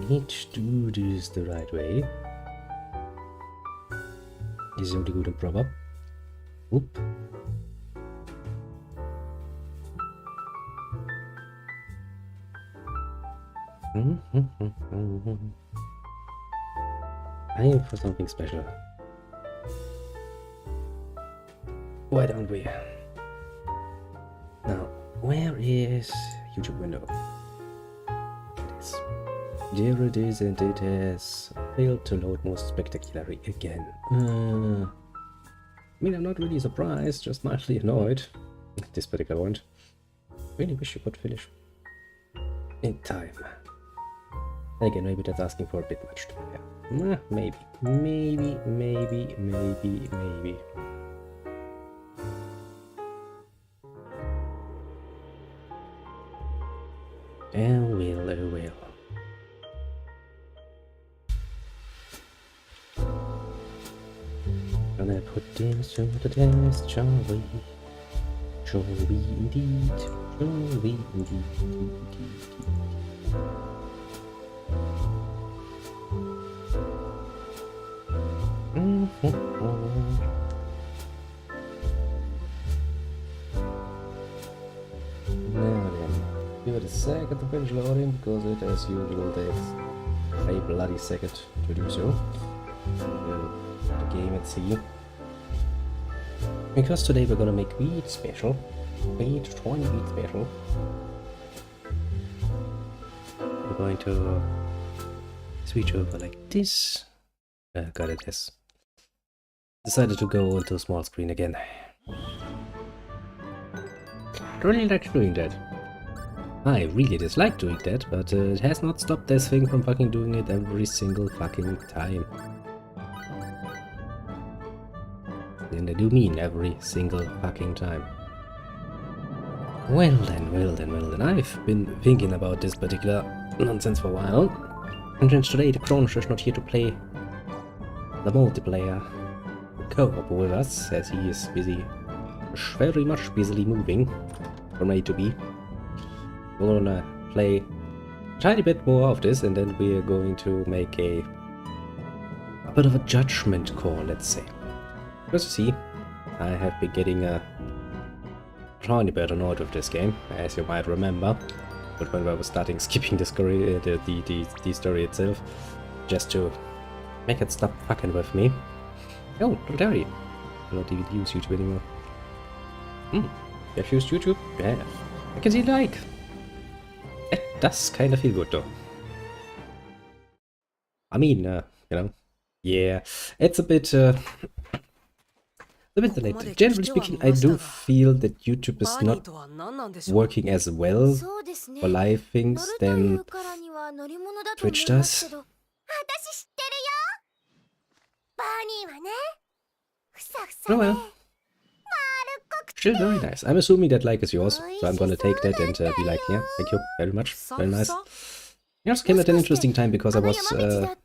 need to do this the right way. This is only good and proper. Whoop. I aim for something special. Why don't we? Now, where is YouTube window? It is. There it is, and it has failed to load most spectacularly again. I mean, I'm not really surprised, just mildly annoyed at this particular point. Really wish you could finish in time. Again, maybe that's asking for a bit much to be fair. Maybe. Oh well. Gonna put this to the test, shall we? Shall we indeed? Shall we indeed? Now then, give it a second to finish loading, because it, as usual, takes a bloody second to do so. The game at sea. Because today we're gonna make wheat special. Wheat special. We're going to switch over like this. Got it, yes. Decided to go into small screen again. Really like doing that. I really dislike doing that, but it has not stopped this thing from fucking doing it every single fucking time. And I do mean every single fucking time. Well then, I've been thinking about this particular nonsense for a while. And since today the Crunch is not here to play the multiplayer co-op with us, as he is busy, very much busily moving from A to B. We're gonna play a tiny bit more of this, and then we are going to make a bit of a judgment call, let's say. Because you see, I have been getting a tiny bit annoyed with this game, as you might remember. But when I was starting skipping the story, the story itself, just to make it stop fucking with me. Oh, don't worry. I don't even use YouTube anymore. You've used YouTube? Yeah. I can see like. It does kind of feel good though. I mean, you know, yeah, it's a bit delayed. Generally speaking, I do feel that YouTube is not working as well for live things than Twitch does. Oh well. Still very nice. I'm assuming that like is yours, so I'm gonna take that and be like, yeah, thank you very much. Very nice. It also came at an interesting time because I was about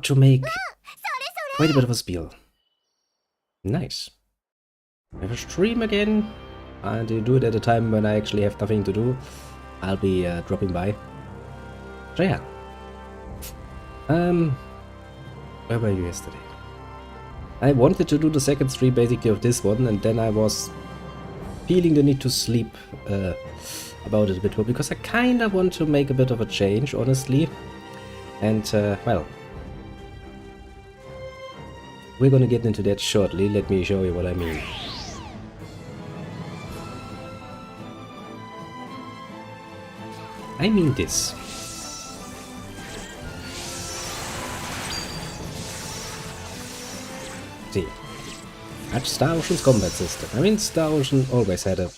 to make quite a bit of a spiel. Nice. I have a stream again, and I do it at a time when I actually have nothing to do. I'll be dropping by. So yeah. Where were you yesterday? I wanted to do the second stream basically of this one, and then I was feeling the need to sleep about it a bit more, because I kinda want to make a bit of a change, honestly. And, well, we're gonna get into that shortly. Let me show you what I mean. I mean this. See, that's Star Ocean's combat system. I mean, Star Ocean always had a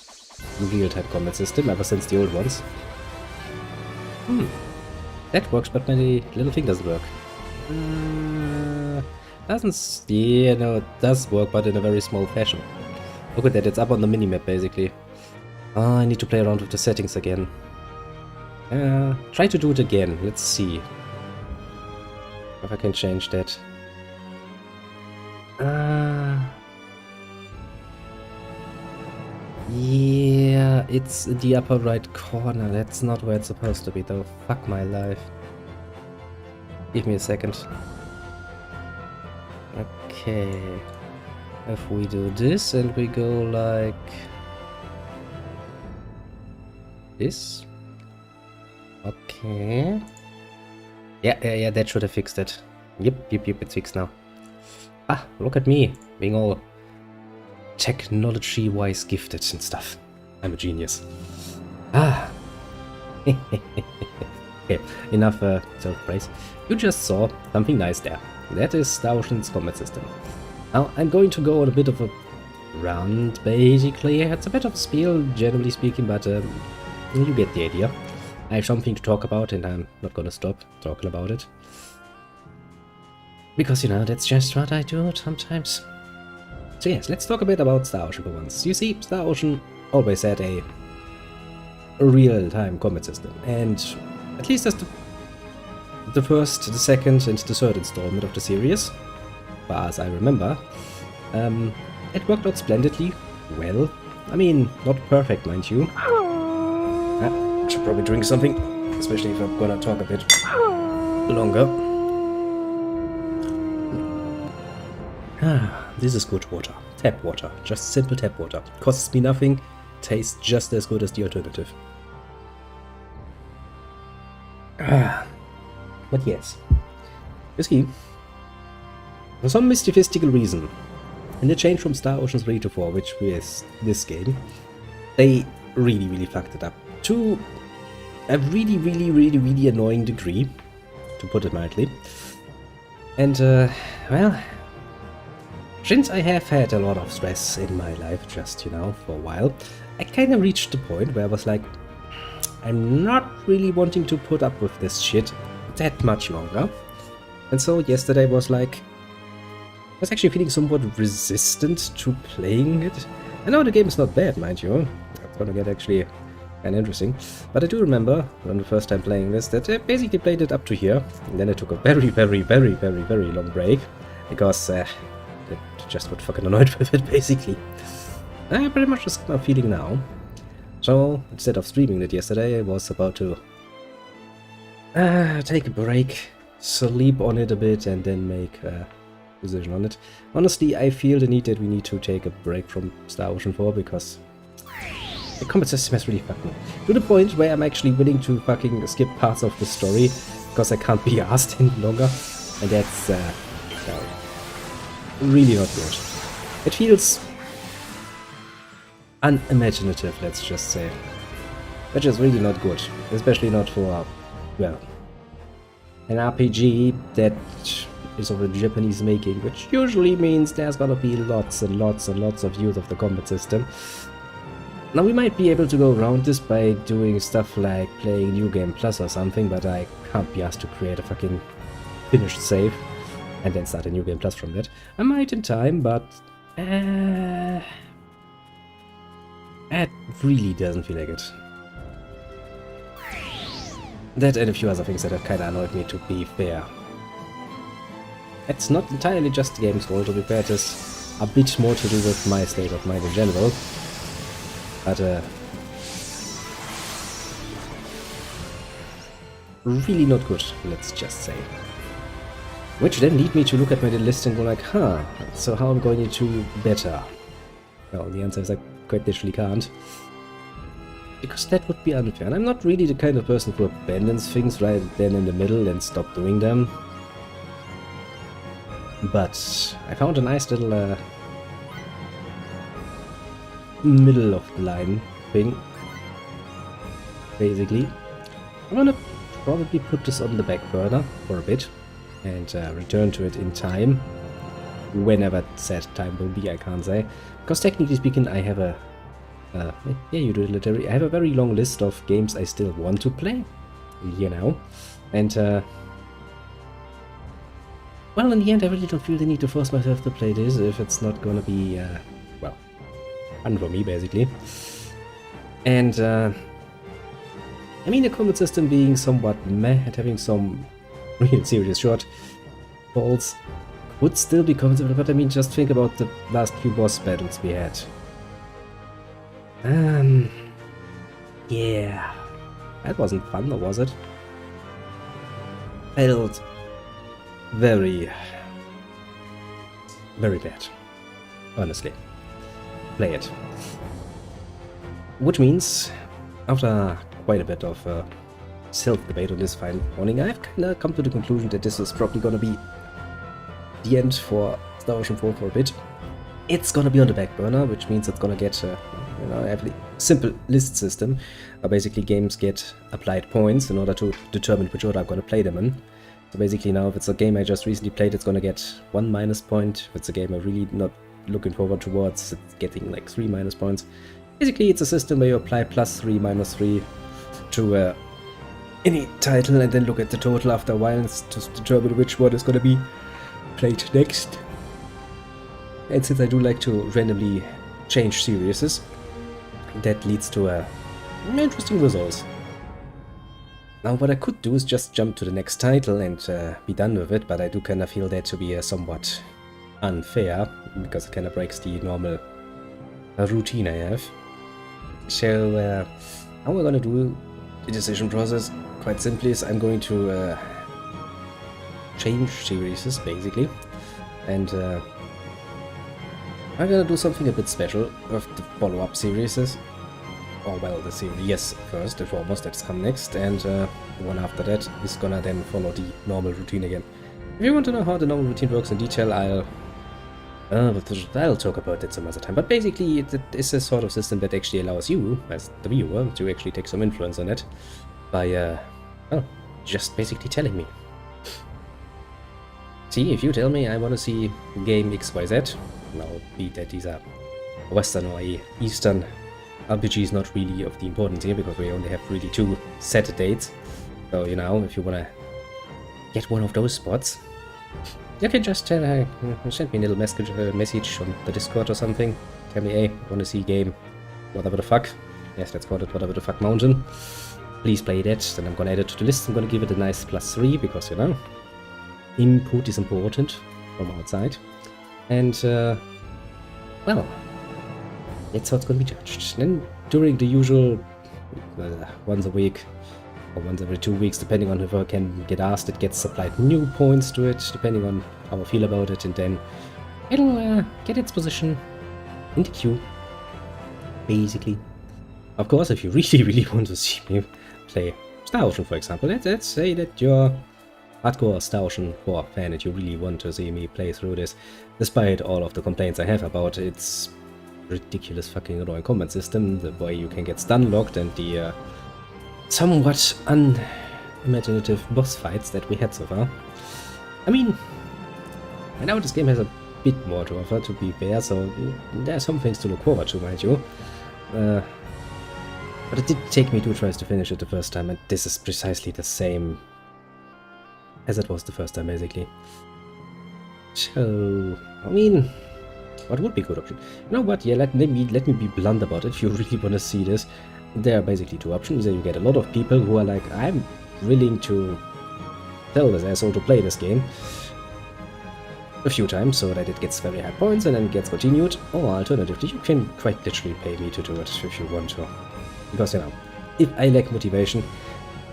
real-time combat system, ever since the old ones. That works, but my little thing doesn't work. Doesn't... yeah, no, it does work, but in a very small fashion. Look at that, it's up on the minimap, basically. Oh, I need to play around with the settings again. Try to do it again, let's see if I can change that. Yeah, it's in the upper right corner. That's not where it's supposed to be though. Fuck my life. Give me a second. Okay. If we do this and we go like this. Okay. Yeah, that should have fixed it. Yep, it's fixed now. Ah, look at me, being all technology-wise gifted and stuff. I'm a genius. Ah. Okay, enough self-praise. You just saw something nice there. That is the Ocean's combat system. Now, I'm going to go on a bit of a rant, basically. It's a bit of a spiel, generally speaking, but you get the idea. I have something to talk about, and I'm not gonna stop talking about it. Because, you know, that's just what I do sometimes. So yes, let's talk a bit about Star Ocean for once. You see, Star Ocean always had a real-time combat system, and at least as the first, the second, and the third installment of the series, far as I remember, it worked out splendidly well. I mean, not perfect, mind you. I should probably drink something, especially if I'm gonna talk a bit longer. This is good water. Tap water. Just simple tap water. Costs me nothing. Tastes just as good as the alternative. But yes. You see, for some mystical reason, in the change from Star Ocean 3 to 4, which is this game, they really fucked it up. To a really annoying degree, to put it mildly. And, well, since I have had a lot of stress in my life, just, you know, for a while, I kind of reached the point where I was like, I'm not really wanting to put up with this shit that much longer. And so yesterday was like, I was actually feeling somewhat resistant to playing it. I know the game is not bad, mind you. It's gonna get actually kind of interesting. But I do remember, when the first time playing this, that I basically played it up to here. And then I took a very long break. Because, I just got fucking annoyed with it, basically. I pretty much just my feeling now. So, instead of streaming it yesterday, I was about to take a break, sleep on it a bit, and then make a decision on it. Honestly, I feel the need that we need to take a break from Star Ocean 4, because the combat system has really fucked me. To the point where I'm actually willing to fucking skip parts of the story, because I can't be asked any longer. And that's, really not good. It feels unimaginative, let's just say. Which is really not good. Especially not for, well, an RPG that is of a Japanese making, which usually means there's gonna be lots and lots of use of the combat system. Now we might be able to go around this by doing stuff like playing New Game Plus or something, but I can't be asked to create a fucking finished save and then start a New Game Plus from that. I might in time, but it really doesn't feel like it. That and a few other things that have kinda annoyed me, to be fair. It's not entirely just the game's fault, to be fair. It is a bit more to do with my state of mind in general. But really not good, let's just say. Which then lead me to look at my list and go like, huh, so how am I going to do better? Well, the answer is I quite literally can't. Because that would be unfair. And I'm not really the kind of person who abandons things right then in the middle and stop doing them. But I found a nice little middle of the line thing. Basically. I'm gonna probably put this on the back burner for a bit. And return to it in time. Whenever said time will be, I can't say. Because technically speaking, I have a... yeah, you do it literally. I have a very long list of games I still want to play. You know. And, well, in the end, I really don't feel the need to force myself to play this if it's not gonna be, well, fun for me, basically. And, I mean, the combat system being somewhat meh and having some real serious shortfalls would still be comfortable, but I mean, just think about the last few boss battles we had. Yeah, that wasn't fun, or was it? Felt very, very bad, honestly. Play it. Which means, after quite a bit of self-debate on this fine morning, I've kinda come to the conclusion that this is probably gonna be the end for Star Ocean 4 for a bit. It's gonna be on the back burner, which means it's gonna get, you know, a simple list system, where basically games get applied points in order to determine which order I'm gonna play them in. So basically now, if it's a game I just recently played, it's gonna get 1 minus point. If it's a game I'm really not looking forward towards, it's getting like 3 minus points. Basically, it's a system where you apply +3, -3 to any title and then look at the total after a while to determine which one is gonna be played next. And since I do like to randomly change series, that leads to interesting results. Now what I could do is just jump to the next title and be done with it, but I do kind of feel that to be somewhat unfair, because it kind of breaks the normal routine I have. So how we're gonna do the decision process, quite simply, is I'm going to change series basically, and I'm gonna do something a bit special with the follow-up series. Or well, the series first and foremost, that's come next, and the one after that is gonna then follow the normal routine again. If you want to know how the normal routine works in detail, I'll talk about it some other time. But basically, it is a sort of system that actually allows you, as the viewer, to actually take some influence on it by, well, just basically telling me. See, if you tell me I want to see game XYZ, now be that these are Western or Eastern RPGs, not really of the importance here, because we only have really 2 set dates. So, you know, if you want to get one of those spots, you can just send me a little message on the Discord or something. Tell me, hey, I want to see game, whatever the fuck. Yes, let's call it whatever the fuck mountain. Please play that, then I'm gonna add it to the list. I'm gonna give it a nice +3, because, you know, input is important from outside. And, well, that's how it's gonna be judged. Then, during the usual once a week, or once every 2 weeks, depending on if I can get asked, it gets supplied new points to it, depending on how I feel about it, and then it'll get its position in the queue, basically. Of course, if you really, really want to see me play Star Ocean, for example, let's say that you're hardcore Star Ocean 4 fan and you really want to see me play through this, despite all of the complaints I have about its ridiculous fucking annoying combat system, the way you can get stun locked, and the somewhat unimaginative boss fights that we had so far. I mean, I know this game has a bit more to offer, to be fair, so there are some things to look forward to, mind you. But it did take me 2 tries to finish it the first time, and this is precisely the same as it was the first time, basically. So, I mean, what would be a good option? You know what, yeah, let me be blunt about it. If you really want to see this, there are basically 2 options. Either you get a lot of people who are like, I'm willing to tell this asshole to play this game a few times so that it gets very high points and then it gets continued, or alternatively, you can quite literally pay me to do it if you want to. Because, you know, if I lack motivation,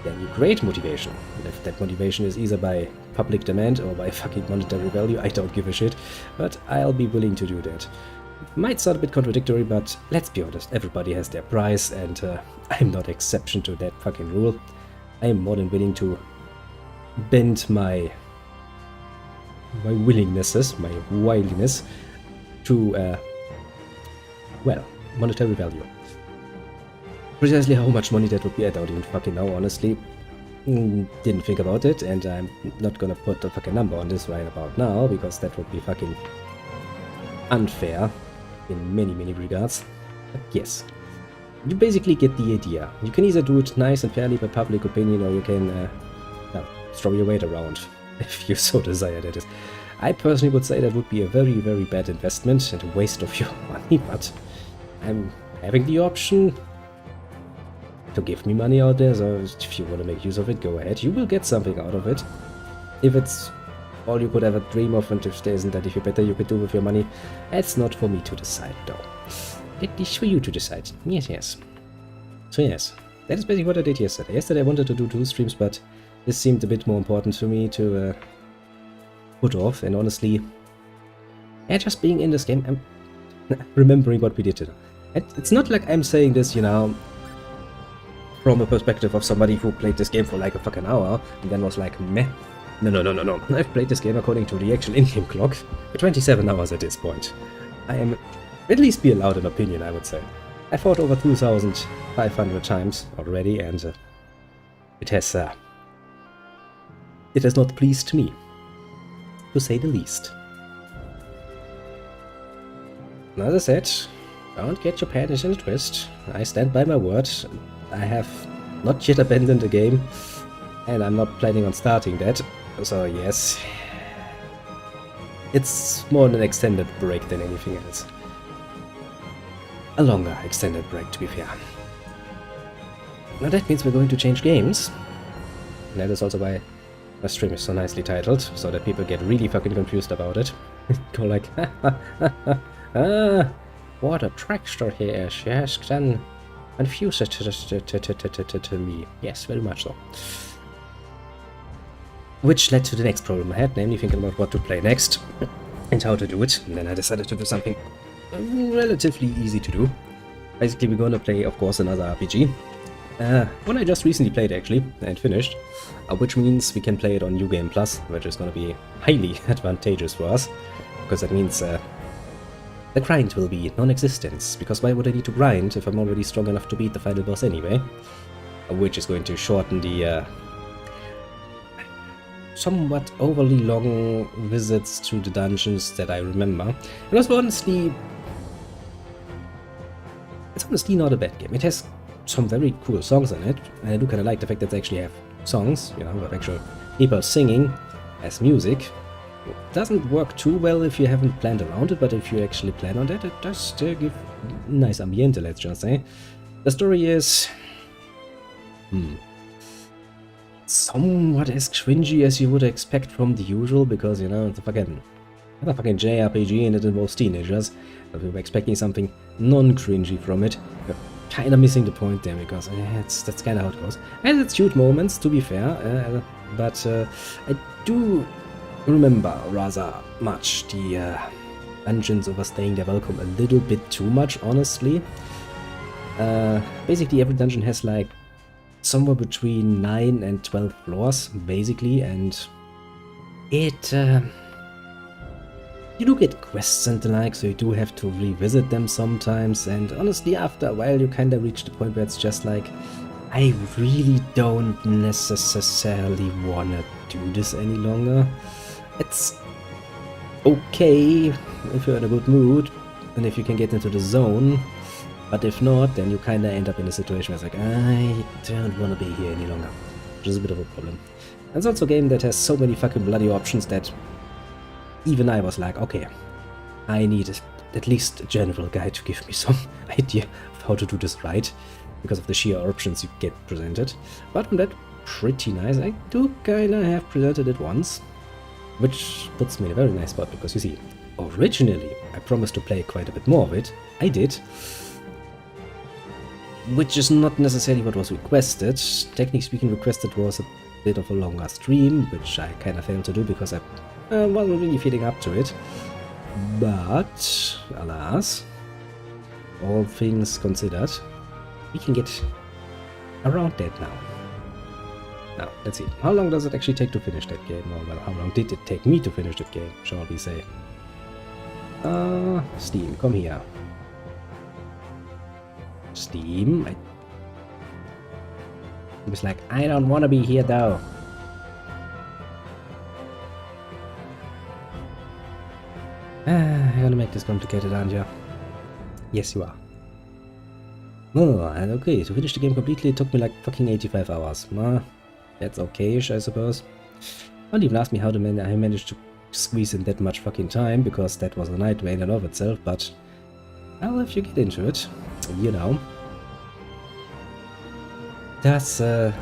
then you create motivation. And if that motivation is either by public demand or by fucking monetary value, I don't give a shit, but I'll be willing to do that. Might sound a bit contradictory, but let's be honest, everybody has their price, and I'm not exception to that fucking rule. I am more than willing to bend my willingnesses, my wildness, to, well, monetary value. Precisely how much money that would be, I don't even fucking know, honestly. Didn't think about it, and I'm not gonna put a fucking number on this right about now, because that would be fucking unfair in many, many regards. But yes, you basically get the idea. You can either do it nice and fairly by public opinion, or you can well, throw your weight around, if you so desire, that is. I personally would say that would be a very, very bad investment and a waste of your money, but I'm having the option to give me money out there, so if you want to make use of it, go ahead. You will get something out of it. If it's all you could ever dream of, and if there isn't anything better you could do with your money, that's not for me to decide, though. That is for you to decide. Yes, yes. So yes, that is basically what I did yesterday. Yesterday I wanted to do 2 streams, but this seemed a bit more important to me to put off, and honestly, yeah, just being in this game, I'm remembering what we did today. It's not like I'm saying this, you know, from a perspective of somebody who played this game for like a fucking hour, and then was like, meh. No. I've played this game according to the actual in-game clock for 27 hours at this point. I am at least be allowed an opinion, I would say. I fought over 2,500 times already, and it has not pleased me, to say the least. Now, as I said, don't get your panties in a twist. I stand by my word. I have not yet abandoned the game, and I'm not planning on starting that. So yes, it's more an extended break than anything else. A longer extended break, to be fair. Now that means we're going to change games. And that is also why my stream is so nicely titled, so that people get really fucking confused about it. Go like, what a trickster he is. She has done confused it to me. Yes, very much so. Which led to the next problem I had, namely thinking about what to play next and how to do it. And then I decided to do something relatively easy to do. Basically, we're gonna play, of course, another RPG. One I just recently played, actually, and finished. Which means we can play it on New Game Plus, which is gonna be highly advantageous for us. Because that means the grind will be non-existent. Because why would I need to grind if I'm already strong enough to beat the final boss anyway? Which is going to shorten the somewhat overly long visits to the dungeons that I remember. And also, honestly, it's honestly not a bad game. It has some very cool songs in it, and I do kind of like the fact that they actually have songs, you know, with actual people singing as music. It doesn't work too well if you haven't planned around it, but if you actually plan on that, it does still give nice ambiente, let's just say. The story is somewhat as cringy as you would expect from the usual, because, you know, it's a fucking JRPG and it involves teenagers. But we were expecting something non-cringy from it. We're kind of missing the point there, because that's kind of how it goes. And it's cute moments, to be fair, but I do remember rather much the dungeons overstaying their welcome a little bit too much, honestly. Basically, every dungeon has like somewhere between 9 and 12 floors, basically, and it you do get quests and the like, so you do have to revisit them sometimes, and honestly, after a while you kinda reach the point where it's just like, I really don't necessarily wanna do this any longer. It's okay if you're in a good mood, and if you can get into the zone, but if not, then you kinda end up in a situation where it's like, I don't wanna be here any longer, which is a bit of a problem. And it's also a game that has so many fucking bloody options that even I was like, okay, I need at least a general guide to give me some idea of how to do this right, because of the sheer options you get presented. But from that, pretty nice. I do kinda have presented it once, which puts me in a very nice spot, because you see, originally I promised to play quite a bit more of it. I did. Which is not necessarily what was requested. Technically speaking, requested was a bit of a longer stream, which I kind of failed to do because I wasn't really feeling up to it. But, alas, all things considered, we can get around that now. Now, let's see. How long does it actually take to finish that game? Or, well, how long did it take me to finish that game, shall we say? Steam, come here. Steam. It was like, I don't want to be here though. You're gonna make this complicated, aren't you? Yes, you are. No, okay, to finish the game completely it took me like fucking 85 hours. That's okay-ish, I suppose. Don't even ask me how I managed to squeeze in that much fucking time, because that was a nightmare in and of itself, but well, if you get into it, you know, that's worked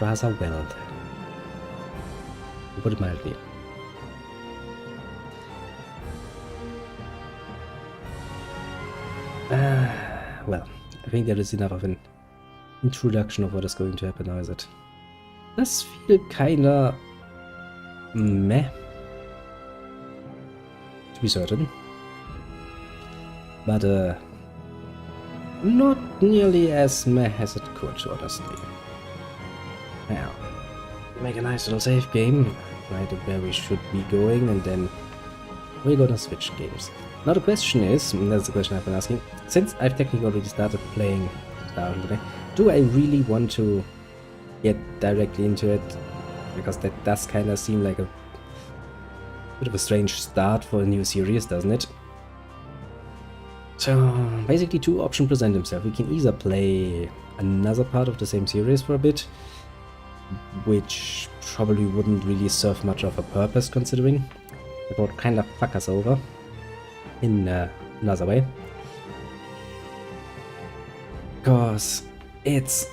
rather well, to put it mildly. Well, I think there is enough of an introduction of what is going to happen now, is it? Does feel kinda meh, to be certain. But not nearly as meh as it could, honestly. Now, make a nice little save game, right where we should be going, and then we're gonna switch games. Now the question is, and that's the question I've been asking, since I've technically already started playing Down today, do I really want to get directly into it? Because that does kind of seem like a bit of a strange start for a new series, doesn't it? So basically two options present themselves. We can either play another part of the same series for a bit, which probably wouldn't really serve much of a purpose considering it would kind of fuck us over in another way. Because it's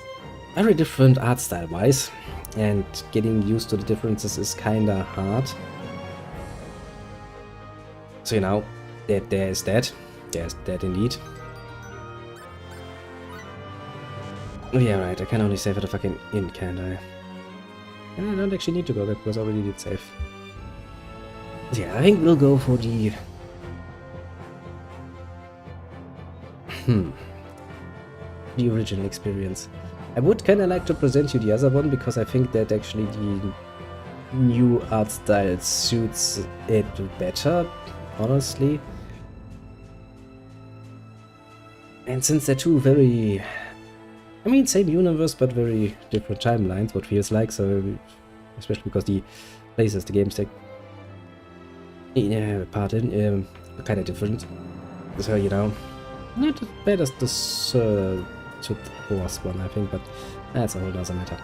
very different art style wise, and getting used to the differences is kinda hard. So you know, there is that. There's that indeed. Oh yeah, right, I can only save at a fucking inn, can't I? And I don't actually need to go there because I already did save. But yeah, I think we'll go for the... the original experience. I would kinda like to present you the other one because I think that actually the new art style suits it better, honestly. And since they're two very... I mean, same universe, but very different timelines, what feels like, so... Especially because the places the games take part in are kind of different. So, you know, not as bad as the fourth one, I think, but that's a whole other matter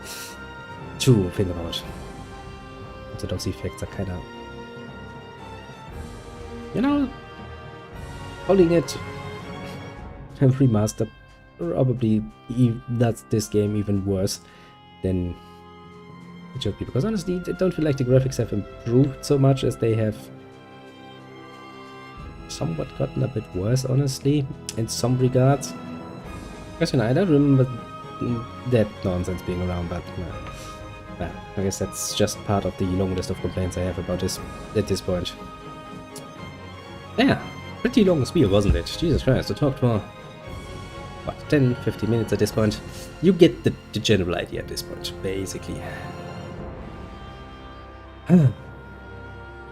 to think about. So those effects are kind of... You know, calling it a remaster probably that's this game even worse than it should be, because honestly I don't feel like the graphics have improved so much as they have somewhat gotten a bit worse, honestly, in some regards. Because, you know, I don't remember that nonsense being around, but I guess that's just part of the long list of complaints I have about this at this point. Yeah, pretty long spiel, wasn't it? Jesus Christ, I talked for what, 10-15 minutes at this point. You get the general idea at this point, basically.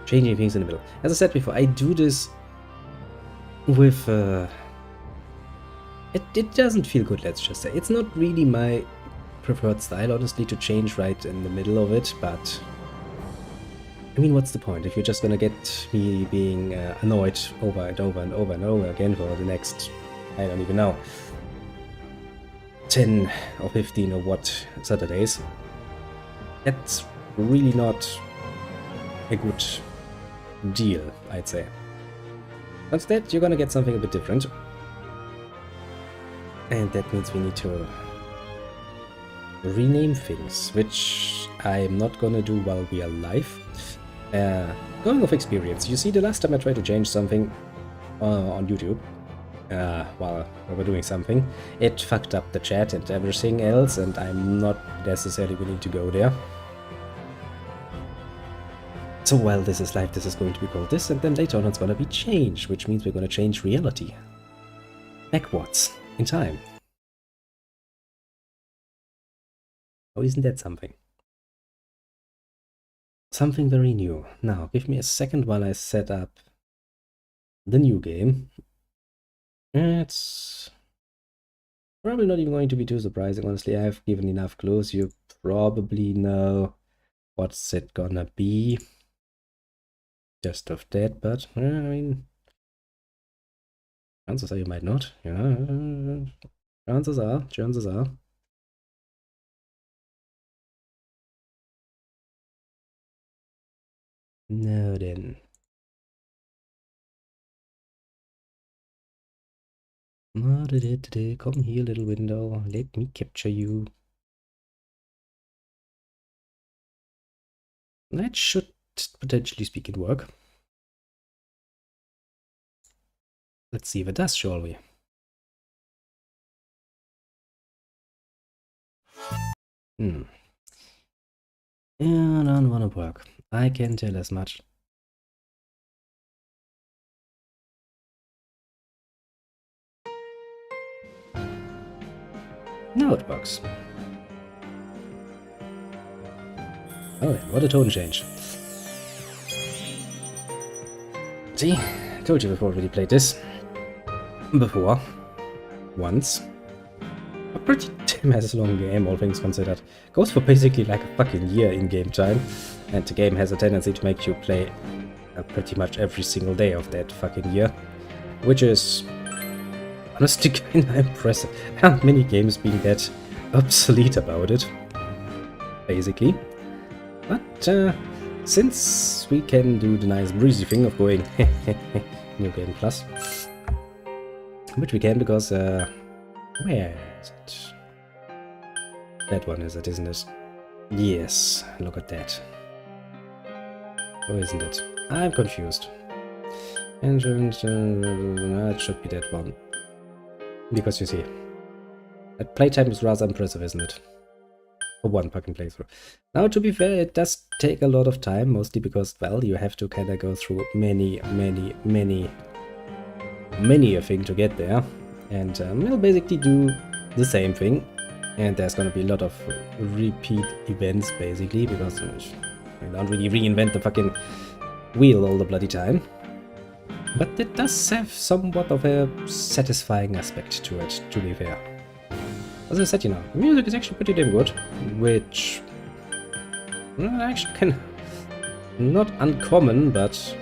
Changing things in the middle. As I said before, I do this with... It doesn't feel good, let's just say. It's not really my preferred style, honestly, to change right in the middle of it, but... I mean, what's the point if you're just gonna get me being annoyed over and over and over and over again for the next, I don't even know, 10 or 15 or what Saturdays? That's really not a good deal, I'd say. Instead, you're gonna get something a bit different. And that means we need to rename things, which I'm not gonna do while we are live. Going off experience, you see, the last time I tried to change something on YouTube, while we were doing something, it fucked up the chat and everything else, and I'm not necessarily willing to go there. So while this is live, this is going to be called this, and then later on it's gonna be changed, which means we're gonna change reality backwards in time. Oh, isn't that something? Something very new. Now, give me a second while I set up the new game. It's probably not even going to be too surprising, honestly. I've given enough clues. You probably know what's it gonna be. Just of that, but, I mean... chances are you might not, you know? Chances are. No, then. Come here, little window. Let me capture you. That should potentially speak in work. Let's see if it does, shall we? Yeah, don't wanna work. I can tell as much. Now it works. Oh, what a tone change. See, I told you we've already played this before. Once. A pretty damn as long game, all things considered. Goes for basically like a fucking year in game time. And the game has a tendency to make you play pretty much every single day of that fucking year. Which is honestly kinda impressive. There aren't many games being that obsolete about it. Basically. But since we can do the nice breezy thing of going New Game Plus, which we can because, where is it? That one is it, isn't it? Yes, look at that. Or isn't it? I'm confused. Entrance, it should be that one. Because you see, that playtime is rather impressive, isn't it? For one fucking playthrough. Now, to be fair, it does take a lot of time, mostly because, well, you have to kind of go through many a thing to get there. And we'll basically do the same thing. And there's gonna be a lot of repeat events, basically, because we don't really reinvent the fucking wheel all the bloody time. But it does have somewhat of a satisfying aspect to it, to be fair. As I said, you know, the music is actually pretty damn good, which actually kind of not uncommon, but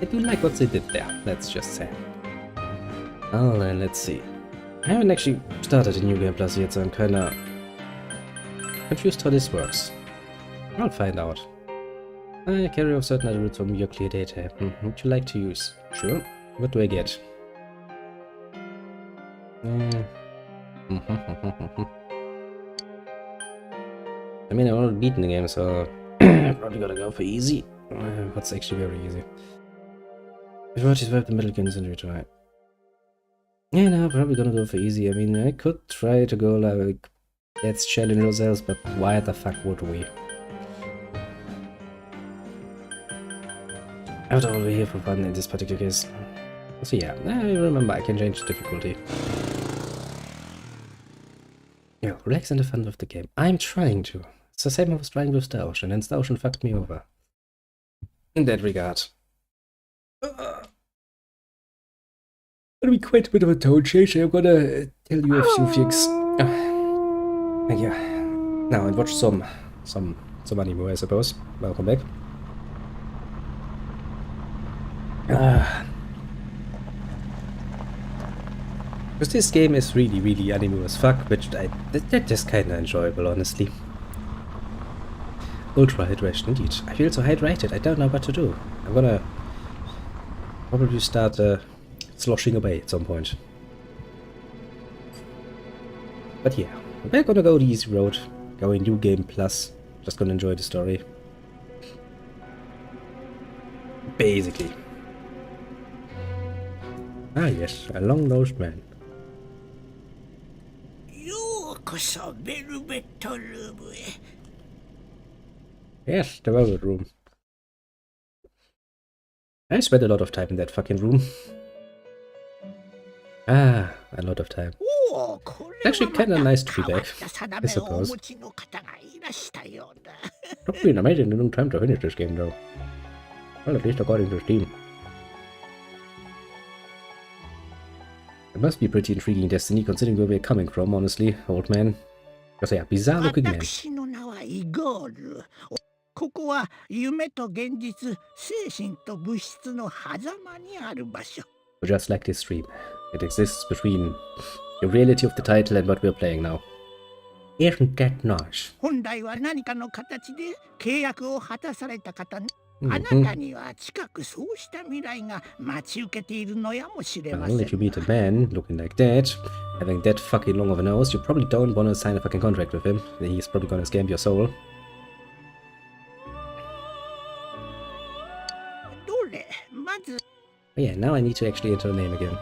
I do like what they did there, let's just say. Oh, then let's see. I haven't actually started a New Game Plus yet, so I'm kind of confused how this works. I'll find out. I carry off certain attributes from your clear data. Would you like to use? Sure. What do I get? I mean, I've already beaten the game, so I probably gotta go for easy. What's actually very easy? If you watch this web, the middle guns and retry. Yeah, no, probably gonna go for easy. I mean, I could try to go like, let's challenge ourselves, but why the fuck would we? After all, we're here for fun in this particular case. So yeah, I remember I can change the difficulty. Yeah, relax and have fun with the game. I'm trying to. It's the same I was trying with the Ocean, and the Ocean fucked me over. In that regard. Gonna be quite a bit of a tone change. I'm gonna tell you a few things. Yeah. Now and watch some anime, I suppose. Welcome back. Because this game is really anime as fuck, which that's just kinda enjoyable, honestly. Ultra hydration, indeed. I feel so hydrated, I don't know what to do. I'm gonna probably start sloshing away at some point. But yeah, we're gonna go the easy road, going New Game Plus, just gonna enjoy the story. Basically. Ah yes, a long-nosed man. Yes, the velvet room. I spent a lot of time in that fucking room. A lot of time. It's actually kinda nice to be back, I suppose. Probably an amazing long time to finish this game though. Well, at least according to Steam. It must be pretty intriguing destiny, considering where we're coming from, honestly, old man. Because yeah, bizarre looking man. Just like this stream, it exists between the reality of the title and what we're playing now. Isn't that nice? I'll let you meet a man looking like that, having that fucking long of a nose, you probably don't want to sign a fucking contract with him. He's probably gonna scam your soul. Oh yeah, now I need to actually enter a name again.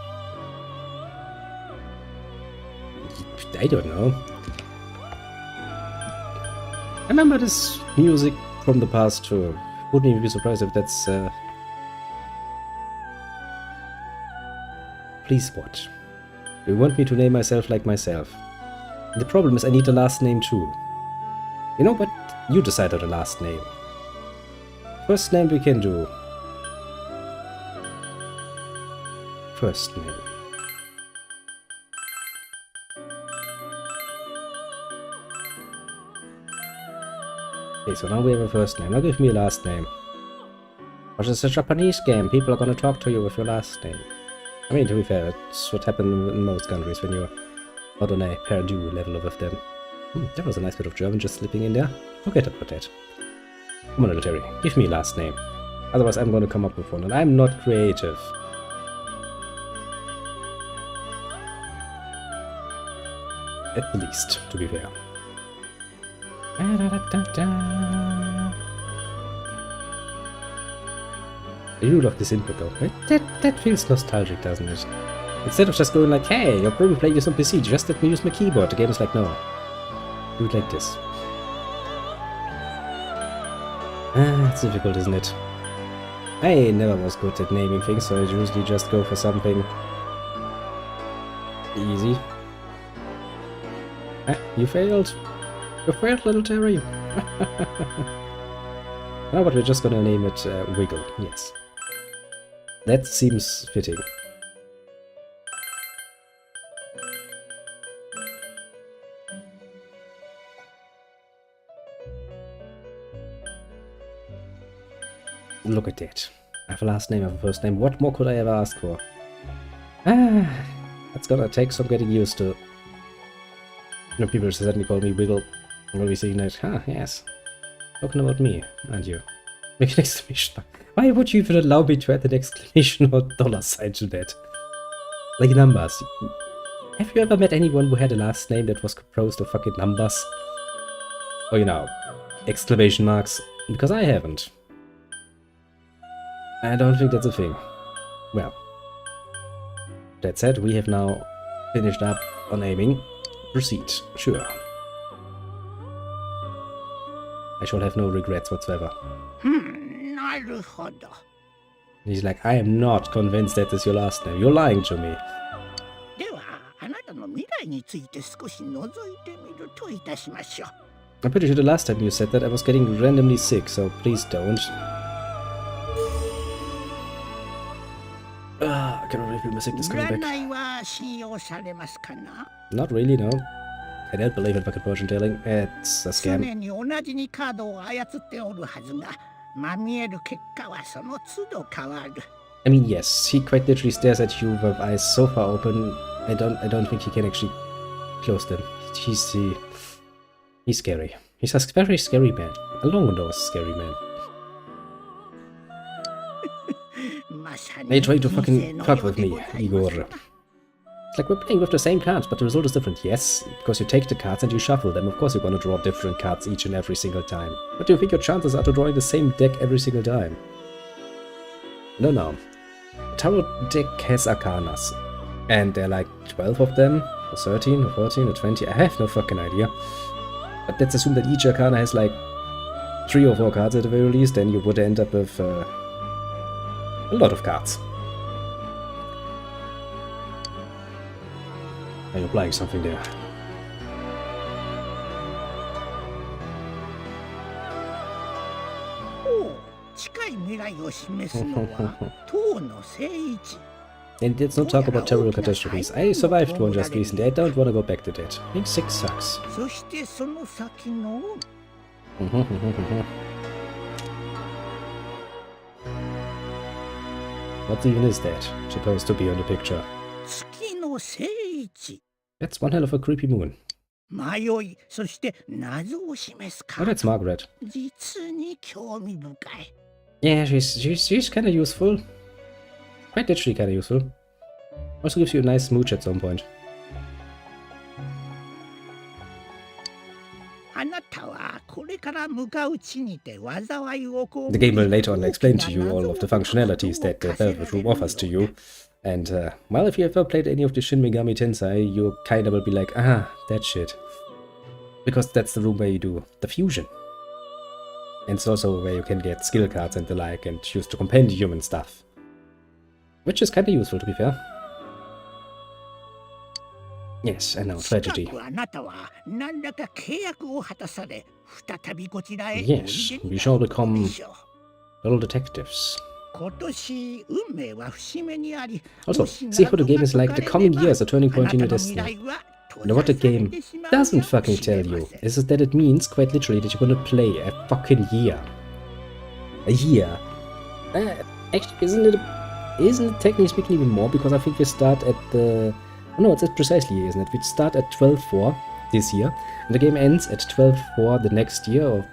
I don't know. I remember this music from the past too. Wouldn't even be surprised if that's... Please what? You want me to name myself like myself? The problem is I need a last name too. You know what? You decide on the last name. First name we can do. First name. Okay, so now we have a first name. Now give me a last name. Because it's a Japanese game, people are gonna talk to you with your last name. I mean, to be fair, it's what happened in most countries when you're not on a Purdue level with them. That was a nice bit of German just slipping in there. Forget about that. Come on, little Terry, give me a last name. Otherwise I'm gonna come up with one, and I'm not creative. At the least, to be fair. I do love this input though, right? That feels nostalgic, doesn't it? Instead of just going like, hey, you're probably playing this on PC, just let me use my keyboard. The game is like, no. Do it like this. It's difficult, isn't it? I never was good at naming things, so I usually just go for something easy. You failed. You failed, little Terry. No, but we're just gonna name it Wiggle, yes. That seems fitting. Look at that. I have a last name, I have a first name. What more could I ever ask for? That's gonna take some getting used to. You know, people suddenly call me Wiggle. I'm gonna be saying that, yes. Talking about me, aren't you? Make an exclamation mark. Why would you even allow me to add an exclamation or dollar sign to that? Like numbers. Have you ever met anyone who had a last name that was composed of fucking numbers? Or, you know, exclamation marks? Because I haven't. I don't think that's a thing. Well, that said, we have now finished up on naming. Proceed. Sure. I shall have no regrets whatsoever. He's like, I am not convinced that is your last name. You're lying to me. I'm pretty sure the last time you said that I was getting randomly sick, so please don't. I cannot really feel my sickness coming back. Not really, no. I don't believe in fucking fortune telling. It's a scam. I mean, yes, he quite literally stares at you with eyes so far open. I don't think he can actually close them. He's scary. He's a very scary man. A long-nosed scary man. They try to fucking fuck with me, Igor. It's like we're playing with the same cards, but the result is different. Yes, because you take the cards and you shuffle them. Of course you're gonna draw different cards each and every single time. But do you think your chances are to drawing the same deck every single time? No. The tarot deck has arcanas. And there are like 12 of them, or 13, or 14, or 20. I have no fucking idea. But let's assume that each arcana has like 3 or 4 cards at the very least, then you would end up with a lot of cards. Are you applying something there? And let's not talk about terrible catastrophes. I survived one just recently. I don't want to go back to that. Being sick sucks. What even is that supposed to be on the picture? That's one hell of a creepy moon. Oh, that's Margaret. Yeah, she's kind of useful. Quite literally kind of useful. Also gives you a nice smooch at some point. The game will later on explain to you all of the functionalities that the Velvet Room offers to you. And, well, if you ever played any of the Shin Megami Tensei, you kinda will be like, that shit. Because that's the room where you do the fusion. And it's also where you can get skill cards and the like and use the compendium and stuff. Which is kind of useful, to be fair. Yes, I know, tragedy. Yes, we shall become little detectives. Also, see how the game is like, the coming years are turning point in your destiny. And what the game doesn't fucking tell you is that it means, quite literally, that you're gonna play a fucking year. A year. Actually, isn't it technically speaking even more? Because I think we start at the... Oh, no, it's precisely, isn't it? We start at 12-4 this year, and the game ends at 12-4 the next year, or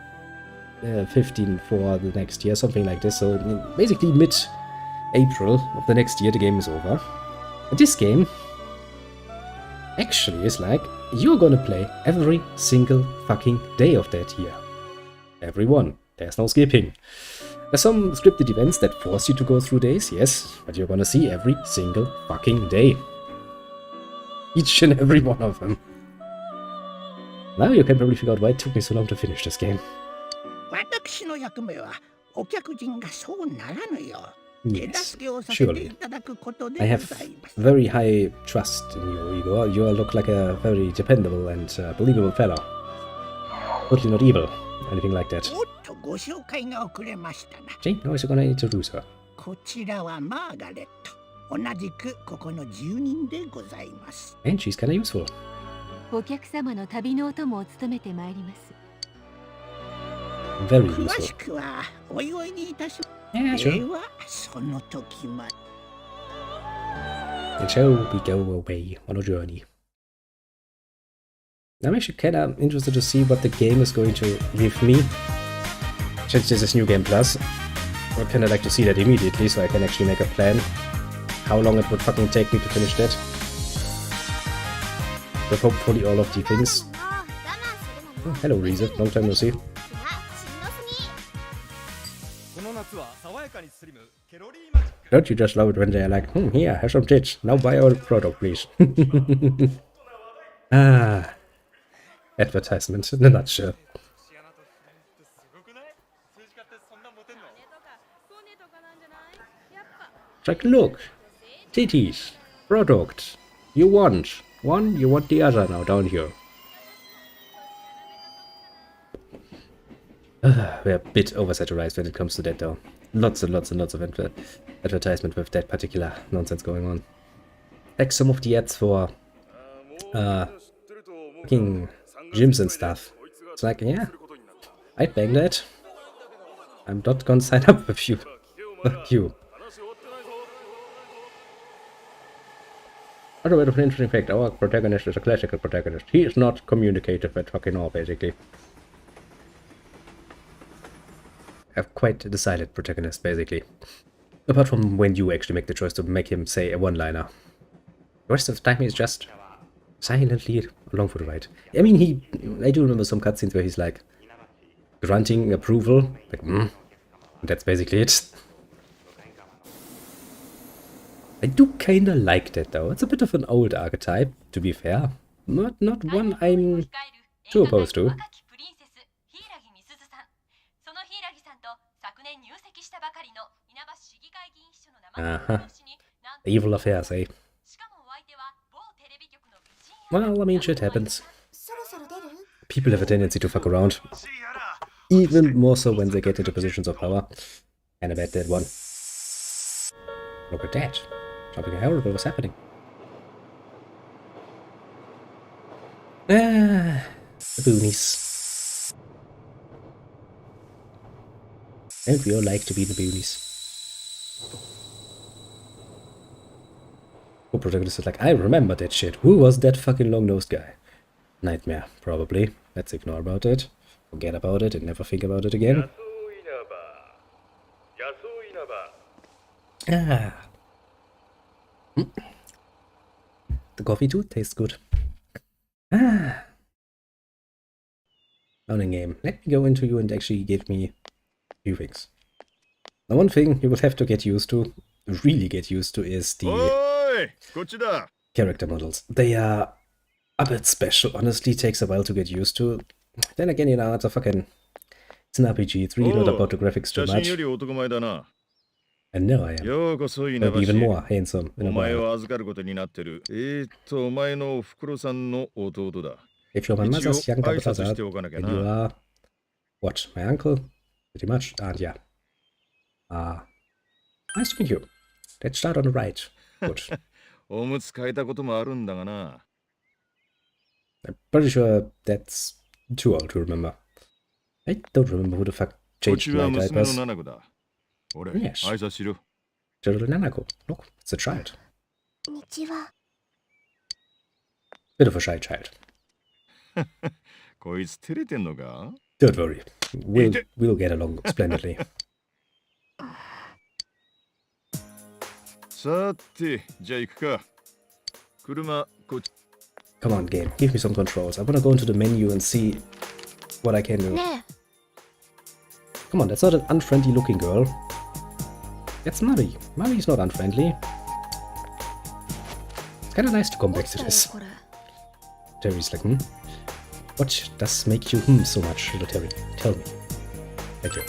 15-4 the next year, something like this. So basically mid-April of the next year, the game is over. And this game actually is like, you're gonna play every single fucking day of that year. Every one. There's no skipping. There's some scripted events that force you to go through days, yes, but you're gonna see every single fucking day. Each and every one of them. Now you can probably figure out why it took me so long to finish this game. Yes, surely. I have very high trust in you, Igor. You look like a very dependable and believable fellow. Totally not evil, anything like that. See, now is gonna introduce her. And she's kinda useful. Very useful. Yeah, sure. And shall we go away on a journey? I'm actually kinda interested to see what the game is going to give me. Since this is New Game Plus, I'd kinda like to see that immediately so I can actually make a plan. How long it would fucking take me to finish that. But hopefully all of the things. Oh, hello Riese, long time no see. Don't you just love it when they're like, here, have some tits, now buy our product please. Ah, advertisement in a nutshell. It's like, look, titties, product, you want one, you want the other now, don't you? We're a bit oversaturated when it comes to that though. Lots and lots and lots of advertisement with that particular nonsense going on. Like some of the ads for fucking gyms and stuff. It's like, yeah, I'd bang that. I'm not gonna sign up with you. Fuck you. By the way, an interesting fact, our protagonist is a classical protagonist. He is not communicative at fucking all, basically. Have quite the silent protagonist, basically. Apart from when you actually make the choice to make him say a one-liner. The rest of the time he's just silently along for the ride. I mean, I do remember some cutscenes where he's like grunting approval, like and that's basically it. I do kinda like that though. It's a bit of an old archetype, to be fair. Not one I'm too opposed to. Evil affairs, eh? Well, I mean, shit happens. People have a tendency to fuck around. Even more so when they get into positions of power. And I bet that one. Look at that. Something horrible was happening. The boonies. Don't we all like to be in the boonies? Oh, protagonist is like, I remember that shit. Who was that fucking long-nosed guy? Nightmare, probably. Let's ignore about it. Forget about it and never think about it again. Ah. The coffee too tastes good. Ah. Loading game. Let me go into you and actually give me a few things. Now, one thing you will have to get used to, really get used to, is the character models. They are a bit special. Honestly, takes a while to get used to. Then again, you know, it's an RPG. It's really not about the graphics too much. And now I am. I'll be even more handsome in a while. If you're my mother's younger brother, then you are... What, my uncle? Pretty much. And yeah. Nice to meet you. Let's start on the right. Good. I'm pretty sure that's too old to remember. I don't remember who the fuck changed my diapers. Yes. Little Nanako. Look, it's a child. Bit of a shy child. Don't worry. We'll get along splendidly. Come on, game. Give me some controls. I wanna go into the menu and see what I can do. Come on, that's not an unfriendly looking girl. That's Mari. Mari's not unfriendly. It's kinda nice to come back to this. Terry's like, What does make you so much, little Terry? Tell me. Thank you.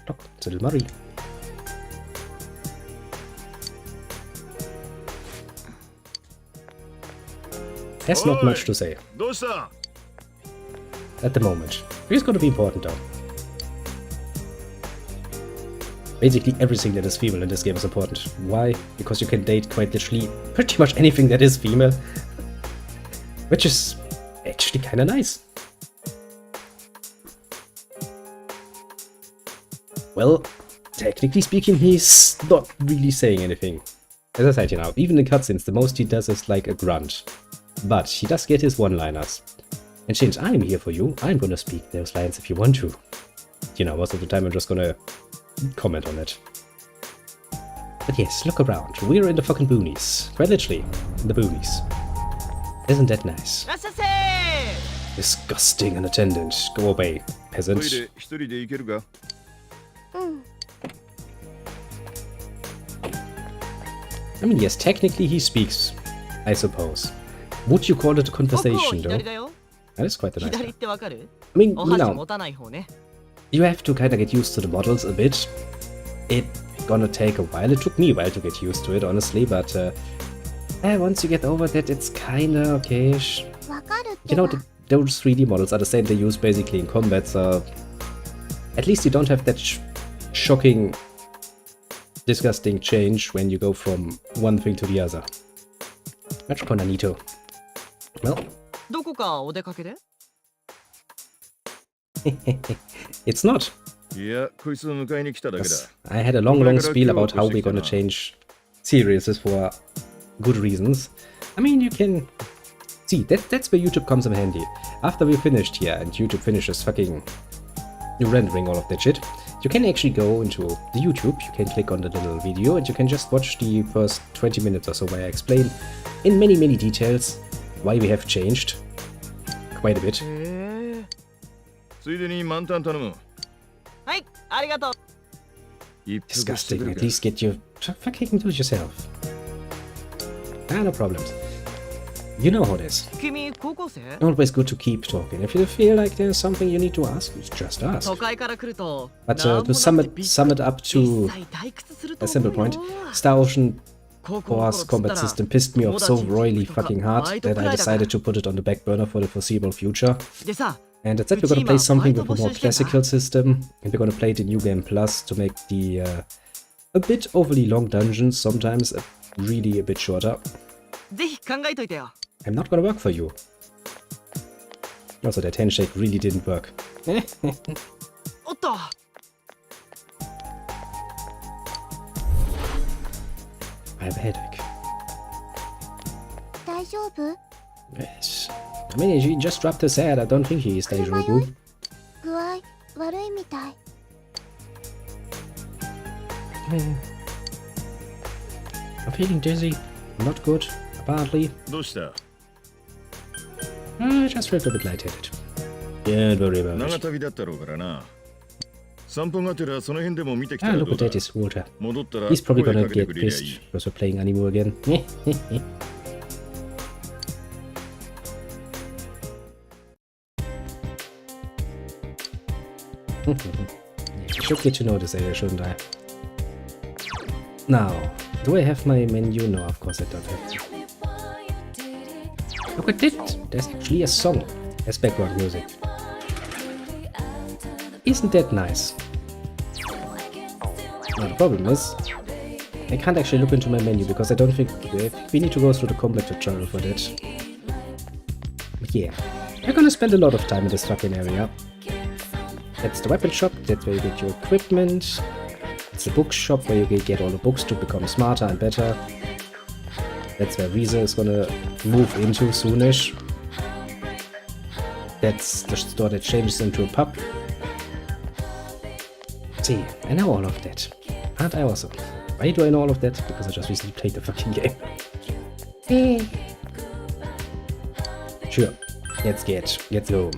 Look, it's a little Mari. There's not much to say. At the moment. It's gonna be important though. Basically everything that is female in this game is important. Why? Because you can date quite literally pretty much anything that is female. Which is actually kinda nice. Well, technically speaking, he's not really saying anything. As I said, you know, even in cutscenes, the most he does is like a grunt. But he does get his one-liners. And since I'm here for you, I'm gonna speak those lines if you want to. You know, most of the time I'm just gonna comment on it. But yes, look around. We're in the fucking boonies. Quite literally, in the boonies. Isn't that nice? Disgusting unattendant. Go away, peasant. I mean, yes, technically he speaks, I suppose. Would you call it a conversation, though? That is quite a nice one. I mean, you know, you have to kind of get used to the models a bit. It's gonna take a while. It took me a while to get used to it, honestly, but once you get over that, it's kinda okay-ish. You know, those 3D models are the same they use basically in combat, so at least you don't have that shocking, disgusting change when you go from one thing to the other. Much Konanito. Well. It's not. I had a long spiel about how we're gonna change series for good reasons. I mean, you can see, that's where YouTube comes in handy. After we're finished here and YouTube finishes fucking rendering all of that shit, you can actually go into the YouTube, you can click on the little video and you can just watch the first 20 minutes or so where I explain in many details why we have changed quite a bit. Disgusting, at least get you fucking do it yourself. No problems. You know how it is. Always good to keep talking. If you feel like there's something you need to ask, just ask. But to sum it up to a simple point, Star Ocean Force combat system pissed me off so royally fucking hard that I decided to put it on the back burner for the foreseeable future. And instead we're gonna play something with a more classical system, and we're gonna play the New Game Plus to make the a bit overly long dungeons sometimes really a bit shorter. I'm not gonna work for you. Also, that handshake really didn't work. I have a headache. Yes. I mean, he just dropped his head. I don't think he is Daijoubu. I'm feeling dizzy. Not good, apparently. I just felt a bit lightheaded. Don't worry about it. 散歩がてらその辺でも見てきた Ah, ら look どう at だ that, is water. 戻ったら He's probably 声 gonna かけて get くれりゃい pissed い because we're playing Animo again. I should get to know this area, shouldn't I? Now, do I have my menu? No, of course I don't have. Look at it! There's actually a song as background music. Isn't that nice? Now the problem is, I can't actually look into my menu because I don't think we need to go through the combat tutorial for that. But yeah, we're gonna spend a lot of time in this fucking area. That's the weapon shop, that's where you get your equipment. It's the bookshop where you get all the books to become smarter and better. That's where Riese is gonna move into soonish. That's the store that changes into a pub. See, I know all of that. Aren't I awesome? Why do I know all of that? Because I just recently played the fucking game. Sure, let's go.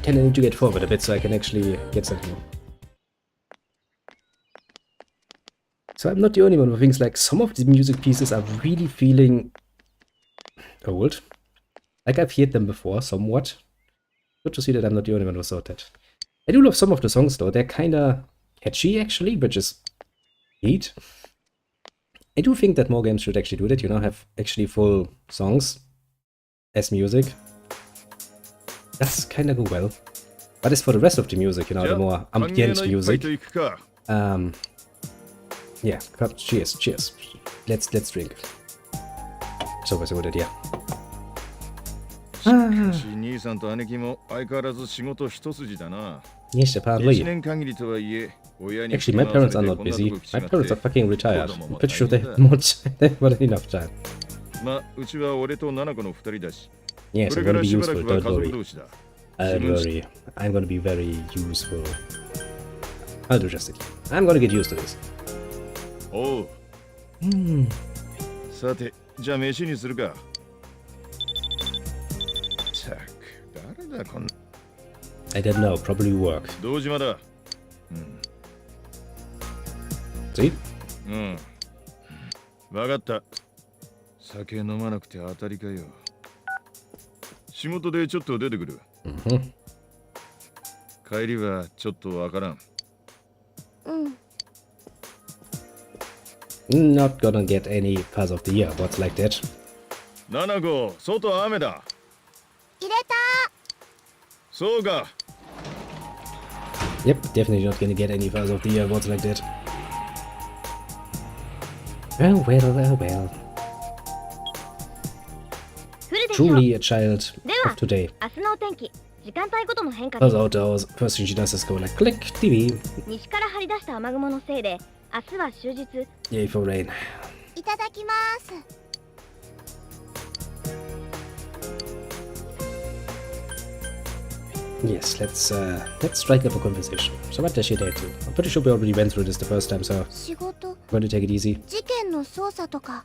I need to get forward a bit so I can actually get something. So I'm not the only one who thinks like some of the music pieces are really feeling old. Like I've heard them before, somewhat. Good to see that I'm not the only one who thought that. I do love some of the songs though, they're kinda catchy actually, which is neat. I do think that more games should actually do that, you know, have actually full songs as music. That's kinda go well. But as for the rest of the music, you know, the more ambient music. Yeah, cheers. Let's drink. It's always a good idea. Yes, apparently. Actually, my parents are not busy. My parents are fucking retired. I'm pretty sure they have more than enough time. Yes, I'm gonna be useful, don't worry. Don't worry. I'm gonna be very useful. I'll do just it. I'm gonna get used to this. Oh. I don't know, probably work. See? わかった。酒飲まなくて当たりかよ。仕事でちょっと出てくる。帰りはちょっとわからん。Not gonna get any pass of the year. What's like that? 7号、外雨だ。入れた。そうか。Yep, definitely not gonna get any pass of the year. What's like that? Oh well. Truly a child of today. Those outdoors, first thing she does is go like click TV. Yay for rain. いただきます。 Yes, let's strike up a conversation. So what does she dare do? I'm pretty sure we already went through this the first time, so 仕事、 I'm going to take it easy. 事件の捜査とか。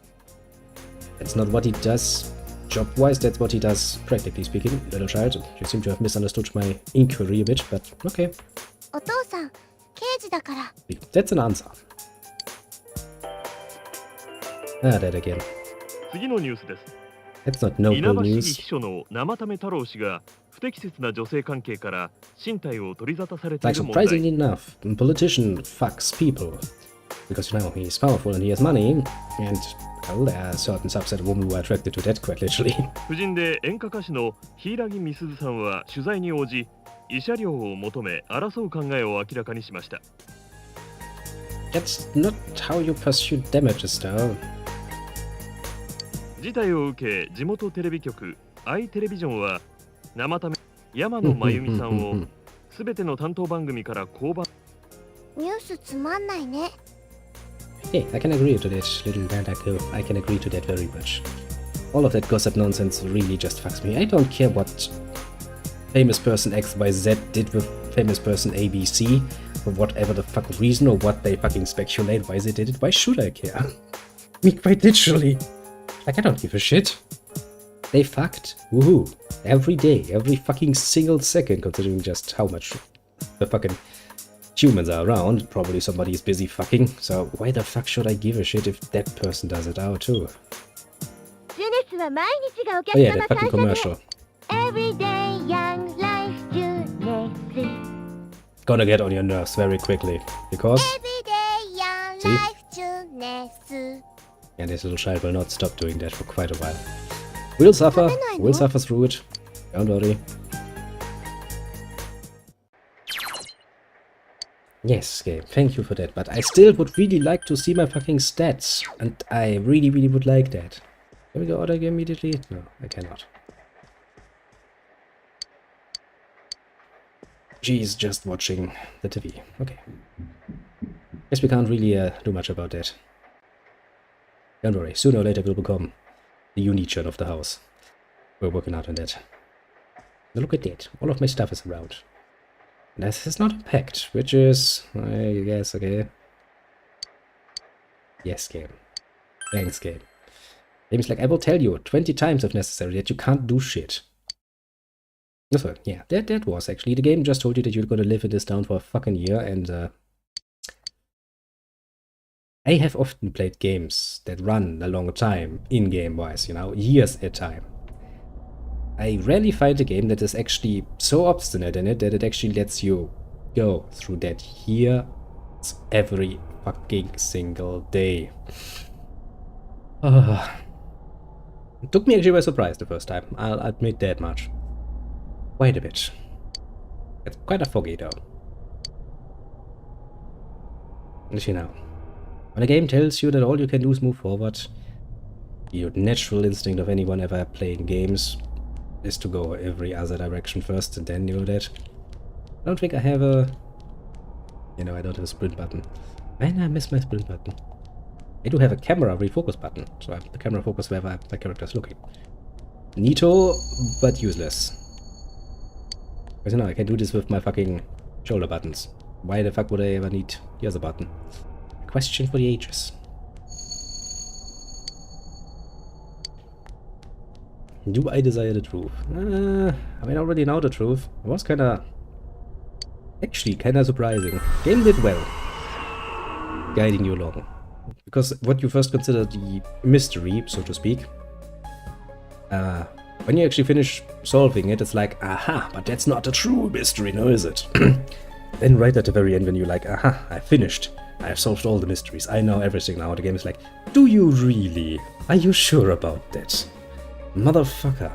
That's not what he does job-wise, that's what he does practically speaking. Little child, you seem to have misunderstood my inquiry a bit, but okay. お父さん、刑事だから。 That's an answer. Ah, that again. 次のニュースです。 That's not noble 稲葉市議 news. 秘書の生為太郎氏が不適切な女性関係から身体を取り沙汰されてい Like る問題。 surprisingly enough, a politician fucks people. Because you know, he's powerful and he has money, and well, there are a certain subset of women who are attracted to that quite literally. 夫人で演歌歌手の柊美鈴さんは取材に応じ、慰謝料を求め争う考えを明らかにしました。 That's not how you pursue damages, though. 事態を受け、地元テレビ局アイテレビジョンは生為山野真由美さんをすべての担当番組から降板。ニュースつまんないね。 Hey, I can agree to that, little Dandako. I can agree to that very much. All of that gossip nonsense really just fucks me. I don't care what famous person XYZ did with famous person ABC, for whatever the fuck reason or what they fucking speculate why they did it. Why should I care? Me, quite literally. Like, I don't give a shit. They fucked. Woohoo. Every day, every fucking single second, considering just how much the fucking humans are around. Probably somebody is busy fucking, so why the fuck should I give a shit if that person does it out too? Oh yeah, that fucking commercial. Everyday young life Junesu. Gonna get on your nerves very quickly, because... Everyday young See? life Junesu. And this little child will not stop doing that for quite a while. We'll suffer through it. Don't worry. Yes, game, thank you for that, but I still would really like to see my fucking stats. And I really, really would like that. Can we go order game immediately? No, I cannot. She's just watching the TV. Okay. Guess we can't really do much about that. Don't worry, sooner or later we'll become the Unichan of the house. We're working out on that. Now look at that, all of my stuff is around. And this is not unpacked, which is, I guess, okay. Yes, game. Thanks, game. Game's like, I will tell you 20 times if necessary that you can't do shit. So, yeah, that was actually, the game just told you that you're gonna live in this town for a fucking year, and I have often played games that run a long time, in-game wise, you know, years at a time. I rarely find a game that is actually so obstinate in it that it actually lets you go through that year every fucking single day. It took me actually by surprise the first time, I'll admit that much. Wait a bit. It's quite a foggy though. And you know, when a game tells you that all you can do is move forward, the natural instinct of anyone ever playing games is to go every other direction first and then do that. I don't think I have a... You know, I don't have a sprint button. Man, I miss my sprint button. I do have a camera refocus button, so I have the camera focus wherever my character is looking. Neato, but useless. Because you know, I can do this with my fucking shoulder buttons. Why the fuck would I ever need the other button? A question for the ages. Do I desire the truth? I mean, I already know the truth. It was actually kinda surprising. Game did well, guiding you along. Because what you first consider the mystery, so to speak, when you actually finish solving it, it's like, aha, but that's not a true mystery, no is it? Then right at the very end when you're like, aha, I finished. I've solved all the mysteries. I know everything now. The game is like, do you really? Are you sure about that? Motherfucker.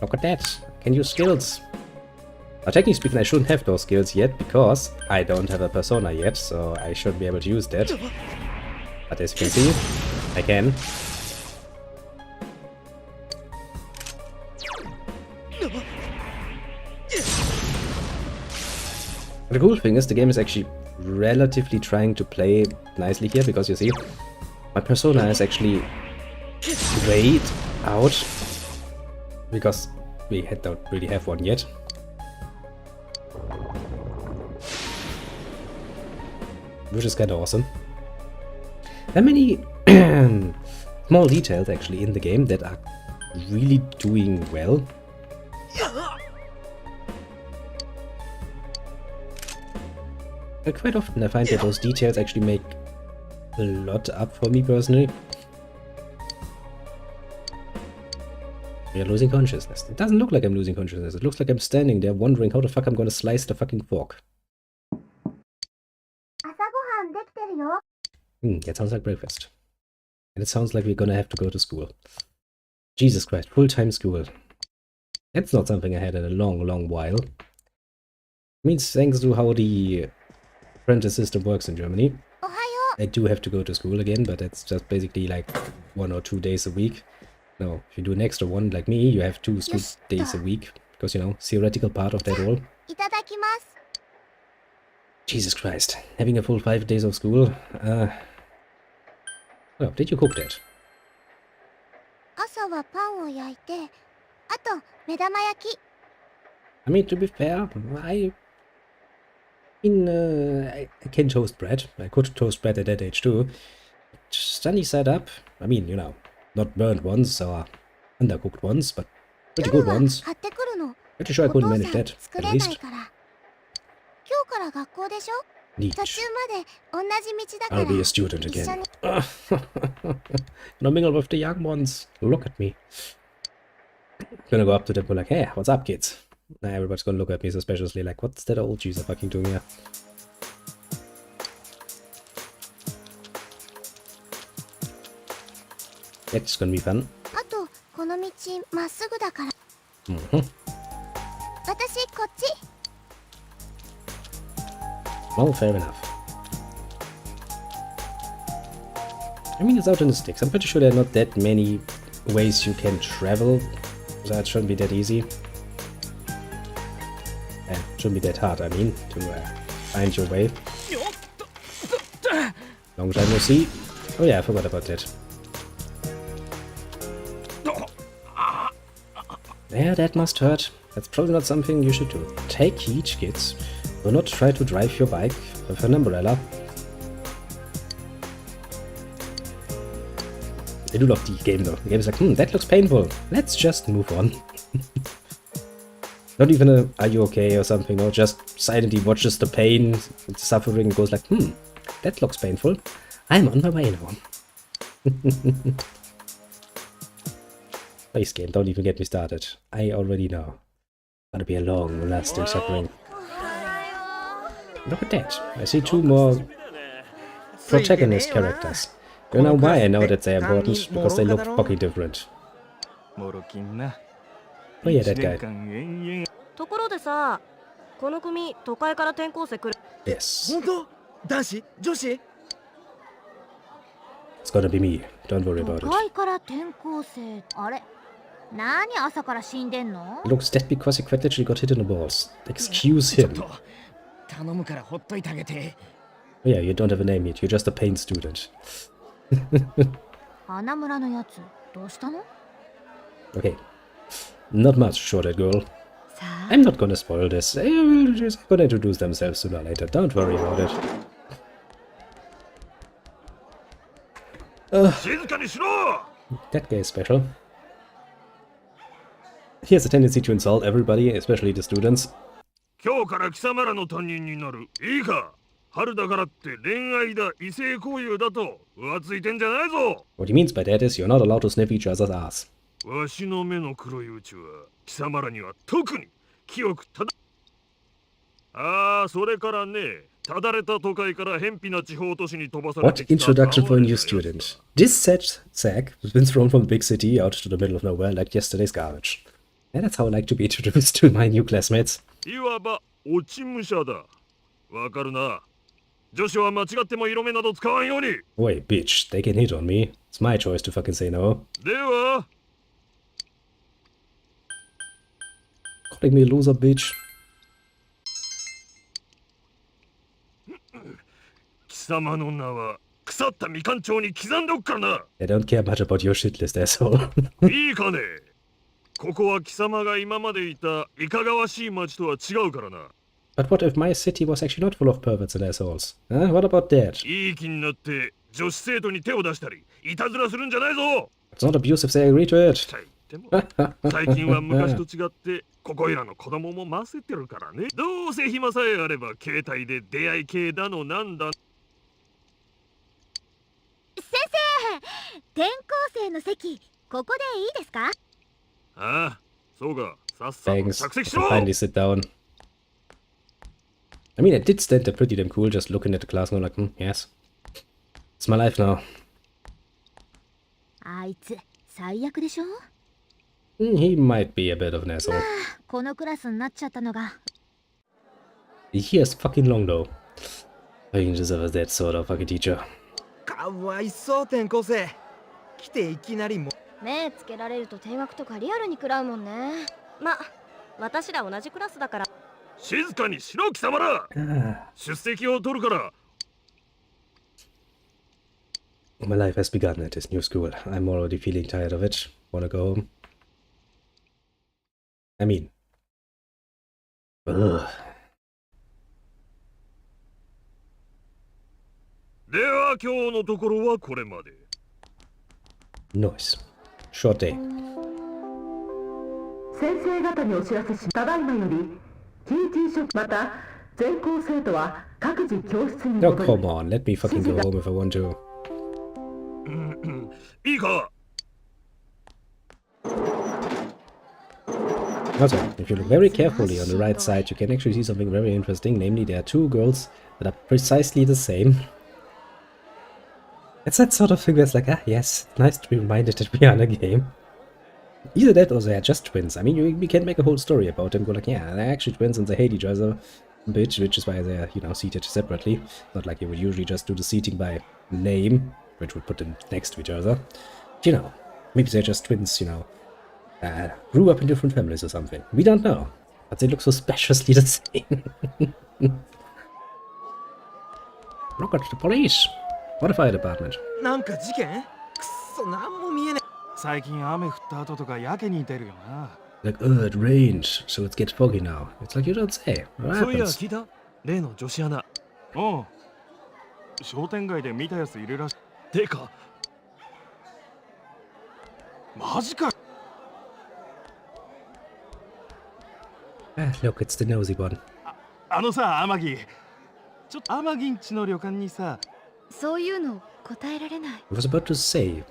Look at that. I can use skills. Now, technically speaking, I shouldn't have those skills yet because I don't have a persona yet, so I should be able to use that. But as you can see, I can. The cool thing is the game is actually relatively trying to play nicely here, because you see, my persona is actually grayed out, because we don't really have one yet. Which is kinda awesome. There are many small details actually in the game that are really doing well. And quite often I find that those details actually make a lot up for me personally. We are losing consciousness. It doesn't look like I'm losing consciousness. It looks like I'm standing there wondering how the fuck I'm gonna slice the fucking fork. That sounds like breakfast. And it sounds like we're gonna have to go to school. Jesus Christ, full-time school. That's not something I had in a long, long while. Means thanks to how the apprentice system works in Germany, I do have to go to school again, but that's just basically like 1 or 2 days a week. No, if you do an extra one like me, you have 2 school days a week, because, you know, theoretical part of that all. Jesus Christ, having a full 5 days of school. Oh, did you cook that? I mean, to be fair, I can toast bread. I could toast bread at that age too. sunny setup. I mean, you know, not burnt ones or undercooked ones, but pretty 夜 good は ones. 買ってくるの。 Pretty sure I お couldn't 父 manage さん that, 作 at れない least. から。今日から学校でしょ。 Neat. 途中まで同じ道だか I'll ら be a student 一緒 again. に。 Gonna mingle with the young ones. Look at me. Gonna go up to them and be like, hey, what's up, kids? Nah, everybody's gonna look at me suspiciously like, what's that old geezer fucking doing here? It's gonna be fun. あとこの道まっすぐだから。 Mm-hmm. 私こっち。 Well, fair enough. I mean, it's out in the sticks. I'm pretty sure there are not that many ways you can travel, so it shouldn't be that easy. Shouldn't be that hard, I mean, to find your way. Long time no see. Oh yeah, I forgot about that. Yeah, that must hurt. That's probably not something you should do. Take heed, kids. Do not try to drive your bike with an umbrella. I do love the game though. The game is like, that looks painful. Let's just move on. Not even a, are you okay or something, no, just silently watches the pain, the suffering, and goes like, that looks painful. I'm on my way now. Please game, don't even get me started. I already know. Gonna be a long, lasting suffering. Look at that. I see two more protagonist characters. You know why I know that they're important? Because they look fucking different. Oh yeah, that guy. ところでさ、この組都会から転校生来る。 Yes. 本当？男子？女子？ It's gonna be me. Don't worry about 都 it. 会から転校生。あれ、何朝から死んでんの？ He looks dead because he quite literally got hit in the balls. Excuse ちょっ him. と頼むからほっといてあげて。 Oh yeah, you don't have a name yet. You're just a pain student. 花村のやつ、どうしたの？ Okay. Not much, shorter girl. さあ、 I'm not gonna spoil this. They will just gonna introduce themselves sooner or later. Don't worry about it. 静かにしろ。 That guy is special. He has a tendency to insult everybody, especially the students. 今日から貴様らの担任になる。いいか。春だからって恋愛だ、異性交友だと浮ついてんじゃないぞ。 What he means by that is you're not allowed to sniff each other's ass. わしの目の黒いうちは貴様らには特に清くただ。ああ、それからね、ただれた都会から偏僻な地方都市に飛ばされ What てきた。 introduction for a new student. This sack has been thrown from the big city out to the middle of nowhere like yesterday's garbage. Yeah, that's how I like to be introduced to my new classmates. いわば落ち武者だ。わかるな。女子は間違っても色目など使わんように。 Wait, bitch, they can hit on me. It's my choice to fucking say no. では Calling me a loser, bitch. 貴様の名は腐ったみかん町に刻んでおくからな。 I don't care much about your shit list, asshole. いいかね。ここは貴様が今までいたいかがわしい町とは違うからな。 But what if my city was actually not full of perverts and assholes? Huh? What about that? いい気になって女子生徒に手を出したりいたずらするんじゃないぞ。 It's not abuse if they agree to it. と言っても最近は昔と違ってここいらの子供もませてるからね。どうせ暇さえあれば携帯で出会い系だのなんだ。先生、転校生の席、ここでいいですか？ああ、そうか。さっさと Thanks. 着席し I ろ。 can finally sit down. I mean, I did stand there pretty damn cool, just looking at the class and going like, yes. It's my life now. あいつ、最悪でしょ？ He might be a bit of an asshole. このクラスになっちゃったのが。 He is fucking long though. I can deserve that sort of fucking teacher. かわいそう転校生。来ていきなりも。目つけられると定額とかリアルに食らうもんね。ま、私ら同じクラスだから。静かにしろ貴様ら。出席を取るから。 My life has begun at this new school. I'm already feeling tired of it. Wanna go home? I mean... Ugh. では今日のところはこれまで。 Nice. Short day. 先生方にお知らせし、ただいまより TT 職また全校生徒は各自教室に Oh, 戻り come on. Let me fucking go home if I want to. いいか。 Also, if you look very carefully on the right side, you can actually see something very interesting. Namely, there are two girls that are precisely the same. It's that sort of thing where it's like, ah, yes, nice to be reminded that we are in a game. Either that or they are just twins. I mean, we can make a whole story about them. Go like, yeah, they're actually twins and they hate each other a bit, which is why they're, you know, seated separately. Not like you would usually just do the seating by name, which would put them next to each other. You know, maybe they're just twins, you know, grew up in different families or something. We don't know. But they look so suspiciously the same. Look at the police. What a fire department. なんか事件？くっそ、なんも見えねえ。最近雨降った後とかやけに出るよな。 Like, oh, it rained, so it gets foggy now. It's like you don't say. What そういや happens? 聞いた例の女子アナ。うん。商店街で見たやついるらしい。てかマジか。 Ah, look, it's the nosy one. あのさ、天城。ちょっと天城んちの旅館にさ。そういうの答えられない。 I was about to say, you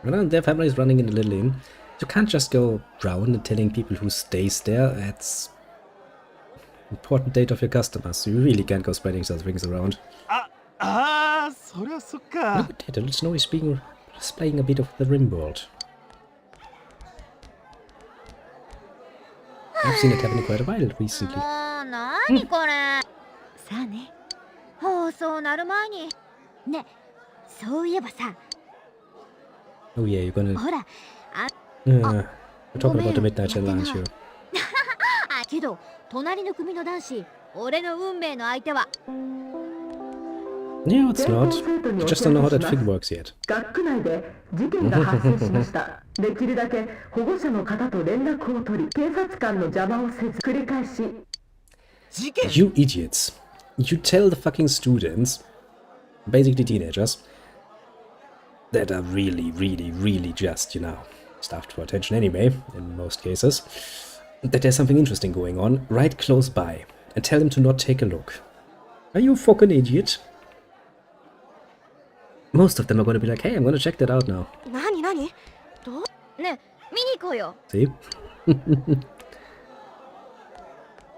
know, their family is running in a little inn. You can't just go around and telling people who stays there. That's important data of your customers. You really can't go spreading such things around. そりゃそっか。 Look at that, little Snow is displaying a bit of the rim world. I've seen it happening quite a while recently. もうなにこれ。さあね。放送なる前に。ね、そういえばさ。 Oh yeah, you're gonna... ほら。We're talking about the Midnight Channel, aren't you? あ、けど隣の組の男子、俺の運命の相手は。 No, it's 全校 not. 生徒に You お just 知 don't know ら how せ that します thing works yet. 学区内で事件が発生しました。できるだけ保護者の方と連絡を取り、警察官の邪魔をせず繰り返し。事件？ You idiots. You tell the fucking students, basically teenagers, that are really, really, really just, you know, starved for attention anyway, in most cases, that there's something interesting going on right close by, and tell them to not take a look. Are you a fucking idiot? Most of them are going to be like, hey, I'm going to check that out now. なになにどうね、見に行こうよ。 See?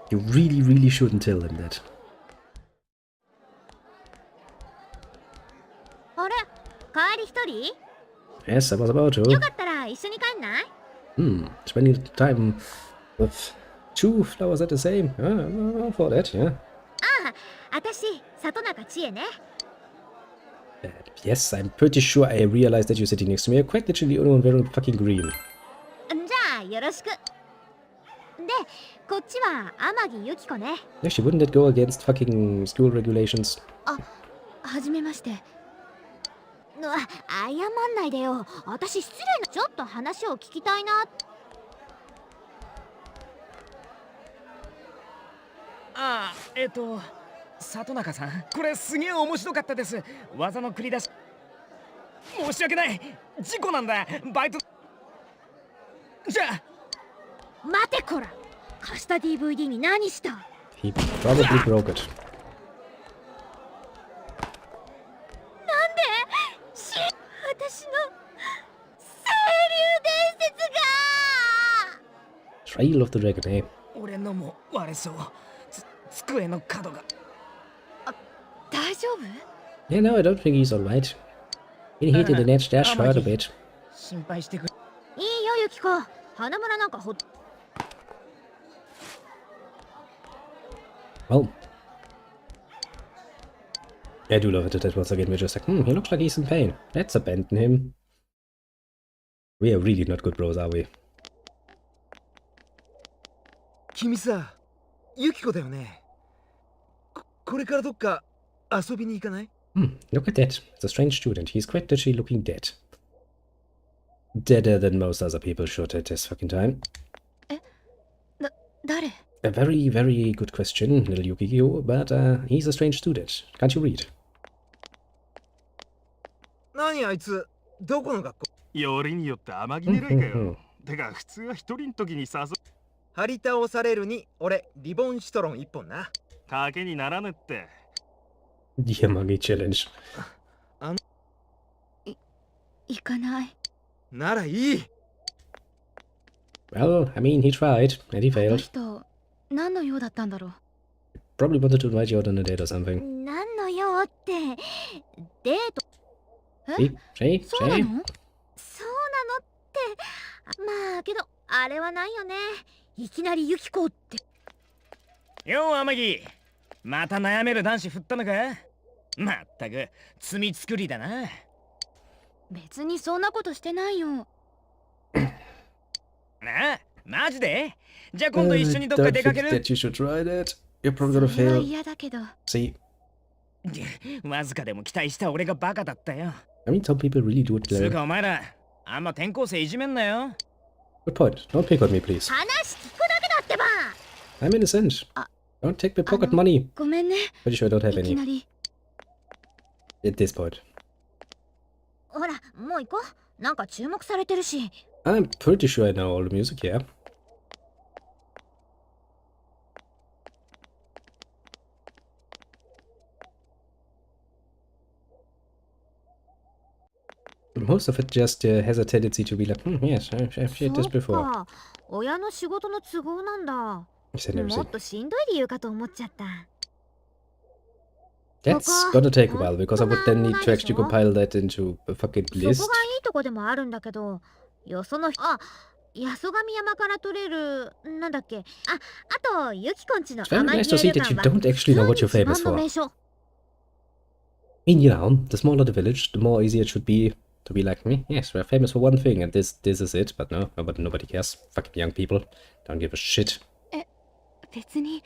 You really, really shouldn't tell them that. あれ、帰り一人？ Yes, I was about to. よかったら一緒に帰んない？ Spending time with two flowers at the same. I'm for that, yeah. ああ、私、里中千恵ね。Yes, I'm pretty sure I realized that you're sitting next to me. You're quite literally the only one wearing fucking green. じゃあ、よろしく。で、こっちは天城ゆき子ね。 Actually, wouldn't that go against fucking school regulations? あ、はじめまして。謝んないでよ。私失礼な。ちょっと話を聞きたいな。ああ、里中さん、これすげえ面白かったです。技の繰り出し。申し訳ない。事故なんだ。バイト。じゃあ。待てこら。貸した DVD に何した？ He probably broke it. なんで？私の清流伝説が。 Trail of the Dragon, eh? 俺のも割れそう。机の角が。大丈夫？ Yeah, no, I don't think he's alright. He hit in the edge dash hurt a bit. 心配してくれ。いいよゆき子。花村なんかほっ。 Well, I do love it that once again we're just like, he looks like he's in pain. Let's abandon him. We are really not good bros, are we? 君さ、ユキコだよね。これからどっか遊びに行かない？ Look at that. It's a strange student. He's quite literally looking dead. Deader than most other people should at this fucking time. 誰？ A very, very good question, little Yukikyo, but he's a strange student. Can't you read? 何あいつ、どこの学校？よりによって天城狙いかよ。てか普通は一人の時に誘う。張り倒されるに、俺、リボンシトロン1本な。賭けにならぬって。Die Magie Challenge. 行かない。ならいい。Well, I mean, he tried, and he あの failed. 人、何の用だったんだろ Probably wanted to invite you out on a date or う。 something. 何の用って、デート。 See? See? そうな See? の？そうなのって。まあけど、あれはないよね。いきなりユキコって。よう天城、また悩める男子振ったのか？まったく罪作りだな。別にそんなことしてないよ。なあ、マジで？じゃあ今度一緒にどっか Don't 出かけ think る？ that you should try that. You're probably そ gonna れは fail. 嫌だけど。See? わずかでも期待した俺がバカだったよ。I mean, some people really do it つう clever. かお前ら、あんま転校生いじめんなよ。Good point. Don't pick on me, please. 話聞くだけだってば。 I'm innocent. あ、 Don't take my pocket あの、 money. ごめんね。 Pretty sure I don't have いき any なり。 at this point. ほら、もう行こう。なんか注目されてるし。 I'm pretty sure I know all the music, yeah. Most of it just has a tendency to be like, yes, I've shared this そっ before. か。親の仕事の都合なんだ。 I said も everything. っとしんどい理由かと思っちゃった。 That's gonna take a while because I would then need to actually compile that into a fucking そ list. こがいいとこでもあるんだけど、よその、あ、八十神山から取れる、なんだっけ。あと、ユキコんちの It's very 天 nice 城 to see 旅 that you 館は don't actually know what you're 一 famous 番の for. 名所。 I mean, you know, the smaller the village, the more easier it should be to be like me. Yes, we're famous for one thing, and this is it. But no, nobody cares. Fucking young people don't give a shit. 別に。隠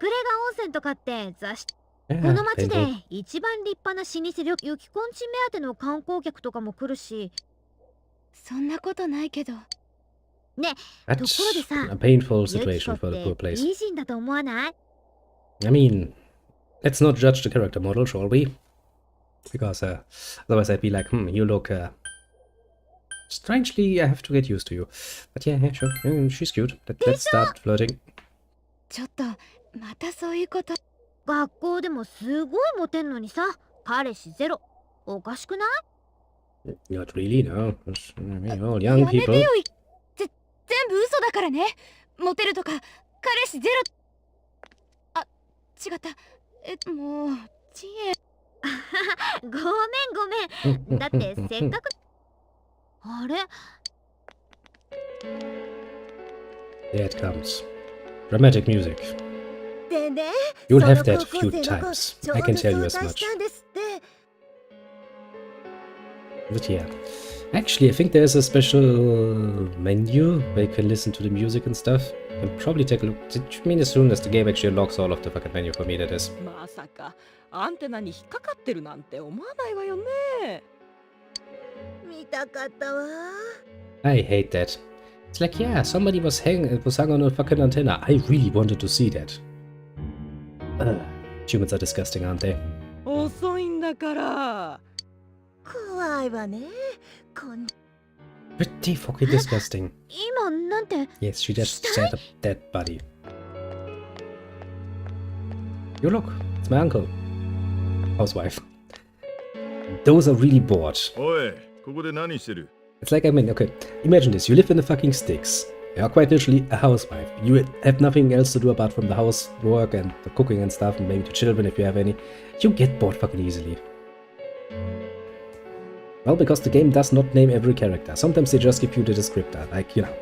れ家温泉とかって雑誌。 Yeah, この町で painful. 一番立派な老舗旅ユキコンチ目当ての観光客とかも来るし。そんなことないけど。ね、ところで That's さ、 a painful ユキコ situation っ for the poor て place. 美人だと思わない？ I mean, let's not judge the character model, shall we? Because otherwise I'd be like, you look strangely, I have to get used to you. But yeah, sure, she's cute. Let's start flirting. ちょっと、またそういうこと。学校でもすごいモテんのにさ、彼氏ゼロ。おかしくない？ Not really, no. I mean, all や young めて people. よ。全部嘘だからね。モテるとか、彼氏ゼロ。あ、違った。もう、知恵。ごめんごめん。だってせっかく。あれ There it comes. Dramatic music. でね、 You'll そ have の that 高 few 校生の子 times. ちょう I ど can tell 相 you as 談 much. したんですって。 But yeah. Actually, I think there's a special menu where you can listen to the music and stuff. You can probably take a look. Did you mean as soon as the game actually unlocks all of the fucking menu for me, that is? まさかアンテナに引っかかってるなんて思わないわよね。見たかったわ。 I hate that. It's like, yeah, somebody was hung on a fucking antenna. I really wanted to see that. Humans are disgusting, aren't they? 遅いんだから。怖いわね。Pretty fucking disgusting. 今なんて。 Yes, she just set up that body. Yo, look, it's my uncle. Housewife. Those are really bored. おい、ここで何してる？ It's like, I mean, okay, imagine this. You live in the fucking sticks. You're quite literally a housewife. You have nothing else to do apart from the housework and the cooking and stuff, and maybe the children if you have any. You get bored fucking easily. Well, because the game does not name every character. Sometimes they just give you the descriptor, like, you know.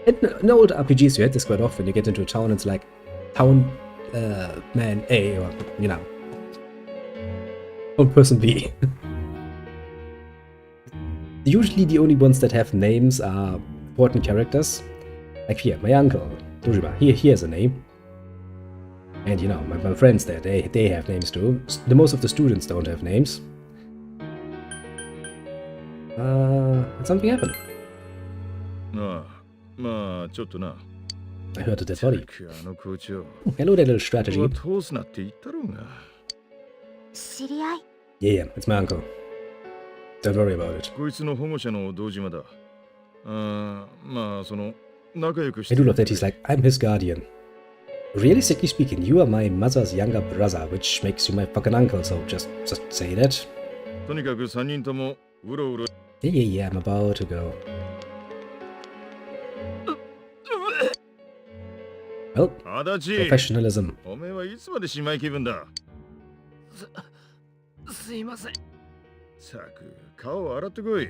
In old RPGs, you had this quite often. You get into a town and it's like, town man A, or, you know, town person B. Usually the only ones that have names are important characters. Like here, my uncle, Dojima, he has a name. And you know, my friends there, they have names too. The most of the students don't have names. Did something happen? ああ、まあちょっとな。 I heard a dead body. あの校長。 Hello there, little strategy. 通すなって言ったろうが。知り合い。 Yeah, it's my uncle. Don't worry about it. こいつの保護者の堂島だ。まあその仲良くし I て do love that he's like, I'm his guardian. Realistically speaking, you are my mother's younger brother, which makes you my fucking uncle, so just say that. とにかく3人ともうろうろ。 Yeah, I'm about to go. Well, 足立 professionalism. おめえはいつまで姉妹気分だ。すいません。さく顔を洗ってこい。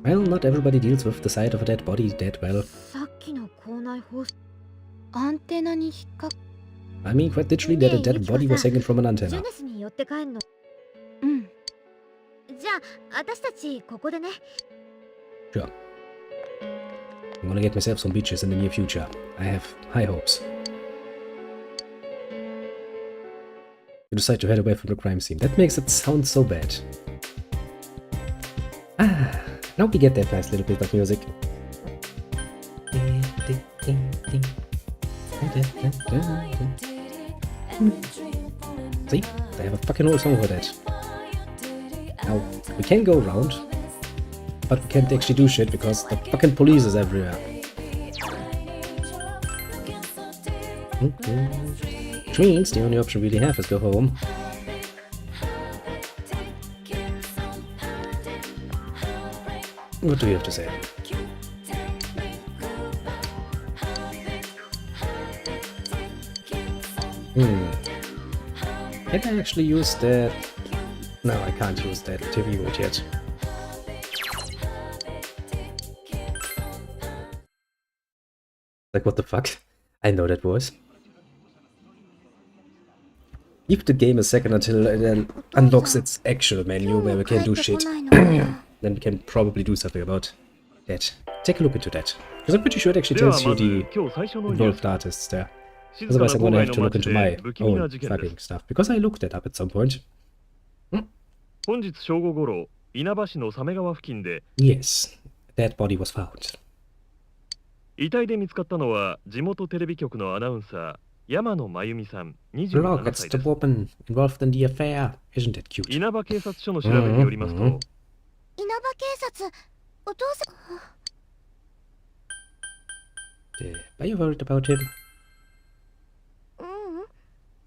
Well, not everybody deals with the sight of a dead body that well. さっきの校内放送。アンテナに引っか I mean, quite literally that a dead body was hanging from an ジュ antenna. ネスに寄って帰んの。うんじゃあ私たちここでね。 Sure. I'm gonna get myself some beaches in the near future. I have high hopes. You decide to head away from the crime scene. That makes it sound so bad. Now we get that nice little bit of music. See? They have a fucking whole song for that. Now, we can go around, but we can't actually do shit because the fucking police is everywhere. Which means the only option we really have is go home. What do you have to say? Can I actually use that? No, I can't use that TV remote yet. Like, what the fuck? I know that voice. Give the game a second until it unlocks its actual menu where we can do shit. Then we can probably do something about that. Take a look into that. Because I'm pretty sure it actually では tells you まず the 今日最初のニュー involved ス artists there. 静かな Otherwise I'm 郊 gonna 外 have の to look 街 into で my 不気味な own 事件です fucking stuff. Because I looked that up at some point. 本日正午頃稲葉市の鮫川付近で Yes, that body was found. 遺体で見つかったのは地元テレビ局のアナウンサー山野真由美さん Look, 27 that's 歳 the です woman involved in the affair. Isn't that cute? 稲葉警察署の調べによりますと稲葉警察、お父さん。 Are you worried about him?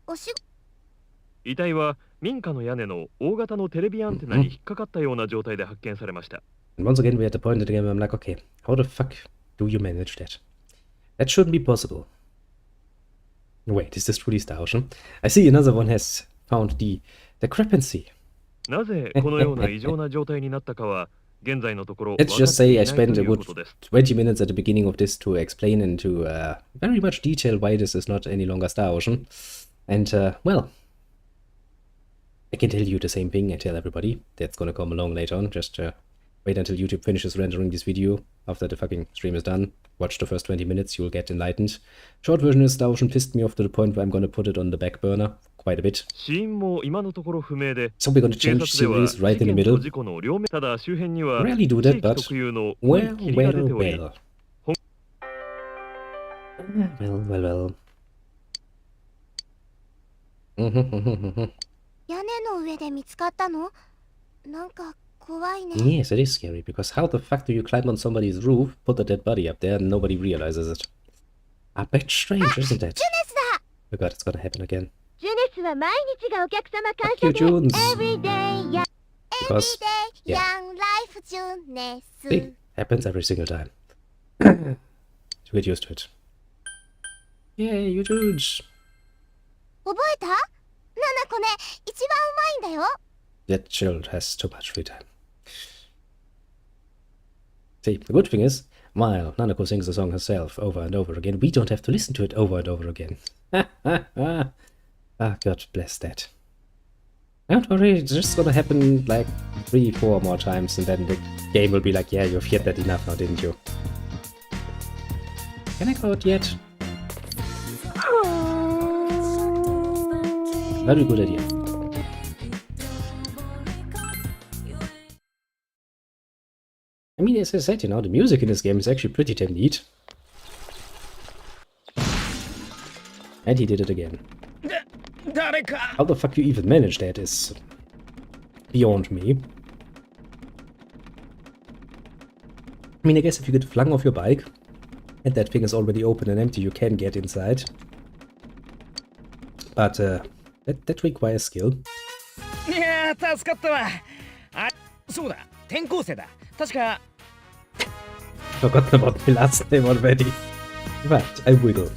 お仕事。遺体は民家の屋根の大型のテレビアンテナに引っかかったような状態で発見されました。 And once again, we're at the point of the game where I'm like, okay, how the fuck do you manage that? That shouldn't be possible. Wait, is this truly Star Ocean? I see another one has found the discrepancy. なぜこのような異常な状態になったかは現在のところ Let's 分か just ってい say I ない spent と a いう good ことです。 20 minutes at the beginning of this to explain into very much detail why this is not any longer Star Ocean. And, well, I can tell you the same thing I tell everybody. That's gonna come along later on. Just wait until YouTube finishes rendering this video. After the fucking stream is done, watch the first 20 minutes, you'll get enlightened. Short version is Star Ocean pissed me off to the point where I'm gonna put it on the back burner quite a bit. 死因も今のところ不明で So we're gonna 警 change 察では series 事 right in the 件 middle. と事故の両面ただ周辺には Rarely do 地 that, 域 but 特有の well, 霧が出ており well. Well. 屋根の上で見つかったの？なんか怖いね。 Yes, it is scary, because how the fuck do you climb on somebody's roof, put a dead body up there, and nobody realizes it? A bit strange, isn't it? ジュネスだ。 Oh god, it's gonna happen again. ジュネスは毎日がお客様感 Fuck you, 謝で。 Jones. Everyday や Because, Everyday yeah. young life ジュネス。 See, happens every single time. So get used to it. Yay, you dudes. 覚えた？ナナコね、一番うまいんだよ。 That child has too much free time. See, the good thing is, while Nanako sings the song herself over and over again, we don't have to listen to it over and over again. Ah, God bless that. Don't worry, it's just gonna happen like 3-4 more times, and then the game will be like, yeah, you've heard that enough now, didn't you? Can I go out yet? Very good idea. I mean, as I said, you know, the music in this game is actually pretty damn neat. And he did it again. 誰か How the fuck you even manage that is beyond me. I mean, I guess if you get flung off your bike and that thing is already open and empty, you can get inside. But that requires skill. いやー助かったわ。あ、そうだ、転校生だ。確か Forgotten about my last name already. But I wiggle.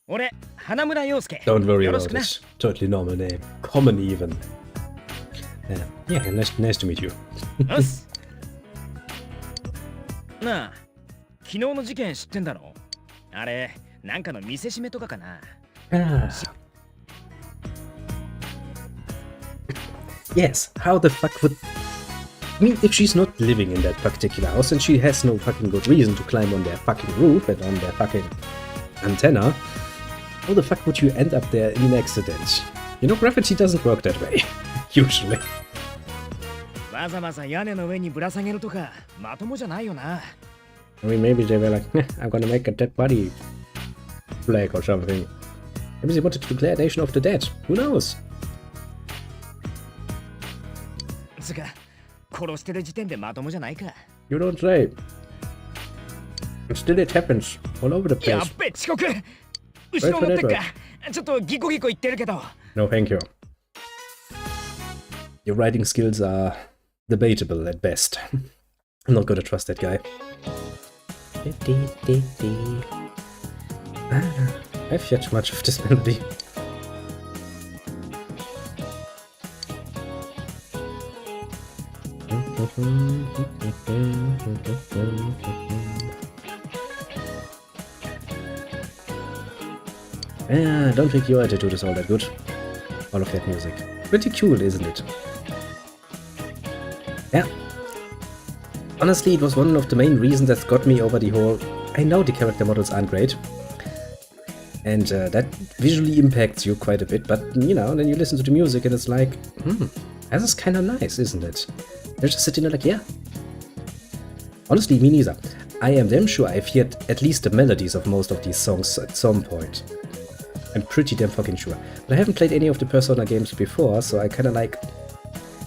俺、花村陽介。 Don't worry よろし about くな。 it. Totally normal name. Common even. Yeah, nice to meet you. よし。なあ、昨日の事件知ってんだろ？あれ、なんかの見せしめとかかな。Ah. Yes, how the fuck would... I mean, if she's not living in that particular house and she has no fucking good reason to climb on their fucking roof and on their fucking antenna, how the fuck would you end up there in an accident? You know, gravity doesn't work that way, usually. わざわざ屋根の上にぶら下げるとか、まともじゃないよな。I mean, maybe they were like, I'm gonna make a dead body flag or something. Maybe they wanted to declare a nation of the dead. Who knows? つか、殺してる時点でまともじゃないか。 You don't say. And still it happens all over the や place. っべ、遅刻。後ろ乗ってっか。ちょっとギコギコ言ってるけど。No, thank you. Your writing skills are debatable at best. I'm not gonna trust that guy. I've yet much of this melody. I don't think your attitude is all that good. All of that music. Pretty cool, isn't it? Yeah. Honestly, it was one of the main reasons that got me over the whole... I know the character models aren't great. And that visually impacts you quite a bit, but, you know, then you listen to the music and it's like, this is kind of nice, isn't it? They're just sitting there like, yeah. Honestly, me neither. I am damn sure I've heard at least the melodies of most of these songs at some point. I'm pretty damn fucking sure. But I haven't played any of the Persona games before, so I kind of like...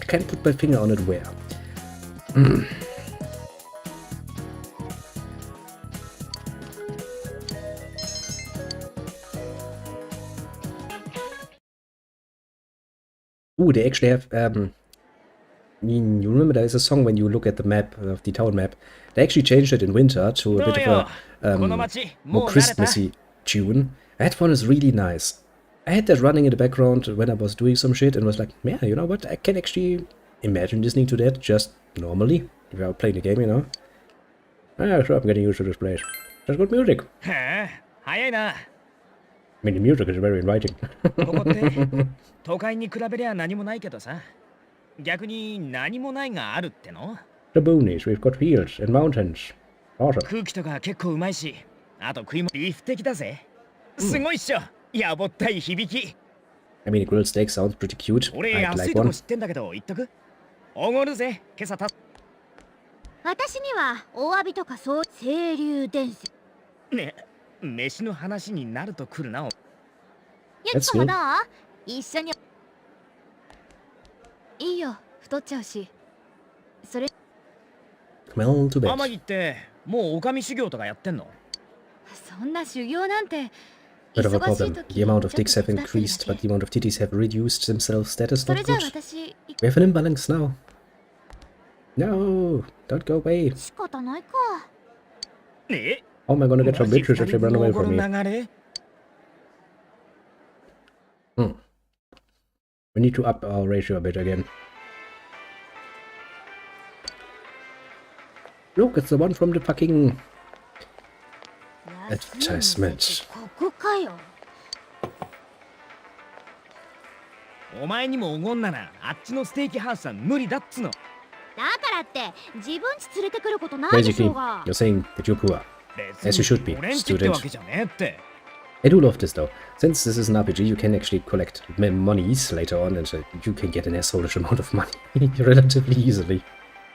I can't put my finger on it where. Ooh, they actually have... you remember there is a song when you look at the map, of the town map. They actually changed it in winter to a bit of a more Christmassy tune. That one is really nice. I had that running in the background when I was doing some shit and was like, yeah, you know what, I can actually imagine listening to that just normally, without playing the game, you know. Ah, sure, I'm getting used to this place. Just good music. I mean, the music is very inviting. ここって都会に比べりゃ何もないけどさ。逆に何もないがあるっての？ The boonies, we've got fields and mountains. Awesome. 空気とか結構うまいし、あと食いもビーフ的だぜ。すごいっしょ。やぼったい響き。I mean, a grilled steak sounds pretty cute. 俺 I'd 安 like いとこ one. 知ってんだけど言っとく。おごるぜ。今朝た。私には大浴びとかそう清流伝説。ね、飯の話になると来るな。ゆきこもどう？一緒に。いいよ、太っちゃうし。それ。Well, too bad. 天城ってもうおかみ修行とかやってんの？そんな修行なんて。 Bit of a problem. The amount of dicks have increased, but the amount of titties have reduced themselves. That is not good. We have an imbalance now. No, don't go away. 仕方ないか。 How am I gonna get some bitches if they run away from me? We need to up our ratio a bit again. Look, it's the one from the fucking advertisement. ここかよ。お前にもおごんならあっちのステーキハウスは無理だっつの。だからって自分家連れてくることないでしょ Basically, うが。 you're saying that you're poor. As you should be, 俺んちってわ student. けじゃねえって。 I do love this though. Since this is an RPG, you can actually collect monies later on, and you can get an assholeish amount of money relatively easily.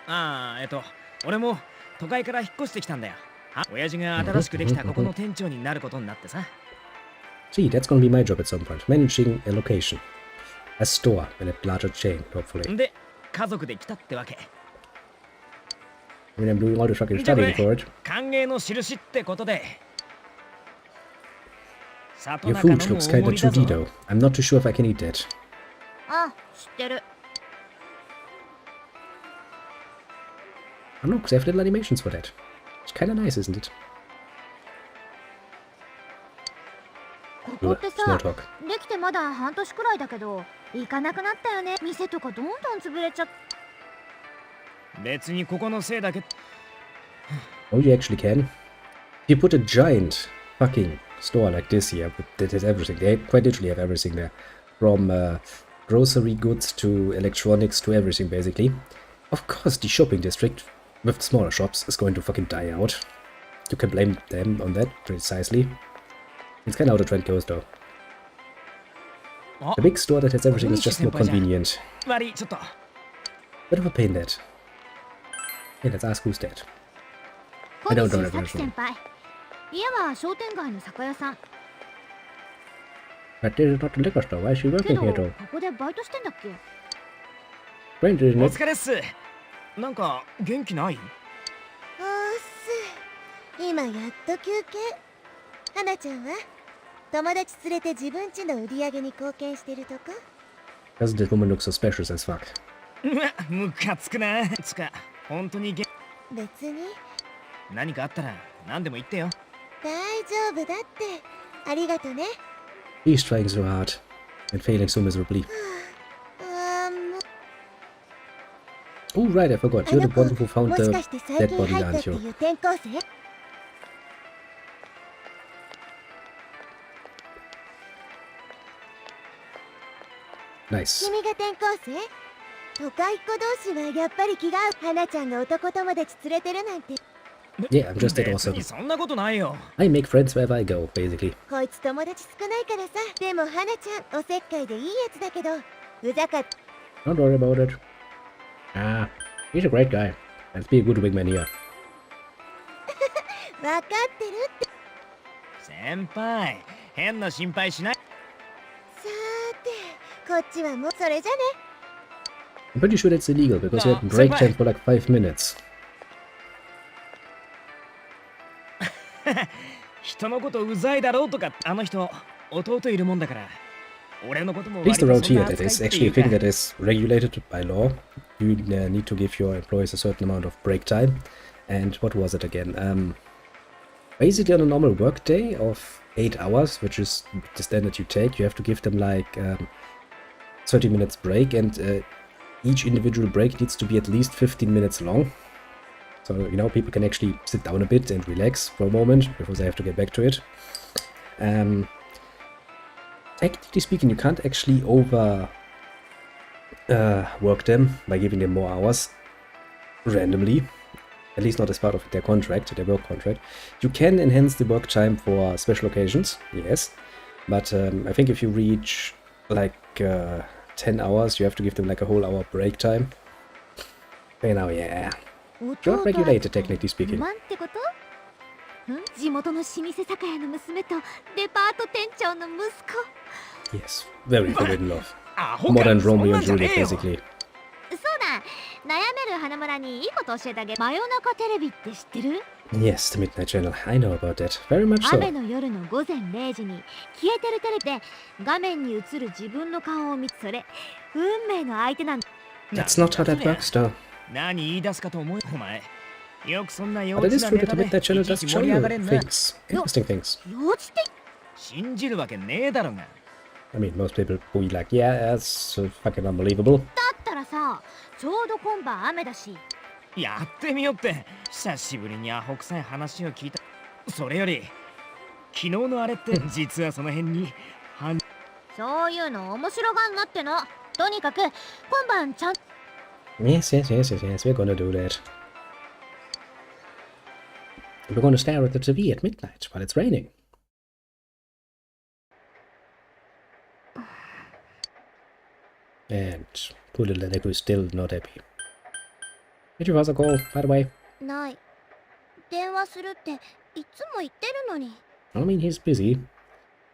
ああ、俺も都会から引っ越してきたんだよ。親父が新しくできたここの店長になることになってさ。See, that's gonna be my job at some point. Managing a location. A store in a larger chain, hopefully. で家族で来たってわけ。 I mean, I'm doing all the fucking 見てく studying れ for it. 歓迎の印ってことで。里 Your 中の food も looks 大 kinda 盛りだぞ。 chorizo. I'm not too sure if I can eat that. あ、知ってる。 Oh look, they have little animations for that. It's kinda nice, isn't it? ここってさ、 Small talk. できてまだ半年くらいだけど、行かなくなったよね。店とかどんどん潰れちゃっ。別にここのせいだけ。 Oh, you actually can. If you put a giant fucking store like this here, that has everything. They quite literally have everything there. From grocery goods to electronics to everything, basically. Of course, the shopping district with smaller shops is going to fucking die out. You can blame them on that, precisely. It's kind of how the trend goes, though. あ A big store that has everything is just more 小西先輩じゃん。 convenient. 悪いちょっと。 Bit of a pain, that. Hey, let's ask who's that. 小 I don't 西 know 咲 that 先輩。家は商店街の酒屋さん。 But this is not the liquor store. Why is she け working ど here, though? ここでバイトしてんだっけ？ Strange, isn't お it? 疲れっす。なんか元気ない？おーっす。今やっと休憩。花ちゃんは友達連れて自分家の売り上げに貢献してるとこ？ Doesn't this woman look suspicious as fuck? うわ、ムカつくな。つか、本当に別に何かあったら何でも言ってよ。大丈夫だって。ありがとね。 He's trying so hard and failing so miserably. あーもう Oh, right, I forgot. あ You're の the 子 one who found もし the かして最 dead 近 body, 入ったっ aren't て you? いう転校生？ Nice. 君が転校生？都会っ子同士はやっぱり気が合う。花ちゃんが男友達連れてるなんて。 Yeah, I'm just that 別 awesome. にそんなことないよ。 I make friends wherever I go, basically. こいつ友達少ないからさ。でも花ちゃんおせっかいでいいやつだけどうざかった。 Don't worry about it. Ah, he's a great guy. Let's be a good wingman here. わかってるって。先輩、変な心配しない。さーて、こっちはもうそれじゃね。 I'm pretty sure that's illegal because we had break time for like 5 minutes. 人のことうざいだろうとか、あの人、弟いるもんだから。俺のことも At least 割 around とそん here, な that 扱い is ってい actually a うか thing that is regulated by law. You need to give your employees a certain amount of break time. And what was it again? Basically, on a normal work day of 8 hours, which is the standard you take, you have to give them like 30 minutes break, and each individual break needs to be at least 15 minutes long. So, you know, people can actually sit down a bit and relax for a moment before they have to get back to it. Technically speaking, you can't actually work them by giving them more hours randomly. At least not as part of their contract, their work contract. You can enhance the work time for special occasions, yes. But I think if you reach like 10 hours, you have to give them like a whole hour break time. You know, yeah. You're regulated, technically speaking. なんてこと？ん？地元の老舗酒屋の娘とデパート店長の息子。 Yes, very forbidden love. アホか Modern そん Romeo なん and じゃね Juliet, えよ。 basically. そうだ、悩める花村にいいこと教えてあげる。真夜中テレビって知ってる？ Yes, the Midnight Channel. I know about that. Very much so. 雨の夜の午前0時に消えてるテレビで画面に映る自分の顔を見つそれ運命の相手なんだ。 That's not how that works, though. 何言い出すかと思うお前。よくそんな幼 But it 稚 is な true ネ that タ the で Midnight Channel いちい does ち show 盛り you 上がれんな。 things. Interesting things. 幼稚的？信じるわけねえだろが。 I mean, most people will be like, yeah, that's fucking unbelievable. だったらさ、ちょうど今晩雨だし。やってみよって久しぶりにアホ臭い話を聞いた。それより昨日のあれって実はその辺にそういうの面白がんなっての。とにかく今晩ちゃん Yes, we're gonna do that. We're gonna stare at the TV at midnight while it's raining. And poor little Neko is still not happy. Did your father call, by the way? ない。電話するっていつも言ってるのに。 I mean, he's busy.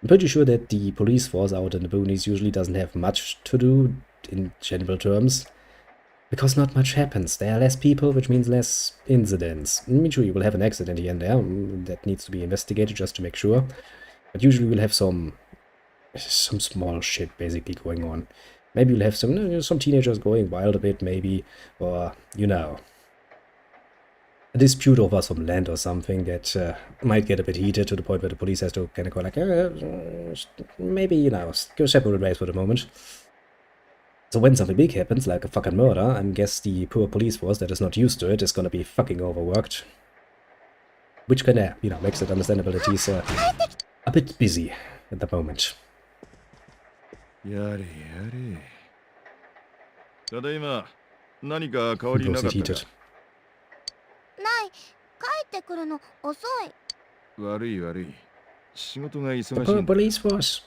I'm pretty sure that the police force out in the boonies usually doesn't have much to do in general terms, because not much happens. There are less people, which means less incidents. I mean, sure, you will have an accident here and there that needs to be investigated just to make sure, but usually we'll have some small shit basically going on. Maybe you'll have some teenagers going wild a bit, maybe, or, you know, a dispute over some land or something that might get a bit heated to the point where the police has to kind of go like, maybe, you know, go separate ways for the moment. So when something big happens, like a fucking murder, I guess the poor police force that is not used to it is gonna be fucking overworked. Which kinda, you know, makes it understandable that he's a bit busy at the moment. やれやれ。ただいま、何か変わりなかったか。 Heated. ない帰ってくるの遅い。悪い悪い。仕事が忙しい The ん poor だ。 police force.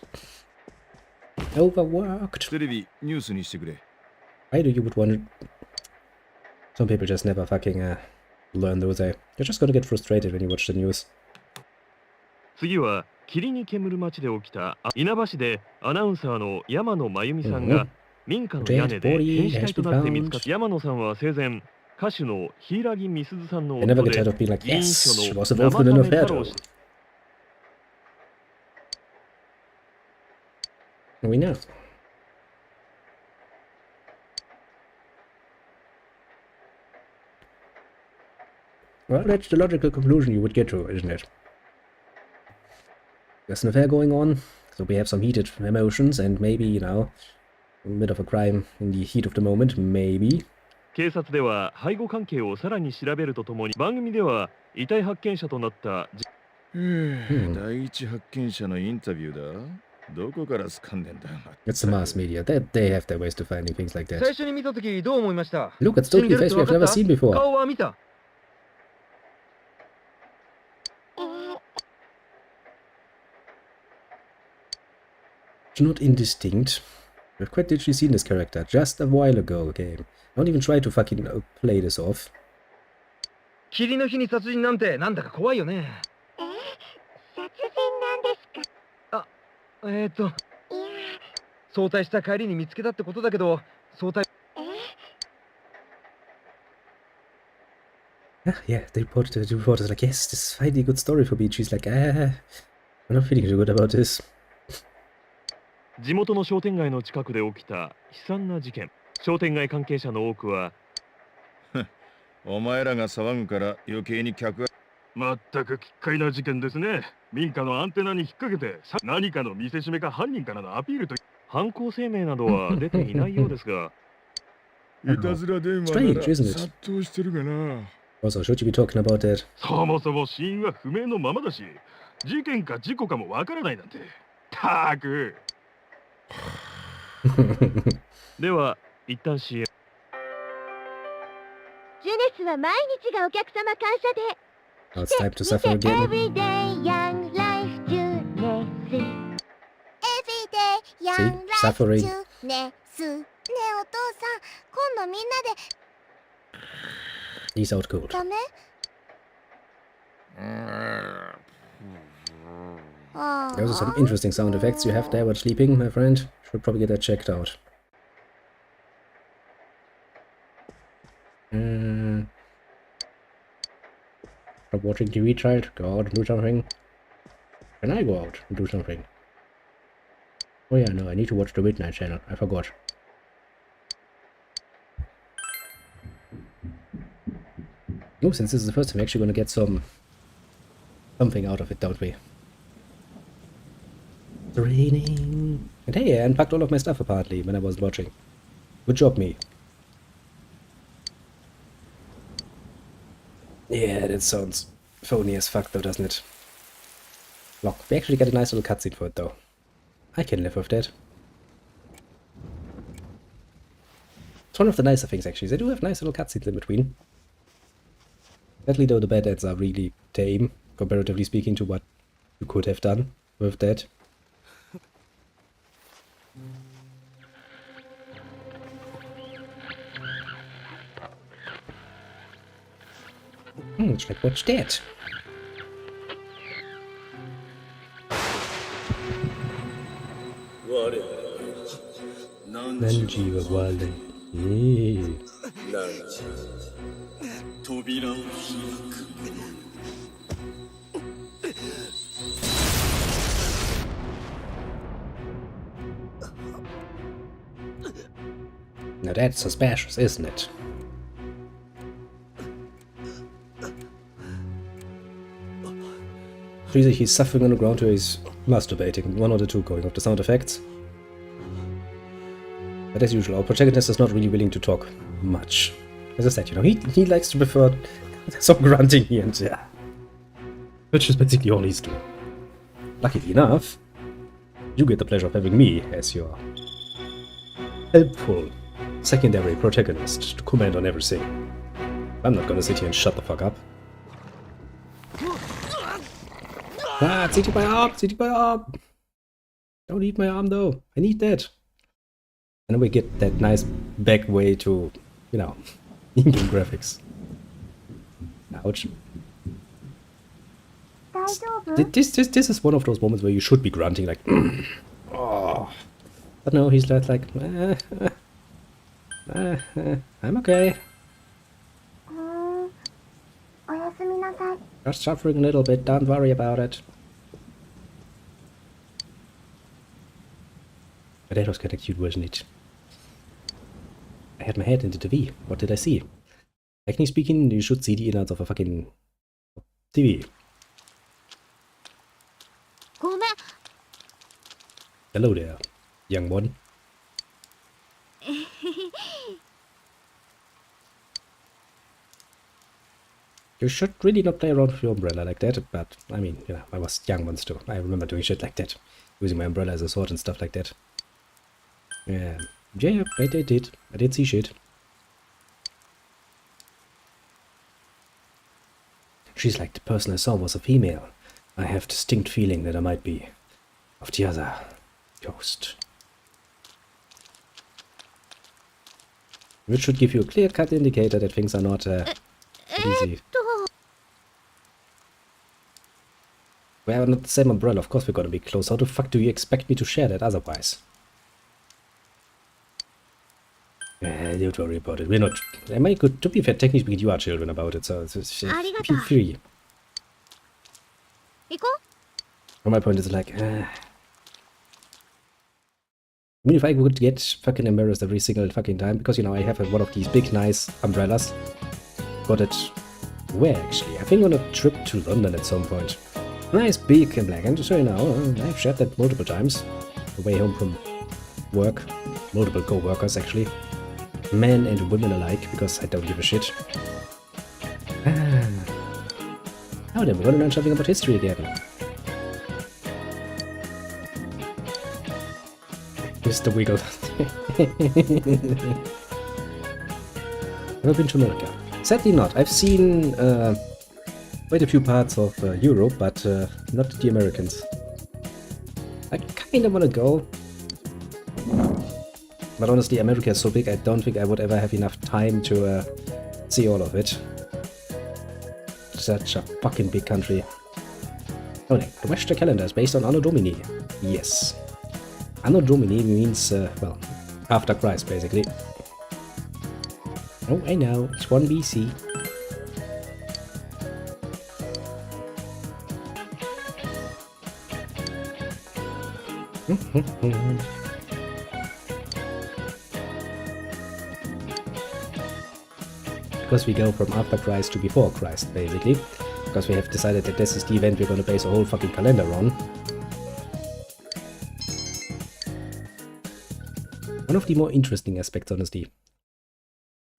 Overworked. テレビニュースにしてくれ。 Why do you would want it? Some people just never fucking learn, do they? You're just gonna get frustrated when you watch the news. 次は霧に煙る街で起きた稲葉市でアナウンサーの山野真由美さんが民家の屋根で変死体となって見つかった。山野さんは生前歌手の柊美鈴さんの I never 夫 get で tired of being like, 議員 yes, 秘 she 書の was 生 involved in an 田目 affair. 太郎氏。 We know. Well, that's the logical conclusion you would get to, isn't it? There's an affair going on, so we have some heated emotions and maybe, you know, a bit of a crime in the heat of the moment, maybe. 警察では背後関係をさらに調べるとともに番組では遺体発見者となった第一発見者のインタビューだ。どこから掴んでんだ。 It's the mass media. They have their ways to finding things like that. 最初に見た時どう思いました？ Look, it's totally a face we have never seen before. 顔は見た。 It's not indistinct. We've quite literally seen this character just a while ago, game. Don't even try to fucking play this off. 霧の日に殺人なんてなんだか怖いよね。殺人なんですか？早退した帰りに見つけたってことだけど、早退。Yeah, the reporter's like, yes, this is finally a good story for me. She's like, I'm not feeling too good about this. 地元の商店街の近くで起きた悲惨な事件。商店街関係者の多くはお前らが騒ぐから余計に客が。まったく奇怪な事件ですね。民家のアンテナに引っ掛けて何かの見せしめか犯人からのアピールと犯行声明などは出ていないようですがいたずら電話なら殺到してるがな。Also, should you be talking about that? そもそも死因は不明のままだし、事件か事故かもわからないなんて。たく。では一旦 CM。ジュネスは毎日がお客様感謝デー。 Now it's time to suffer again. Everyday young life ジュネス。Everyday young life suffering. ジュネス。ねえお父さん、今度みんなで。 He's out cold. ダメ？Those are some interesting sound effects you have there while sleeping, my friend. Should probably get that checked out. Stop watching TV, child. Go out and do something. Can I go out and do something? Oh yeah, no, I need to watch the Midnight Channel. I forgot. Oh, since this is the first time, we're actually gonna get something out of it, don't we? It's raining. And hey, I unpacked all of my stuff apparently when I wasn't watching. Good job, me. Yeah, that sounds phony as fuck though, doesn't it? Look, we actually got a nice little cutscene for it though. I can live with that. It's one of the nicer things actually. They do have nice little cutscenes in between. Sadly though, the bad ads are really tame, comparatively speaking to what you could have done with that. It's like, watch that. Nanji wa wale. Now that's suspicious, isn't it? Either he's suffering on the ground or he's masturbating. One or the two going off the sound effects. But as usual, our protagonist is not really willing to talk much. As I said, you know, he likes to prefer some grunting here and there. Which is basically all he's doing. Luckily enough, you get the pleasure of having me as your helpful secondary protagonist to comment on everything. I'm not gonna sit here and shut the fuck up. Ah, zieh dich my arm, zieh dich my arm. Don't eat my arm though. I need that. And then we get that nice back way to, you know, in-game graphics. Ouch. This is one of those moments where you should be grunting like, oh. But no, he's like, I'm okay. Just suffering a little bit, don't worry about it. But that was kind of cute, wasn't it? I had my head into the TV. What did I see? Technically speaking, you should see the innards of a fucking TV. Hello there, young one. You should really not play around with your umbrella like that, but I mean, you know, I was young once too. I remember doing shit like that. Using my umbrella as a sword and stuff like that. Yeah, I did. I did see shit. She's like the person I saw was a female. I have distinct feeling that I might be of the other ghost. Which should give you a clear-cut indicator that things are not easy. We're not the same umbrella, of course we're gonna be close. How the fuck do you expect me to share that otherwise? Don't worry about it. We're not. Am I good? To be fair, technically speaking, you are children about it, so it's feel free. From my point, it's like, I mean, if I would get fucking embarrassed every single fucking time, because, you know, I have one of these big, nice umbrellas. Got it. Where, actually? I think on a trip to London at some point. Nice, big and black. And just so you know, I've shared that multiple times. The way home from work. Multiple co-workers, actually. Men and women alike, because I don't give a shit. Now then, we're gonna learn something about history again. Mr. Wiggle. Never been to America. Sadly not. I've seen quite a few parts of Europe, but not the Americans. I kinda wanna go. But honestly, America is so big, I don't think I would ever have enough time to see all of it. Such a fucking big country. Oh no, the Western calendar is based on Anno Domini. Yes. Anno Domini means, well, after Christ, basically. Oh, I know, it's 1 BC. Because we go from after Christ to before Christ, basically. Because we have decided that this is the event we're going to base a whole fucking calendar on. One of the more interesting aspects, honestly.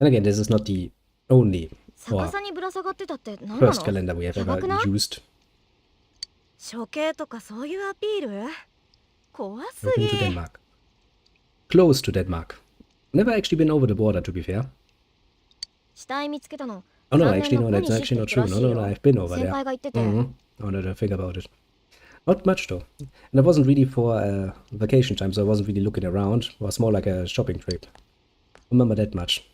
And again, this is not the only or first calendar we have ever used. Looking to Denmark. Close to Denmark. Never actually been over the border, to be fair. Oh no, actually no, that's actually not true. No, I've been over there. Now that I think about it. Not much though. And it wasn't really for vacation time, so I wasn't really looking around. It was more like a shopping trip. Remember that much.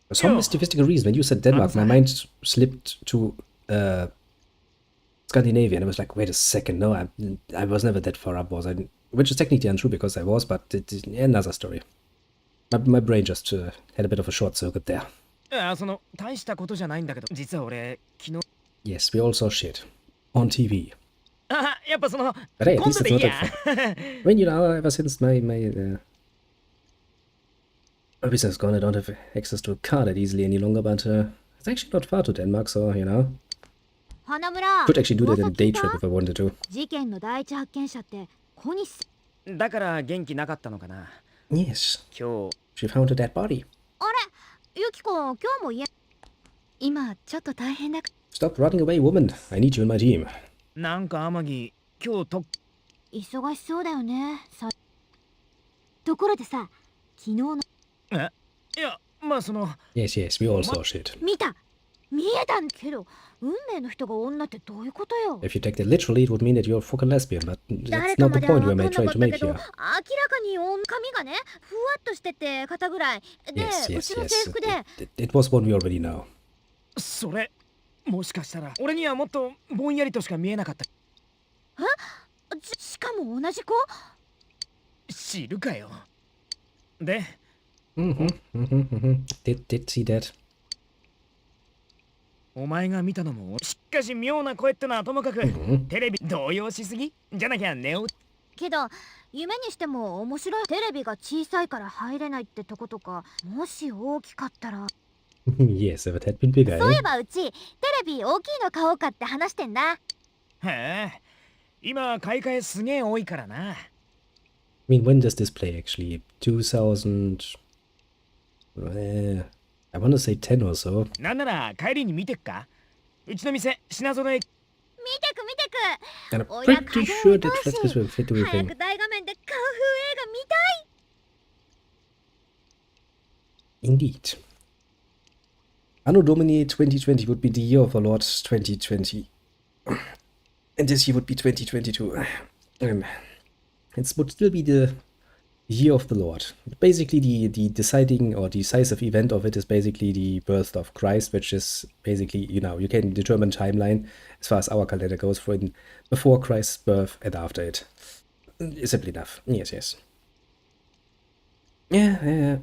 For some mystical reason, when you said Denmark, my mind slipped to Scandinavian. I was like, wait a second, no, I was never that far up, was I? Which is technically untrue because I was, but another story. My brain just had a bit of a short circuit there. その大したことじゃないんだけど、実は俺昨日 Yes, we all saw shit on TV. やっぱその But hey, at 今 least 度 it's でいい not や that far. I mean, you know, ever since my business gone, I don't have access to a car that easily any longer, but it's actually not far to Denmark, so, you know. 花村 Could actually do that in a 噂聞 day いた trip if I wanted to. 事件の第一発見者って小西さんだから元気なかったのかな Yes, 今日 she found a dead body. あれユキコ今日も家今ちょっと大変だ Stop running away, woman. I need you in my team. なんか天城今日と忙しそうだよねさところでさ昨日のいやまあその Yes, yes, we all saw shit. 見た見えたんけど運命の人が女ってどういうことよ If you take that literally, it would mean that you're a fucking lesbian, but 誰 that's か not ま the では point 分 we かん were なか trying っ to た make けど明 here. らかに髪がねふわっとしてて肩ぐらいで Yes, う yes, ちの yes. 制服で It was one we already know. それもしかしたら俺にはもっとぼんやりとしか見えなかったしかも同じ子知るかよで Did see that. お前が見たのもしかし妙な声ってのはともかくテレビ動揺しすぎじゃなきゃ寝落ちけど夢にしても面白いテレビが小さいから入れないってとことかもし大きかったら Yes, if it had been bigger, そうい eh? えばうちテレビ大きいの買おうかって話してんだへえ今買い替えすげえ多いからな I mean, when does this play actually? 2000... I want to say 10 or so. なんなら帰りに見てっかうちの店品揃え見てく見てく And I'm おいら pretty 家 sure 電 that 通 Frescas し will fit 早 everything. く大画面でカンフー映画見たい Indeed. Anno Domini 2020 would be the year of our Lord 2020. And this year would be 2022. It would still be the year of the Lord. Basically, the deciding or decisive event of it is basically the birth of Christ, which is basically, you know, you can determine timeline as far as our calendar goes for before Christ's birth and after it. Simply enough. Yes, yes. Yeah.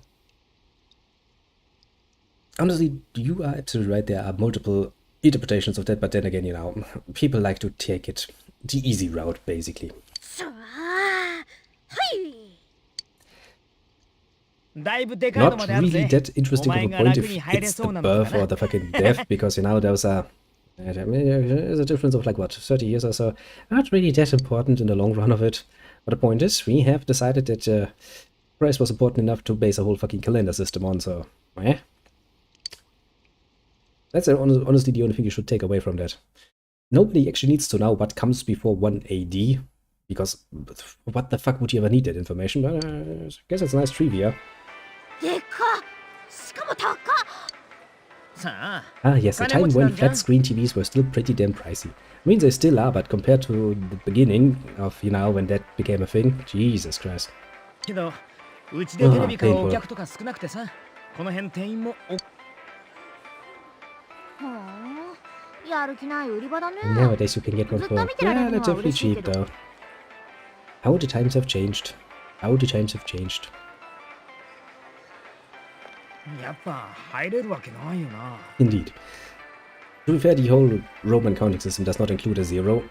Honestly, you are absolutely right. There are multiple interpretations of that, but then again, you know, people like to take it the easy route, basically. さあはい だいぶでかいの Not まである really ぜ that interesting お of 前 a が point 楽 if に入れ it's そ the うなのか birth or な the fucking death, because, you know, there's a difference of like, what, 30 years or so. Not really that important in the long run of it. But the point is, we have decided that Christ was important enough to base a whole fucking calendar system on, so, eh? That's honestly the only thing you should take away from that. Nobody actually needs to know what comes before 1 AD, because what the fuck would you ever need that information? But I guess it's nice trivia. でかっしかも高っ さあ Ah, yes, a time when flat screen TVs were still pretty damn pricey. I mean, they still are, but compared to the beginning of, you know, when that became a thing, Jesus Christ. けどうちでテレビ買うお客とか少なくてさこの辺店員もおほうやる気ない売り場だね Nowadays you can get one for, yeah, relatively cheap though. How the times have changed. How the times have changed. やっぱ入れるわけないよな Indeed. To be fair, the whole Roman counting system does not include a zero.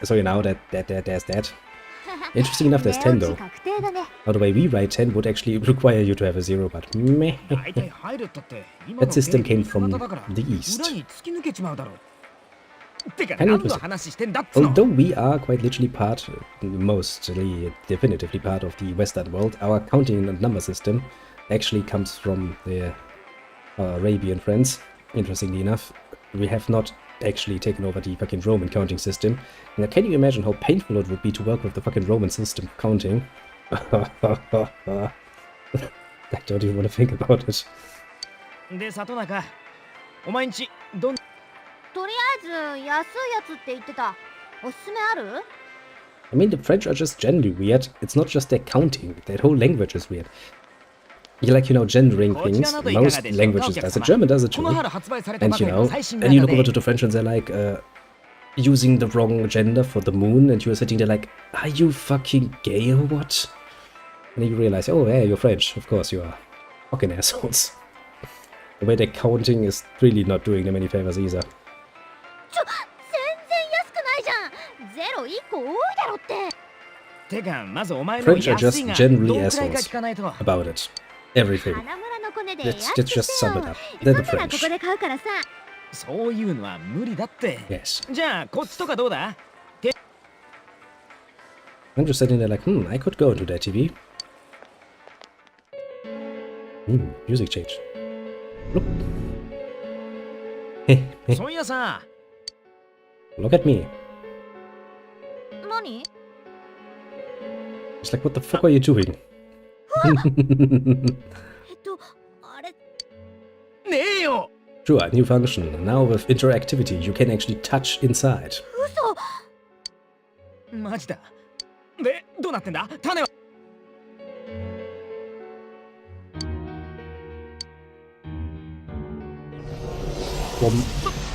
So you know that there's that. Interesting enough, there's 10 though. 確定だね Now the way we write 10 would actually require you to have a zero, but meh. 大体入るったって今 That の system テレビ came from の方だから the East. 裏に突き抜けちまうだろうてか And it 何 was- の話してんだっつの Although we are quite literally part, mostly definitively part of the Western world, our counting and number system actually comes from the Arabian friends. Interestingly enough, we have not actually taken over the fucking Roman counting system. Now, can you imagine how painful it would be to work with the fucking Roman system of counting? I don't even want to think about it. で里中お前んちどんとりあえず安いやつって言ってたおすすめある I mean, the French are just generally weird. It's not just their counting. Their whole language is weird. You like, you know, gendering things. Most languages does it. German does it この too. 春発売された And ばか you りの know, 最新 and you 型 look over で to the French and they're like, using the wrong gender for the moon, and you're sitting there like, are you fucking gay or what? And then you realize, oh yeah, you're French. Of course you are. Fucking assholes. The way they're counting is really not doing them any favors either. てかまずお前の French are 安 just いが generally どんくらいか assholes 聞かないと about it. Everything. 花村のコネで Let's just sum it up. They're the 今からこ French. こで買うからさ。そういうのは無理だって Yes. じゃあこっちとかどうだ I'm just sitting there like, I could go into that TV. Music change. Look. Hey, そういやさ look at me. 何？ It's like, what the fuck are you doing? あれ ねえよ Sure, new function. Now with interactivity, you can actually touch inside. マジだでどうなってんだ種は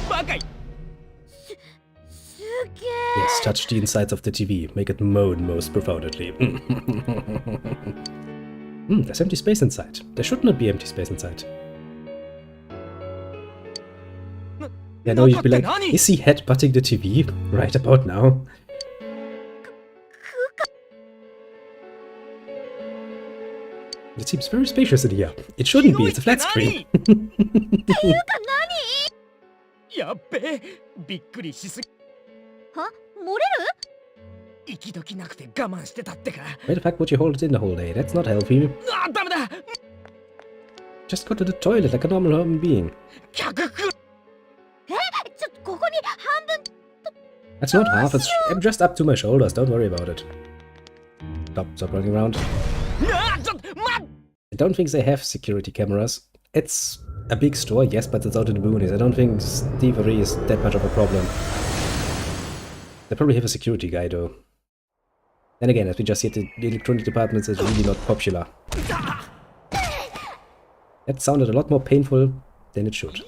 バカい すげえ。 Yes, touch the insides of the TV. Make it moan most profoundly. There's empty space inside. There should not be empty space inside. Yeah, no, you'd be like, is he headbutting the TV right about now? It seems very spacious in here. It shouldn't be, it's a flat screen. やっべえびっくりしすぎは？漏れる？息どきなくて我慢してたってか Why the fuck would you hold it in the whole day? That's not healthy. あダメだ Just go to the toilet like a normal human being. 客来るちょっとここに半分。 That's not half, it's just up to my shoulders, don't worry about it. Stop running around. あちょっと待っ I don't think they have security cameras. It's a big store, yes, but it's out in the boonies. I don't think thievery is that much of a problem. They probably have a security guy though. Then again, as we just said, the electronic department is really not popular. That sounded a lot more painful than it should.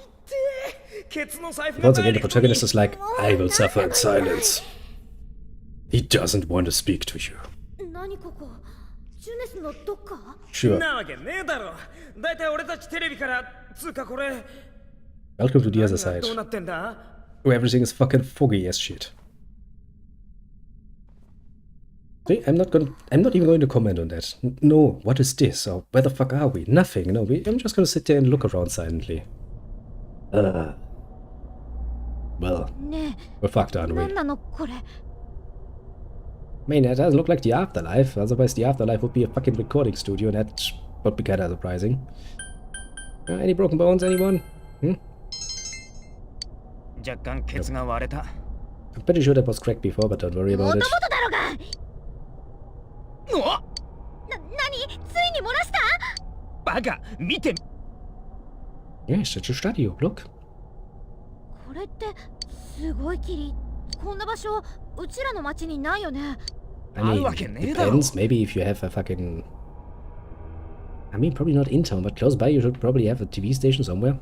ケツの財布 Once again, the protagonist is like, I will suffer in silence. He doesn't want to speak to you. 何ここ？ジュネスのどっか？ Sure. なわけねえだろだいたい俺たちテレビからつうかこれ Welcome to the other side. どうなってんだ Where everything is fucking foggy as shit. See, I'm not even going to comment on that. No, what is this? Or where the fuck are we? Nothing. No, I'm just gonna sit there and look around silently. Well, ね we're fucked, え、 aren't 何 we? なのこれ？ I mean, that doesn't look like the afterlife. Otherwise, the afterlife would be a fucking recording studio, and that would be kinda surprising. Any broken bones, anyone? 若干ケツが割れた I'm pretty sure that was cracked before, but don't worry も about とも it. とだろが。うわ何？ついに漏らした？バカ見て Yes, it's a studio. Look. これってすごい霧。こんな場所うちらの町にないよね。 I mean, depends. Maybe if you have a fucking... I mean, probably not in town, but close by you should probably have a TV station somewhere.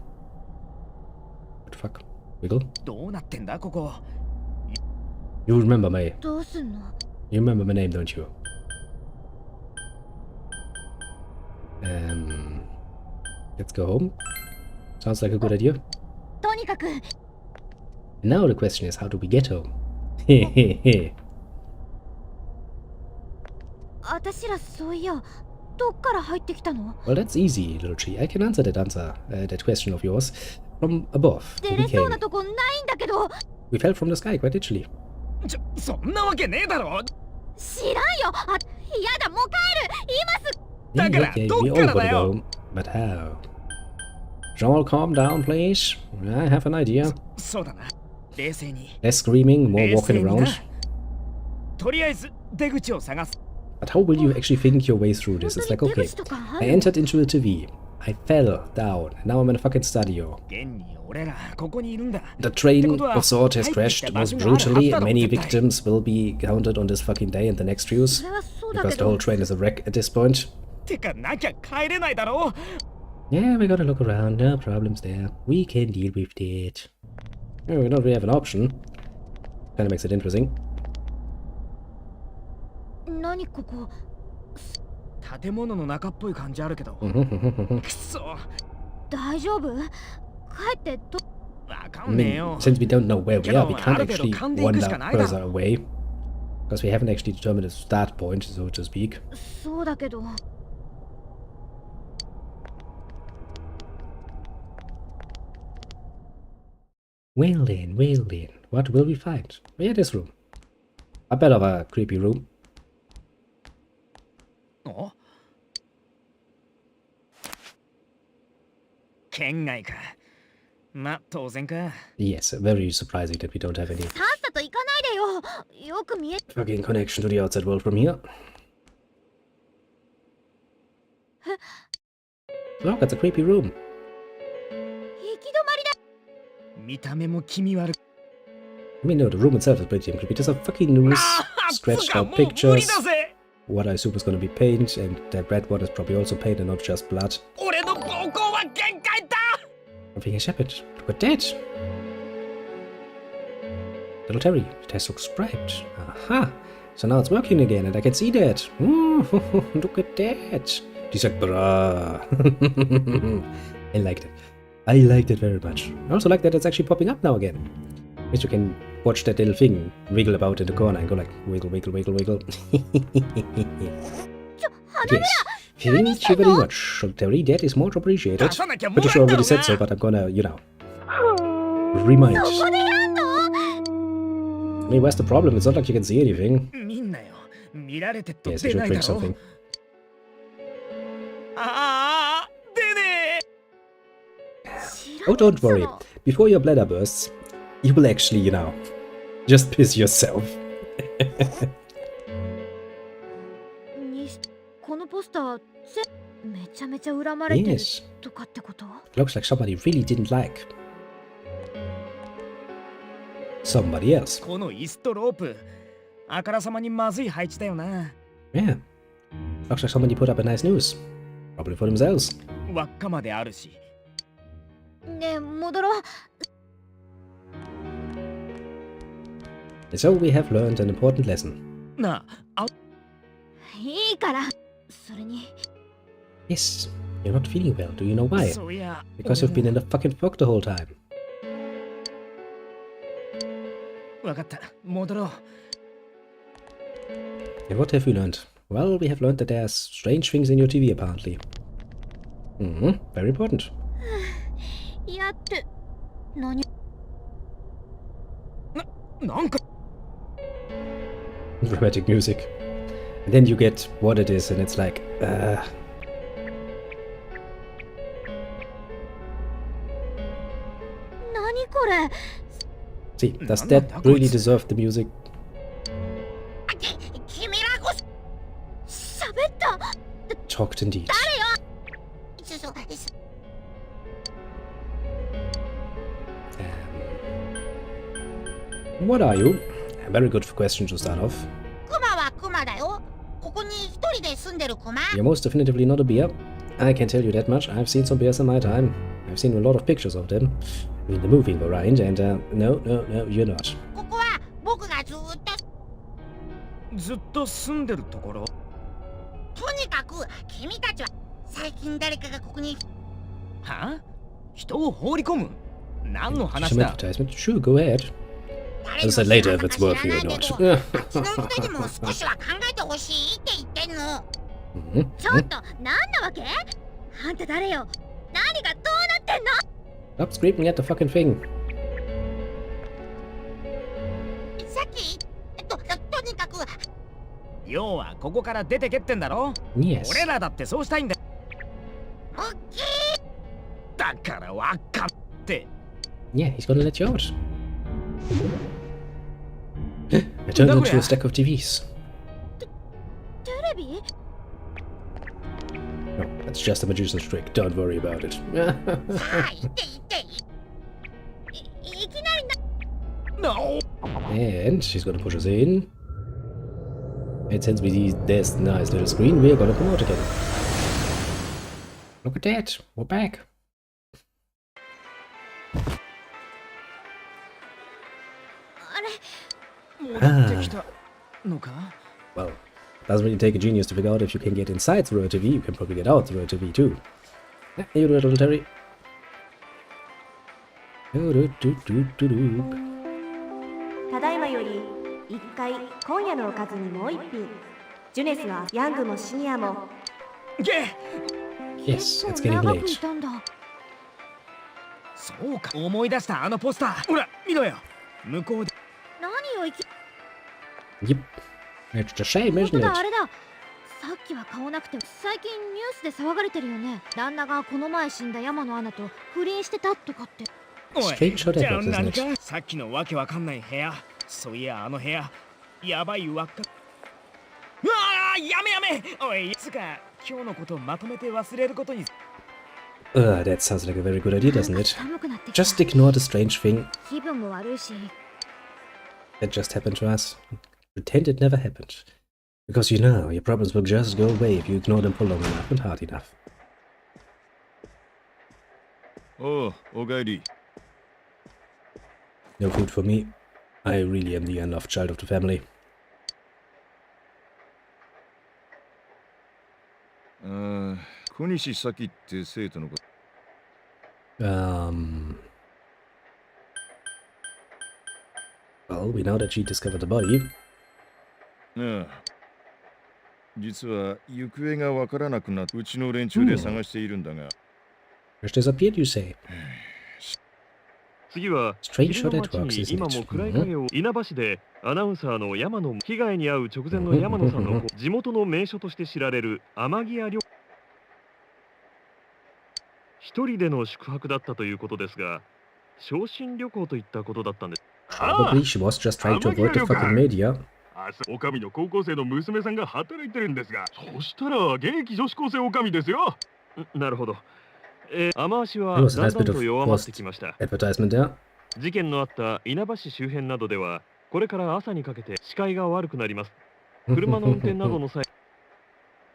What the fuck? Wiggle? どうなってんだここ You remember May. どうすんの？ You remember my name, don't you? Let's go home. Sounds like a good idea. とにかく And now the question is, how do we get home? Hehehe. 私らそういやどっから入ってきたの？ Well, that's easy, little tree. I can answer that question of yours from above. 出 We れそう came. なとこないんだけど。 We fell from the sky, quite literally. そんなわけねえだろ知らんよ。あ、やだ、もう帰る。今すぐ。 Yeah, Takara, okay, we don't all get gotta it go. out. But how? Joel, calm down, please. I have an idea. そうだな冷静に Less screaming, more 冷 walking 静に around. なとりあえず出口を探す But how will you actually think your way through this? It's like, 本当 okay, に出口とかあ I る？ entered into the TV. I fell down. And now I'm in a fucking studio. 現に俺らここにいるんだ The train of sort has crashed most brutally. Many victims will be counted on this fucking day and the next few. それはそうだ Because け the whole ど。 train is a wreck at this point. てかなきゃ帰れないだろ Yeah, we gotta look around. No problems there. We can deal with that. Oh, we don't really have an option. Kind of makes it interesting. 何ここ。建物の中っぽい感じあるけど。くそ。大丈夫？帰ってわか I んねえ mean, よ。 since we don't know where we are, we can't けど、ある程度 actually 勘で行くしか wander ないだろ。 further away. Because we haven't actually determined a start point, so to speak. そうだけど。Well then, what will we find? Yeah, this room. A bit of a creepy room. お県外か。まあ、当然か。 Yes, very surprising that we don't have any さっさと行かないでよ。よく見え。 fucking connection to the outside world from here. Look, it's a creepy room. 行き止まりだ。見た目も気味悪い。 I mean, no, the room itself is pretty creepy. There's a fucking noose, scratched out pictures. What I assume is gonna be paint, and that red one is probably also paint and not just blood. 俺の暴行は限界だ。 I'm thinking shepherd. Look at that! Little Terry, it has subscribed. Aha! So now it's working again, and I can see that. Ooh, look at that! He's like, bruh. I liked it. I liked it very much. I also like that it's actually popping up now again. At least you can watch that little thing wiggle about in the corner and go like, wiggle, wiggle, wiggle, wiggle. Yes. Thank you very much, Terry. That is much appreciated. Pretty sure I already said so, but I'm gonna, you know, remind. I mean, where's the problem? It's not like you can see anything. Yes, you should drink something. Oh, don't worry. Before your bladder bursts, you will actually, you know, just piss yourself. このポスター、めちゃめちゃ恨まれてる Yes. とかってこと？ Looks like somebody really didn't like somebody else. この椅子とロープ、あからさまにまずい配置だよな。 Yeah. Looks like somebody put up a nice noose. Probably for themselves. 輪っかまであるし。ねえ、戻ろう。 So we have learned an important lesson. なあ、いいから。それに。 Yes, you're not feeling well. Do you know why? そういや。 Because you've been in the fucking fog the whole time. わかった。戻ろう。 And what have we learned? Well, we have learned that there's strange things in your TV apparently. Very important. やって。何？なんか。 Dramatic music. And then you get what it is, and it's like, See, does that really deserve the music? 君らこそ喋った。 Talked indeed. そ What are you? A very good question to start off. クマはクマだよ。ここに一人で住んでるクマ。 You're most definitively not a bear. I can tell you that much. I've seen some bears in my time. I've seen a lot of pictures of them. I mean, the movie variant, and no, you're not. ここは僕がずっと住んでるところ。とにかく君たちは最近誰かがここに。はあ？人を放り込む？何の話 Some だ？ advertisement? Sure, go ahead. 誰 I'll の say later if 知 it's らない worth か you 知 or ら not. ないけど、あっちの人にも少しは考えてほしいって言ってんの。ちょっと、なんなわけ？あんた誰よ？何がどうなってんの？ Stop screaming at the fucking thing. さっき、とにかく。要はここから出てけってんだろ？ Yes. 俺らだってそうしたいんだ。大きい。だからわかって。 Yeah, he's gonna let you out. I turned into a stack of TVs. テレビ？ No, that's just a magician's trick. Don't worry about it. さあ、行って行って。いきなりな。 No. And she's gonna push us in. And since we see this nice little screen, we're gonna come out again. Look at that! We're back! あれ、Well, doesn't really take a genius to figure out if you can get inside the royal TV, you can probably get out the royal TV too. Yeah, you do it, little Terry. ただいまより1回今夜のおかずにもう一品ジュネスはヤングもシニアも Yes, it's getting 長くい late. たんだ。そうか、思い出したあのポスター。ほら見ろよ、向こうで。何をいき Yep. It's a shame, 本 isn't 当だ、あ it? れだ。さっきは顔なくても最近ニュースで騒がれてるよね。旦那がこの前死んだ山野アナと不倫してたとかって。おい、 Strange shot じゃ at あ us, 何 isn't か it? さっきのわけわかんない部屋。そういやあの部屋やばい輪っか。うわー、やめやめ。おい、つか今日のことまとめて忘れることに。 That sounds like a very good idea, なん doesn't か it? 寒くなってきた。 Just ignore the strange thing 気分も悪いし。 that just happened to us. Pretend it never happened. Because you know, your problems will just go away if you ignore them for long enough and hard enough. おう、おかえり。 No food for me. I really am the unloved child of the family. 小西咲って生徒の子。Well, we know that she discovered the body. ああ。実は行方がわからなくなってうちの連中で探しているんだが。Where's disappeared, you say? 次は Strange 昼 shot の at 街 works, に isn't 今 it? も暗い影を稲葉市でアナウンサーの山野被害に遭う直前の山野さんの地元の名所として知られる天城屋旅一人での宿泊だったということですが、昇進旅行といったことだったんです。 Probably she was just trying to avoid the fucking media. おかみの高校生の娘さんが働いてるんですが、そしたら現役女子高生おかみですよ。なるほど。雨足は There was だ a ん nice だん bit と of 弱まって forced きました。 advertisement there. 事件のあった稲葉市周辺などでは、これから朝にかけて視界が悪くなります。車の運転などの際、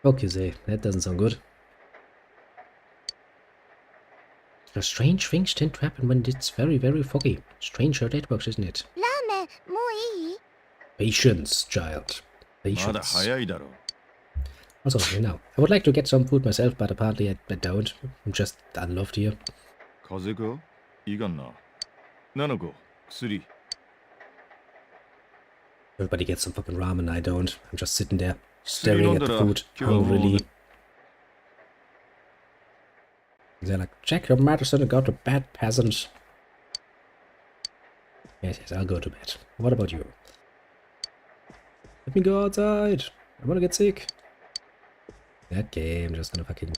Okay, Zay, that doesn't sound good. The strange things tend to happen when it's very, very foggy. Strange how that works, isn't it? ラーメンもういい Patience, child. まだ Patience. 早いだろう。 Also, you know, I would like to get some food myself, but apparently I don't. I'm just unloved here. 風邪かいかんな。なの子、薬。 Everybody gets some fucking ramen, I don't. I'm just sitting there, staring at the food, hungrily. They're like, check your medicine and go to bed, peasant. Yes, yes, I'll go to bed. What about you? Let me go outside. I wanna get sick. Okay, I'm just gonna fucking...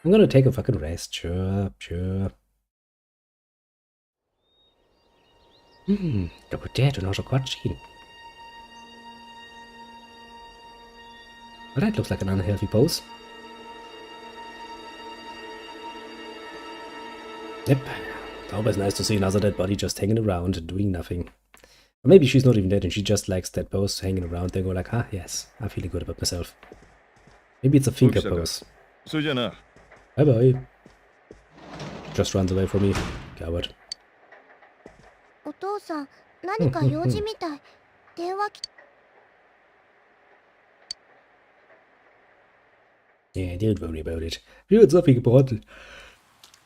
I'm gonna take a fucking rest, sure, sure. Look at that, another cutscene. Well, that looks like an unhealthy pose. Yep, always nice to see another dead body just hanging around and doing nothing. Or maybe she's not even dead and she just likes that pose, hanging around there, go like, ah, yes, I'm feeling good about myself. Maybe it's a finger pose. それじゃな。 Bye bye. Just runs away from me. Coward. お父さん何か用事みたい電話き Yeah, don't worry about it. It's nothing important.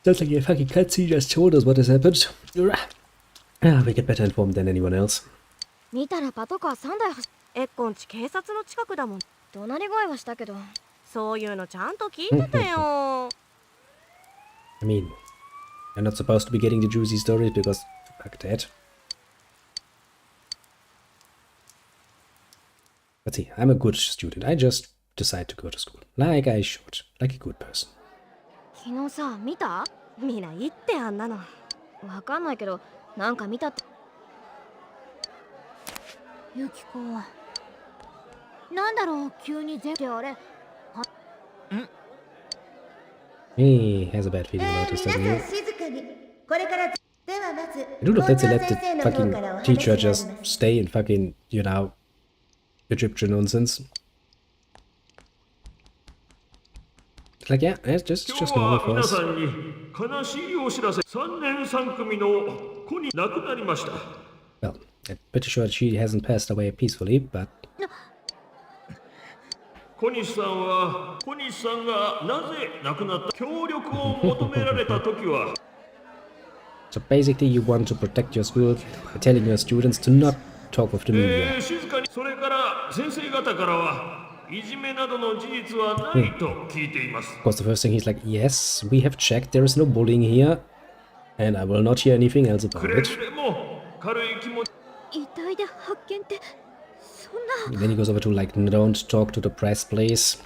Sounds like a fucking cutscene just told us what has happened. We get better informed than anyone else. 見たらパトカー3台走エッコンち警察の近くだもん怒鳴り声はしたけど。そういうのちゃんと聞いててよ I mean, you're not supposed to be getting the juicy stories because fuck that. But see, I'm a good student. I just decide to go to school. Like I should. Like a good person. 昨日さ、見た？みんないいってあんなのわかんないけど、なんか見たって。ユキコ。なんだろう、急に全部あれ。He has a bad feeling about this, 皆 doesn't さ he? ん静かにこれからではまず I do love that they 校 let 長 the 先生の方 fucking からお話 teacher があり just ます stay in fucking, you know, Egyptian nonsense. It's like, yeah, it's just 今日 normal は for 皆 us. さんに悲しいお知らせ。3年3組の子に亡くなりました。 Well, I'm pretty sure she hasn't passed away peacefully, but 小西さんがなぜ亡くなった協力を求められた時は so basically you want to protect your school by telling your students to not talk of the media. 静かにそれから先生方からはいじめなどの事実はないと聞いています Of course, the first thing he's like, yes, we have checked, there is no bullying here, and I will not hear anything else く about れ it. ぐれも軽い気持ち遺体で発見ってそんな Then he goes over to like, don't talk to the press, please.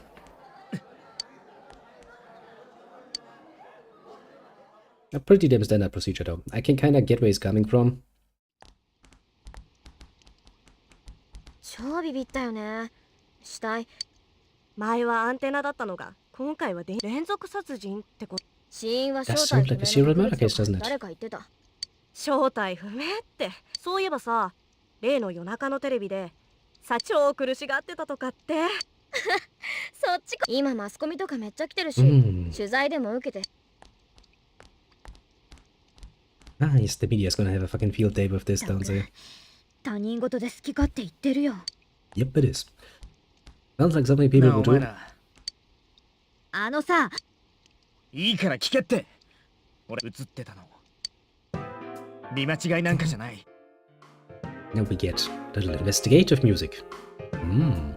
A pretty damn standard procedure though. I can kinda get where he's coming from. 超ビビったよね。死体前はアンテナだったのが今回は連続殺人ってこと。死因は正 That 体 sounds 不 like a 明 serial の murder 毒 case, 物 doesn't と it? 誰か言ってた。正体不明ってそういえばさ、例の夜中のテレビで超苦しがってたとかって。そっちか。今マスコミとかめっちゃ来てるし、取材でも受けて。Nice, the media's gonna have a fucking field day with this, don't they? 他人事で好き勝手言ってるよ Yep, it is. Sounds like something people なあ would お前 do. らあのさいいから聞けって。俺映ってたの見間違いなんかじゃない。 Now we get a little investigative music. Hmm.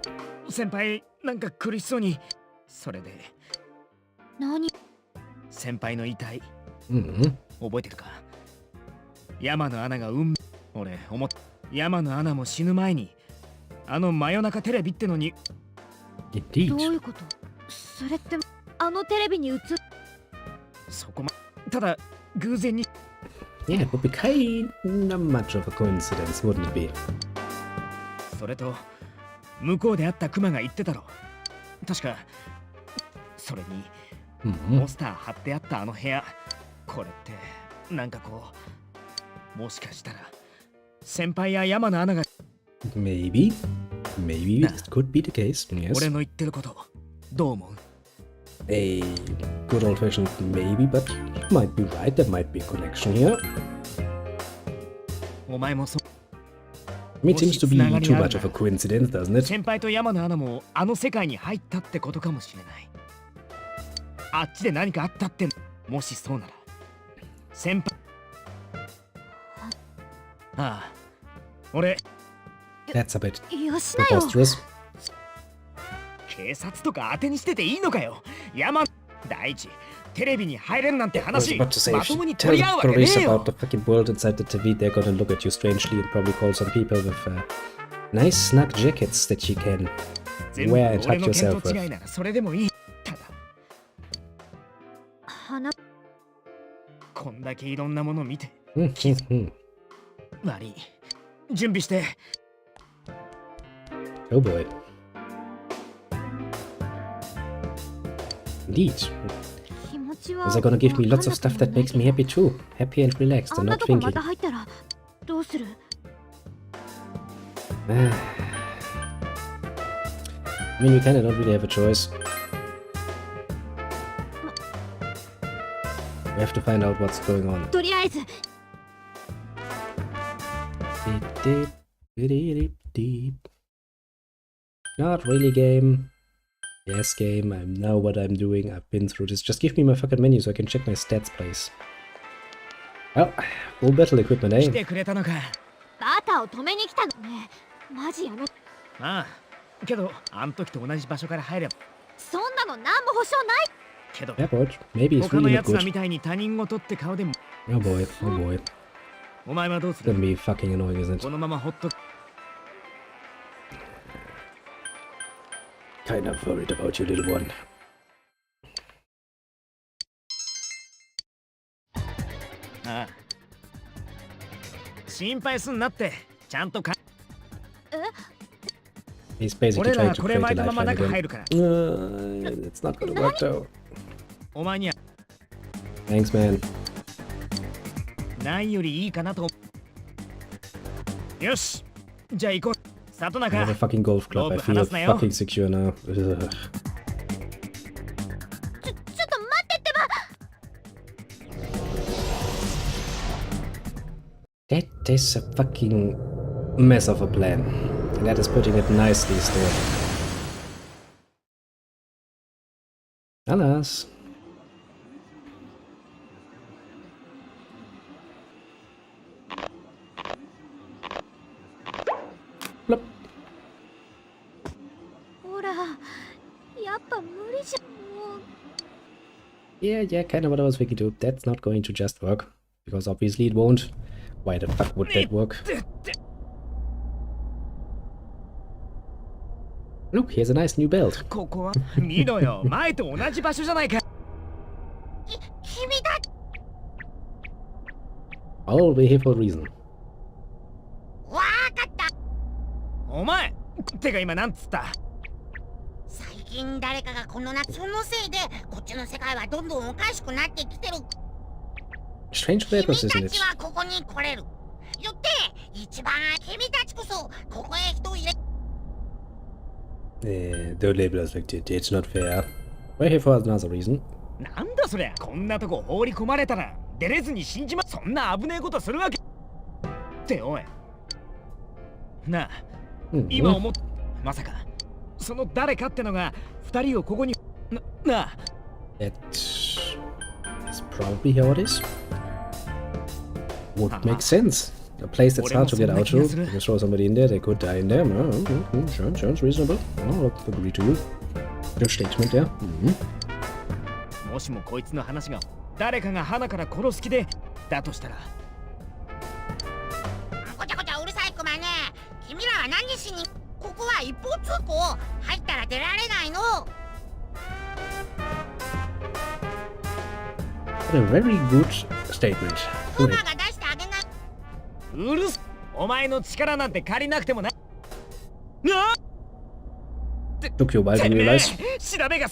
先輩なんか苦しそうに。それで何先輩の遺体 Mm-hmm. 覚えてるか。山野アナが俺思っ山野アナも死ぬ前にあの真夜中テレビってのに。どう Indeed. いうことそれってあのテレビに映っそこただ偶然に。 Yeah, it would be kinda much of a coincidence, wouldn't it be? それと向こうで会ったクマが言ってたろ。確かそれに Mm-hmm. ポスター貼ってあったあの部屋。これってなんかこうもしかしたら先輩や山野アナが Maybe. Maybe it could be the case, 俺 yes. の言ってることどう思う。 A good old-fashioned maybe, but you might be right, there might be a connection here. お前も I mean, it seems to be too much of a coincidence, doesn't it? 先輩と山野アナもあの世界に入ったってことかもしれない。あっちで何かあったって。もしそうなら先輩ああ俺 That's a bit よしなよ preposterous. 警察とか当てにしてていいのかよ。山第一テレビに入れるなんて I was 話 about to say, ま if と you もに tell 取り the 合うわけね police えよ about。the fucking world inside the TV, they're gonna look at you strangely and probably call some people with nice snug jackets that you can 全部 wear and 俺 tuck の yourself 見当違 with. いならそれでもいい。ただ花こんだけいろんなもの見て Mm-hmm. 悪い。準備して。 Oh boy. Indeed. 気持ちは They're gonna give me lots of stuff that makes me happy too. Happy and relaxed あ and んな not とこま thinking. た入ったらどうする I mean, we kinda don't really have a choice. We have to find out what's going on. とりあえず Not really, game. Yes, game. I know what I'm doing. I've been through this. Just give me my fucking menu so I can check my stats, please. Well, full battle equipment, 来 eh? てくれたのか。バターを止めに来たのねマジやめああけどあん時と同じ場所から入れば。そんなの何も保証ないけど Yeah, but maybe it's 他の really や not つら good. みたいに他人事って顔でも。 Oh boy, oh boy. お前はどうす It's gonna る。 be fucking annoying, isn't it? このままほっと。 Kind of worried about you, little one. ああ心配すんなってちゃんとか。 He's basically 俺ら trying は to これ create 巻 a いたまま lifeline 中 again. 入るから。 It's not gonna work though. お前には Thanks, man. ないよりいいかなと。よしじゃあ行こう。里 I have a 中 fucking golf club. I feel fucking secure now. Ugh. ちょっと待ってってば That is a fucking mess of a plan. And that is putting it nicely still. Alas. Plop. ほら、やっぱ無理じゃん。もう Yeah, kind of what I was thinking too. That's not going to just work. Because obviously it won't. Why the fuck would that work? Look, here's a nice new belt. ここは見ろよ、前と同じ場所じゃないか。君だ。 All we're here for a reason. わかった。お前てか今なんつった？最近誰かがこの夏そのせいでこっちの世界はどんどんおかしくなってきてる。 Strange 君 purpose, た isn't ち it? はここに来れる。よって一番君たちこそここへ人を入れ。 Don't label us like that. It's not fair. We're here for another reason. なんだそりゃ、こんなとこ放り込まれたら出れずに死んじまそんな危ねえことするわけっておいなあ、今思っまさかその誰かってのが二人をここになあ That is probably how it is. Would make sense. A place that's hard to get out to. You can throw somebody in there, they could die in there. Sounds reasonable. I'll agree to you. Good statement there. もしもこいつの話が誰かが花から殺す気でだとしたらごちゃごちゃうるさいクマね。君らは何しにここは一方通行。入ったら出られないの。 A very good statement. クマが出してあげない。うるすお前の力なんて借りなくてもなな Took you a while to realize. 調べが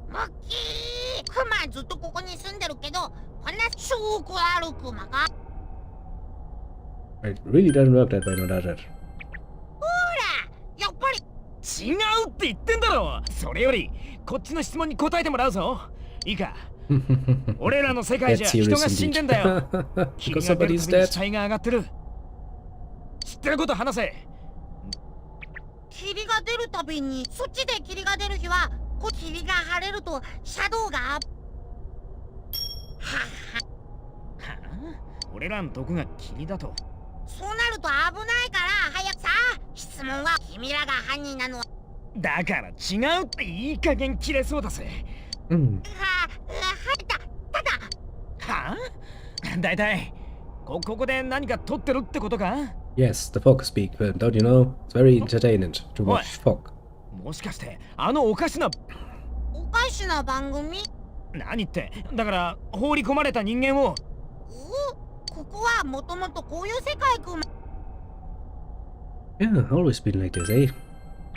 マッキークマずっとここに住んでるけど話証拠あるクマが。 It really doesn't work that way, no doubt that. ほらやっぱり違うって言ってんだろ。それよりこっちの質問に答えてもらうぞ。いいか俺らの世界じゃ That's 人 serious が死んでんだよ。 because 君が出る somebody's たびに dead. 死体が上がってる。知ってること話せ。霧が出るたびにそっちで霧が出る日は霧が晴れるとシャドウがははあ、俺らのとこが霧だと。そうなると危ないから早くさ。質問は君らが犯人なのは。だから違うっていい加減切れそうだぜ。ただはあだいたいここで何か撮ってるってことか？ Yes, the fog speak, but don't you know? It's very entertaining to watch fog. もしかしてあのおかしなおかしな番組。何ってだから放り込まれた人間をここはもともとこういう世界くん。 Yeah, always been like this, eh?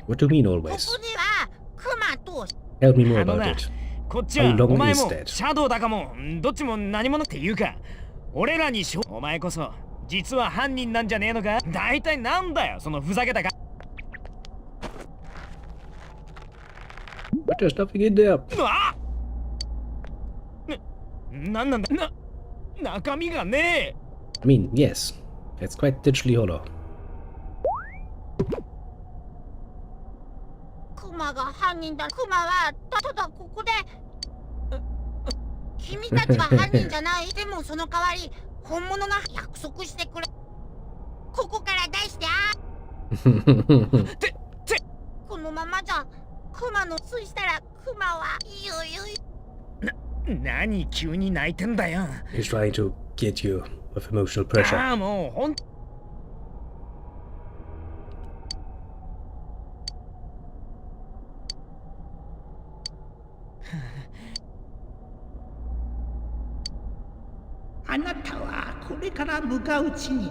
What do you mean こ always? こにはクマと Tell me more あの about な it. こっちは How long お前 is も that? シャドウだかもどっちも何者っていうか俺らにお前こそ実は犯人なんじゃねえのか？大体なんだよそのふざけたか。 But there's nothing in there. なんなんだ中身がねえ。 I mean, yes. It's quite digitally hollow. クマが犯人だ。クマはただここで君たちは犯人じゃない。でもその代わり本物が約束してくれ。ここから出してこのままじゃクマのついしたらクマは何急に泣いてんだよ。 He's trying to get you with emotional pressure. ああもうほんあなたはこれから向かう地に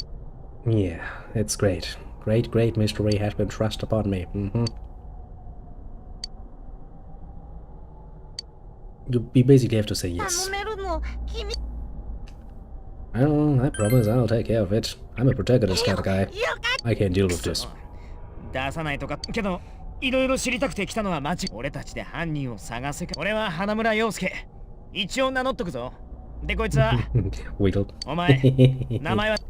Yeah, it's great. Great mystery has been thrust upon me. You basically have to say 頼 yes. めるの。君 Well, I promise I'll take care of it. I'm a protagonist kind of guy. よかっ I can't deal with this. 出さないとかけどいろいろ知りたくて来たのは間違い。俺たちで犯人を探せか。俺は花村陽介。一応名乗っとくぞ。でこいつは Wiggle. お前名前はク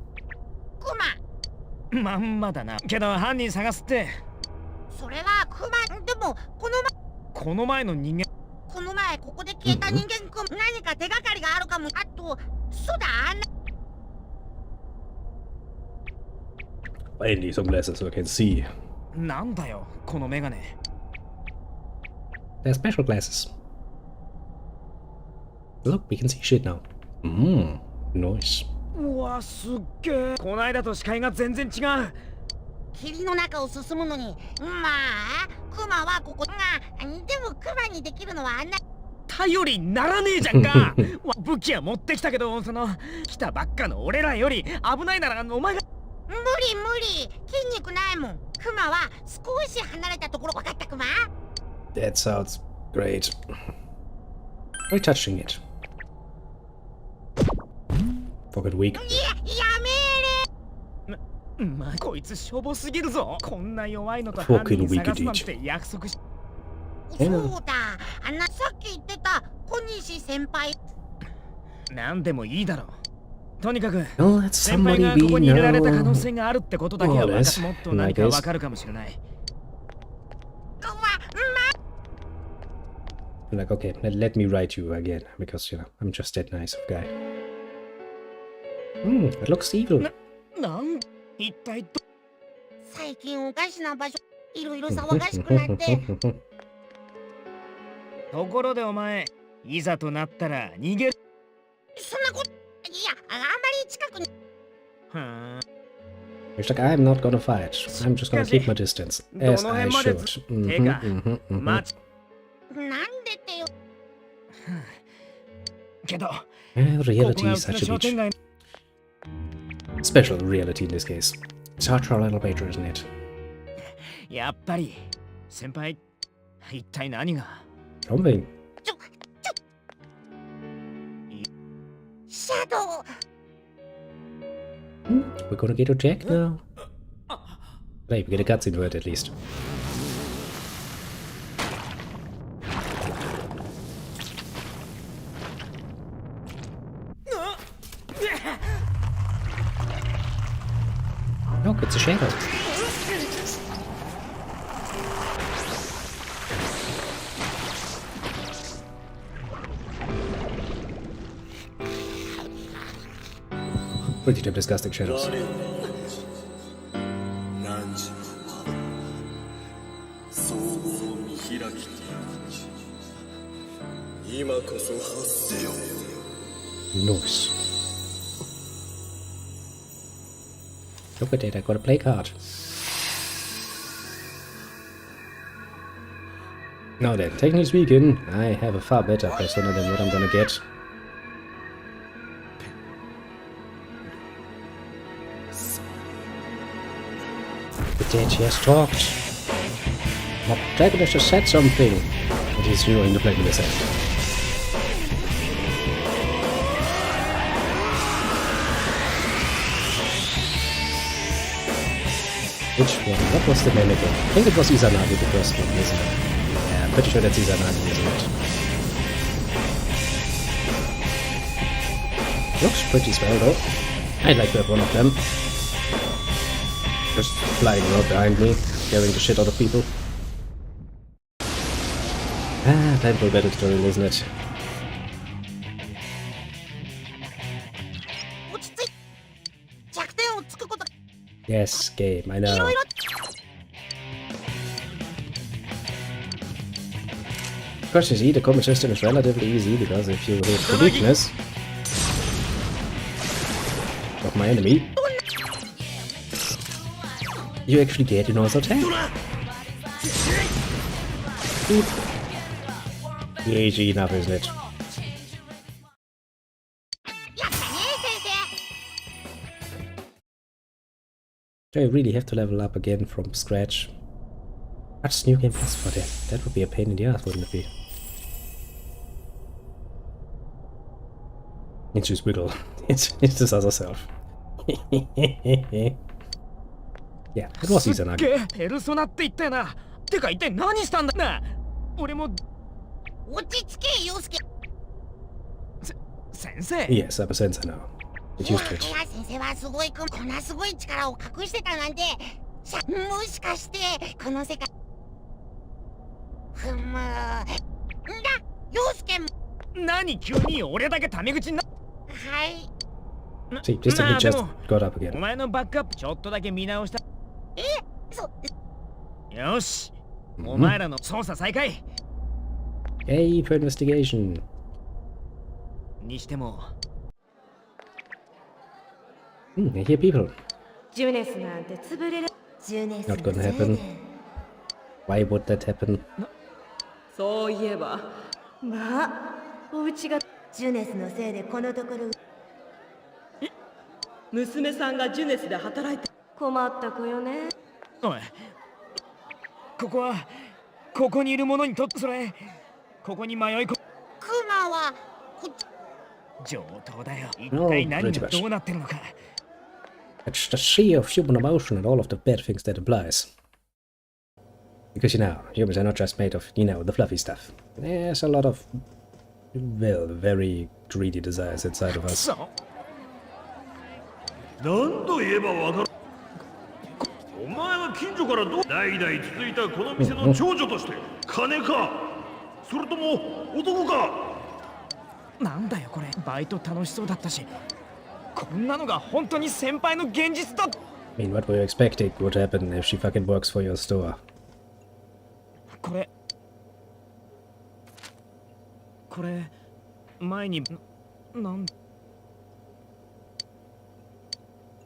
まんまだな。けど犯人探すって。それはクマ。でもこの前の人間。この前ここで消えた人間くん、何か手がかりがあるかも。あとそうだ、Finally, some glasses so I can see. なんだよこのメガネ。They're special glasses. Look, we can see shit now. Nice. うわすっげえ。こないだと視界が全然違う。霧の中を進むのに、まあクマはここが。でもクマにできるのはあんな頼りにならねえじゃんか。武器は持ってきたけど、来たばっかの俺らより危ないならお前が。無理、筋肉ないもん。クマは少し離れたところ。分かったクマ。 That sounds great. Try touching it. Fucking weak. やめこいつしょぼすぎるぞ。こんな弱いのと犯人探すなんて約束し。そうだ、さっき言ってた小西先輩。なんでもいいだろう。とにかく Well, 先輩がここに入れられた可能性があるってことだけはもっと何かわかるかもしれない。Like, okay, let me write you again, because, you know, I'm just that nice of guy. It looks evil. 一体最近おかしな場所、いろいろ騒がしくなって。ところでお前、いざとなったら逃げる。そんなこと、いや、あんまり近くに。It's like, I'm not gonna fight. I'm just gonna keep my distance, as I should. なんでってよ。けど、reality is such a bitch. Special reality in this case. It's hard for a little elevator, isn't it? やっぱり、先輩、一体何が。Something. シャドウ。We're gonna get a check now. Right, we get a cutscene for it at least. Look, it's a shadow. Pretty damn disgusting shadows. Nice. Look at it, I got a play card. Now then, technically speaking, I have a far better persona than what I'm gonna get. The dead has talked. My protagonist has said something. It is you in the play with his head. Which one? What was the name again? I think it was Izanagi, the first one, isn't it? Yeah, I'm pretty sure that's Izanagi, isn't it? Looks pretty swell though. I'd like to have one of them. Just flying around behind me, scaring the shit out of people. Time for a battle tutorial, isn't it? Yes, game, I know. Of course, you see, the combat system is relatively easy, because if you hit the weakness of my enemy, you actually get an auto attack. Easy enough, isn't it? Do I really have to level up again from scratch? What's new game plus for that? That would be a pain in the ass, wouldn't it be? It's just brutal. It's this other self. Yeah, it was Izanagi. ペルソナって言ったよな。てか一体何したんだな。俺も落ち着け、陽介。先生。 Yes, I'm a sensei now. Get used to it. 早先生はすごいこんなすごい力を隠してたなんてもしかしてこの世界ふむだ陽介も何急に俺だけタメ口にな。はい See, just if he just got up お again. 前のバックアップちょっとだけ見直した。よし、お前らの捜査再開 Yay for investigation. にしても I hear people. ジュネスなんて潰れる。 Not gonna happen. Why would that happen? そういえばまあお家がジュネスのせいでこのところ娘さんがジュネスで働いて困った子よね。おい、ここにいる者にとってそれここに迷いこクマはこ上等だよ。一体何がどうなってるのか。 It's the sea of human emotion and all of the bad things that applies. Because, humans are not just made of, the fluffy stuff. There's a lot of, well, very greedy desires inside of us. そう。何と言えばわかる。お前は近所から代々続いたこの店の長女として金かそれとも男か。なんだよこれ。バイト楽しそうだったし、こんなのが本当に先輩の現実だ。I mean, what were you expecting would happen if she fucking works for your store? これ前になん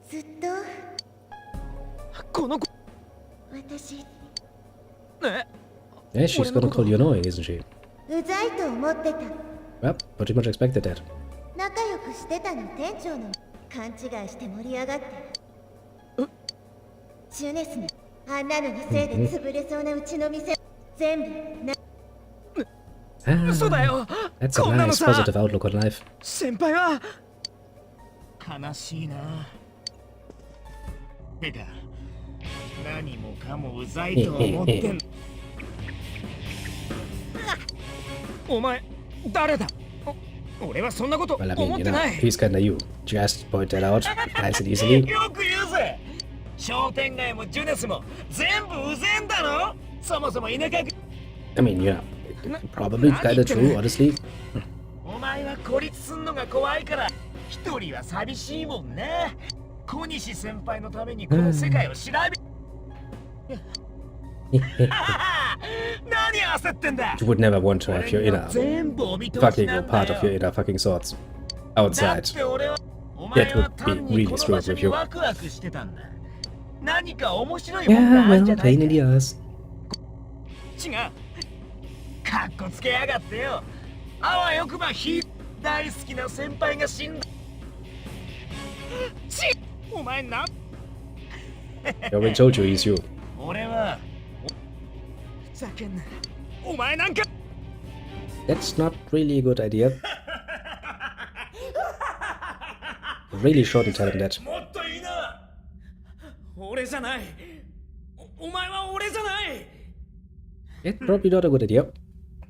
ずっとこの子私 Yeah, she's gonna call you annoying, isn't she? うざいと思ってた Well, pretty much expected that. 仲良くしてたの店長の勘違いして盛り上がってジュネスのあんなののせいで潰れそうなうちの店全部な 嘘だよ。 That's a こんなの nice さ positive outlook on life. 先輩は悲しいな。てか何もかもうざいと思ってん。お前誰だ。俺はそんなこと Well, I 思 mean, ってない。 he's kinda you. Just point that out nice and easily. よく言うぜ。商店街もジュネスも全部うぜえんだろ。そもそも田舎 I mean, probably kinda true, honestly. お前は孤立すんのが怖いから一人は寂しいもんね。小西先輩のためにこの世界を調べ何焦ってんだ。 You would never want to have your inner 全部お見通し fucking な or んだ part よ。 of your inner fucking thoughts だっ outside. て俺はお前 That は would 単 be に really この screwed 場所 with に you. ワクワクしてたんだ。何か面白いもん Yeah, があるん well, じゃな pain い in か。 the ass. 違う。かっこつけやがってよ。あわよくば大好きな先輩が死んだ。お前な。 I already told you he's you. 俺はふざけんな。お前なんか That's not really a good idea. Really shouldn't tell him that. もっといいな。俺じゃない。お前は俺じゃない。 It's probably not a good idea.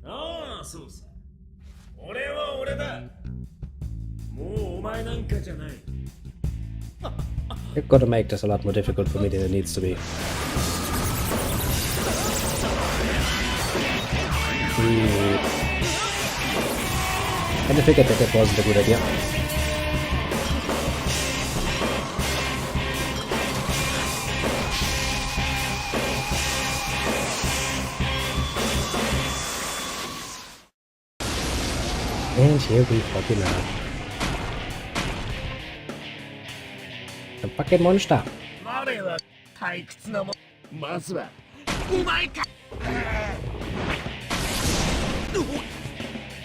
ああ、そうさ。俺は俺だ。もうお前なんかじゃない。 You've got to make this a lot more difficult for me than it needs to be. And I figured that wasn't a good idea. And here we fucking are. The fucking monster. 我は退屈なもん。まずはお前か。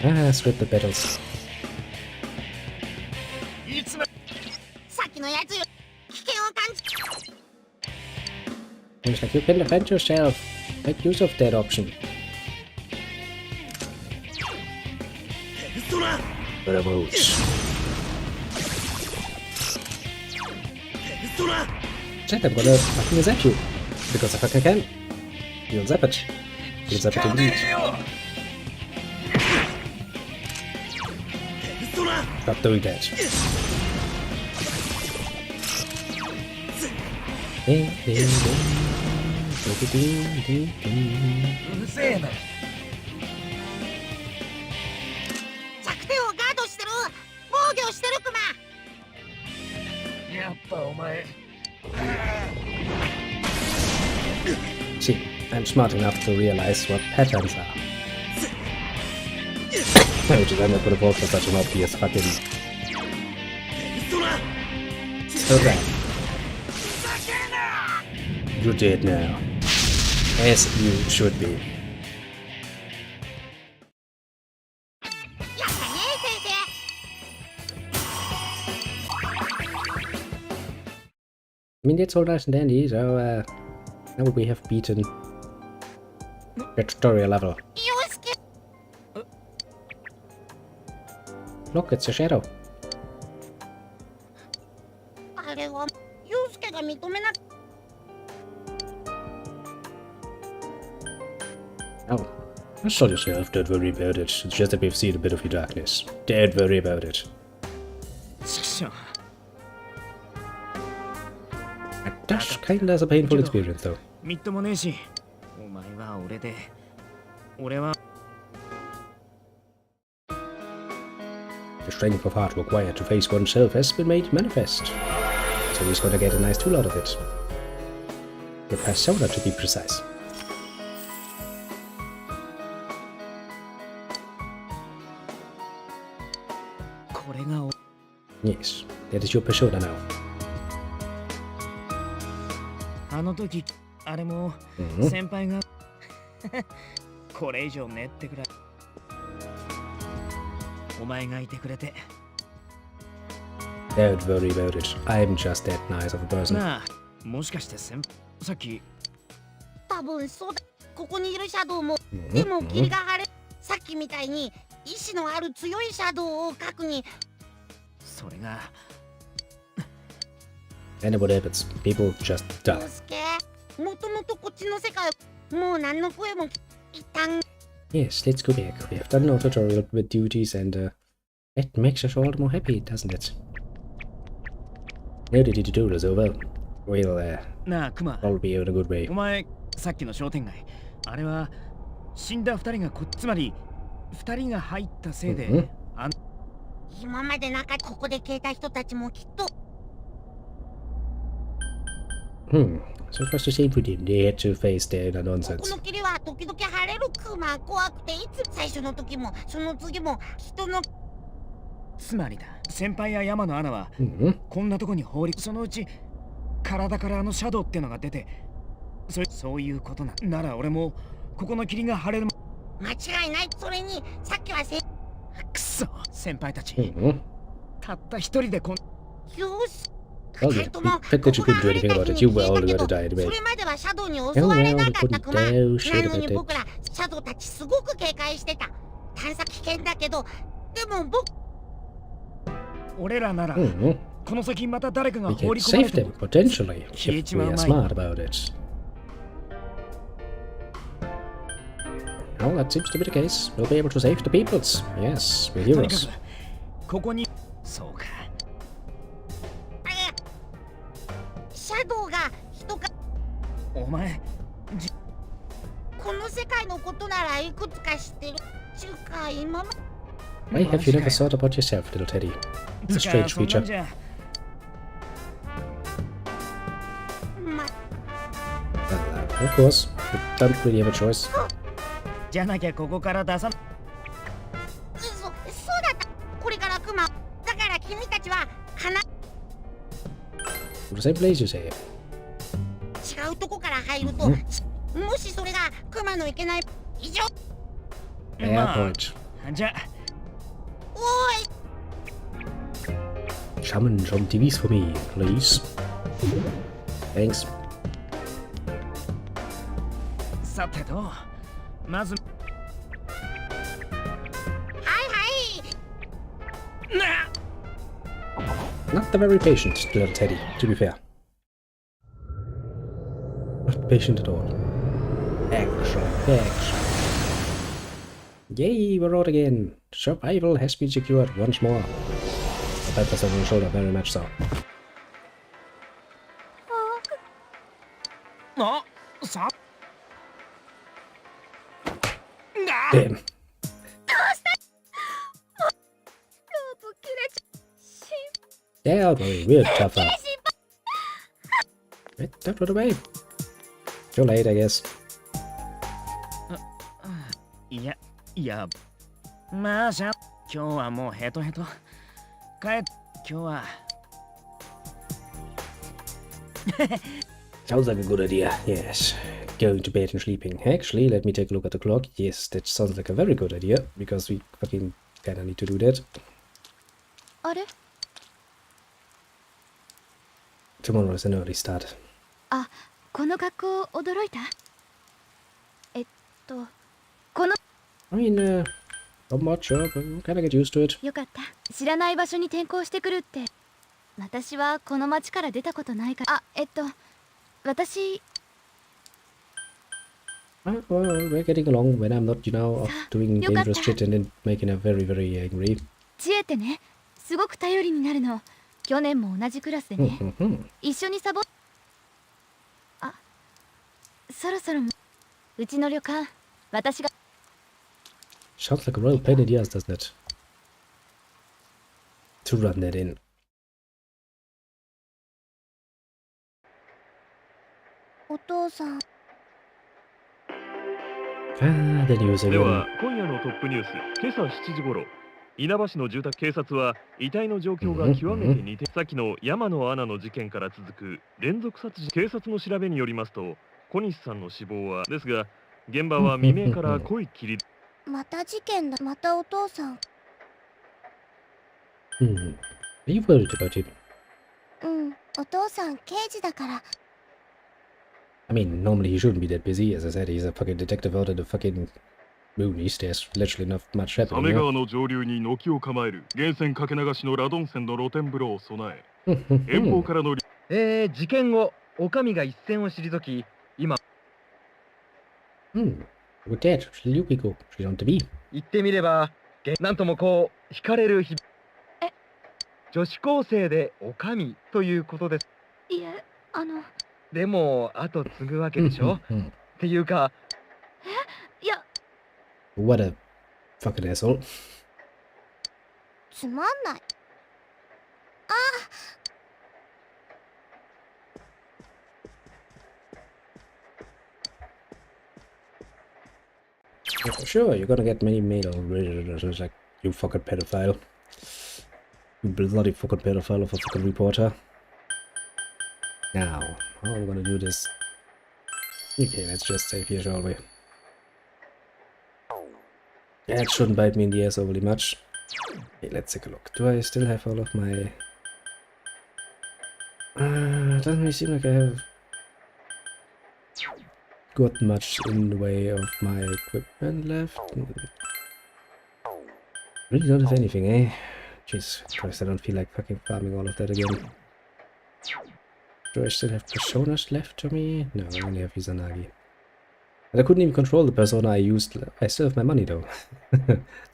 Ah, skip the battles. いつもさっきのやつよ危険を感じ Seems like you can defend yourself. Make use of that option. そら But I won't. そら Chat, I'm gonna fucking zap you. Because I fucking can. You'll zap it. You'll zap it indeed. そら Stop doing that. るせえな。弱点をガードしてる。防御してるクマ。やっぱお前。 See, I'm smart enough to realize what patterns are. Which is I'm gonna vote for such an obvious fucking... So bad. You're dead now. As you should be. やったね先生。 I mean, it's all nice and dandy, so now we have beaten the tutorial level. よしけ。 Look, it's a shadow. あれはユウスケが認めな。 Oh, don't show yourself, don't worry about it. It's just that we've seen a bit of your darkness. Don't worry about it. ちくしょう。 That's kinda as a painful experience, though. みっともねえし、お前は俺で、俺は。 The strength of heart required to face oneself has been made manifest. So he's gonna get a nice tool out of it. The persona, to be precise. これが Yes, that is your persona now. あの時、あれも先輩がこれ以上練ってくらい。お前がいてくれて。 Don't worry about it. I'm just that nice of a person. なあ、もしかして先輩、さっき。多分そうだ。ここにいるシャドウも、でも霧が晴れ。さっきみたいに意志のある強いシャドウを描くに。それが。 And what happens? People just ユ die. ウスケ、もともとこっちの世界、もう何の声も一旦。 Yes, let's go back. We have done our tutorial with duties and it makes us all the more happy, doesn't it? Now that the tutorial is over, we'll なあ、クマ。 all be in a good way. お前、さっきの商店街。あれは死んだ二人がつまり二人が入ったせいで。今までここで消えた人たちもきっと。 So it was the same for them. They had to face their こ nonsense. この霧は時々晴れるクマ。怖くていつ最初の時もその次も人の。つまりだ、先輩や山のアナは、こんなとこに放り、そのうち体からあのシャドウってのが出て、そういうことなら俺もここの霧が晴れる。間違いない。それにさっきはくそ、先輩たち、たった一人でよし。 Well, the fact that you couldn't do anything about it, you were all going to die そ anyway. れまではシャドウに襲われなかったクマ。な Oh, well, you couldn't のに do 僕らシャドウたちすごく警戒してた。探査危険だけど、でも俺らなら、この先また誰かが We 放 can り込まれ save て them も potentially if we are smart about it. Well, that seems to be the case. We'll be able to save the peoples. Yes, we're とにか heroes. くここにそうか。シャドウが人か。お前、この世界のことならいくつか知ってる。ちゅうか今ま。 Why have you never thought about yourself, little Teddy? It's a strange そんなん feature. じゃ Of course, we don't really have a choice. じゃなきゃここから出さな。そうだった。これからクマ。だから君たちはThe same place, you say. 違うとこから入ると、もしそれがクマのいけない以上。Fair point. じゃおい。 Summon some TVs for me, please. Thanks. さてと、まず。はいはい。な。 Not the very patient, little Teddy, to be fair. Not patient at all. Action, action. Yay, we're out again. Survival has been secured once more. I pat myself on the shoulder, very much so. あ、さ。Damn. ロープ切れちゃ心 Yeah, boy, we're tougher. Wait, don't run away. Too late, I guess. いや、いや。まあじゃあ、今日はもうヘトヘト。帰っ、今日は。Sounds like a good idea, yes. Going to bed and sleeping. Actually, let me take a look at the clock. Yes, that sounds like a very good idea, because we fucking kinda need to do that. あれ Tomorrow is an early start. あ、この格好驚いたこの I mean, not much, but we'll kinda get used to it. よかった知らない場所に転校してくるって私はこの町から出たことないから私 Well, we're getting along when I'm not, you know, doing dangerous shit and then making her very, very angry. 知恵ってねすごく頼りになるの去年も同じクラスでね一緒にサボそろそろうちの旅館私が Sounds like a royal pain in the ass, doesn't it? To run that in. お父さん Ah, the news で again. は今夜のトップニュース、今朝7時頃稲葉市の住宅警察は遺体の状況が極めて似て先の山野アナの事件から続く連続殺人。警察の調べによりますと小西さんの死亡はですが現場は未明から濃い霧。また事件だまたお父さん Are you worried about him? うんお父さん刑事だから I mean, normally he shouldn't be that busy. As I said, he's a fucking detective out in the fucking moonies. There's literally not much サ happening メ here. 川の上流に軒を構える源泉かけ流しのラドン線の露天風呂を備え遠方からの事件後、お上が一線を退き、今 With that, shall you go? She's on the bee. 言ってみれば、なんともこう惹かれる日。女子高生でお上ということです。いえでも後継ぐわけでしょっていうか、いや What a fucking asshole. つまんない Sure, you're gonna get many mail letters like, you fucking pedophile. You bloody fucking pedophile of a fucking reporter. Now, how are we gonna do this? Okay, let's just save here, shall we? That shouldn't bite me in the ass overly much. Okay, let's take a look. Do I still have all of my... doesn't really seem like I have got much in the way of my equipment left. Really don't have anything, eh? Jeez Christ, I don't feel like fucking farming all of that again. Do I still have personas left to me? No, I only have Izanagi. And I couldn't even control the persona I used. I still have my money though.